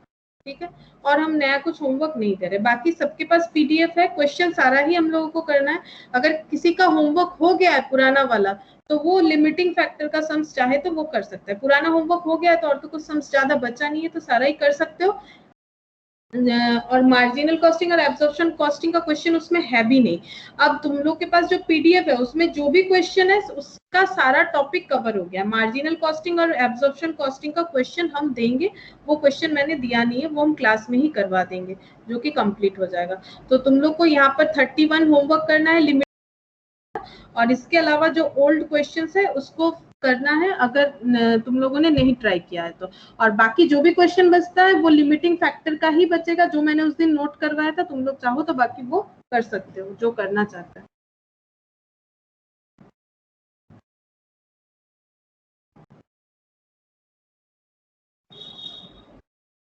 ठीक है, और हम नया कुछ होमवर्क नहीं दे रहे। बाकी सबके पास पीडीएफ है, क्वेश्चन सारा ही हम लोगों को करना है। अगर किसी का होमवर्क हो गया है पुराना वाला तो वो लिमिटिंग फैक्टर का सम्स चाहे तो वो कर सकता है। पुराना होमवर्क हो गया है तो और तो कुछ सम्स ज्यादा बचा नहीं है, तो सारा ही कर सकते हो। और मार्जिनल कॉस्टिंग और एब्जॉर्प्शन कॉस्टिंग का क्वेश्चन उसमें है भी नहीं। अब तुम लोग के पास जो पीडीएफ है उसमें जो भी क्वेश्चन है उसका सारा टॉपिक कवर हो गया। मार्जिनल कॉस्टिंग और एब्जॉर्प्शन कॉस्टिंग का क्वेश्चन हम देंगे, वो क्वेश्चन मैंने दिया नहीं है, वो हम क्लास में ही करवा देंगे जो कि कंप्लीट हो जाएगा। तो तुम लोग को यहाँ पर 31 होमवर्क करना है लिमिट, और इसके अलावा जो ओल्ड क्वेश्चंस है उसको करना है अगर तुम लोगों ने नहीं ट्राई किया है तो। और बाकी जो भी क्वेश्चन बचता है वो लिमिटिंग फैक्टर का ही बचेगा, जो मैंने उस दिन नोट करवाया था। तुम लोग चाहो तो बाकी वो कर सकते हो जो करना चाहता है।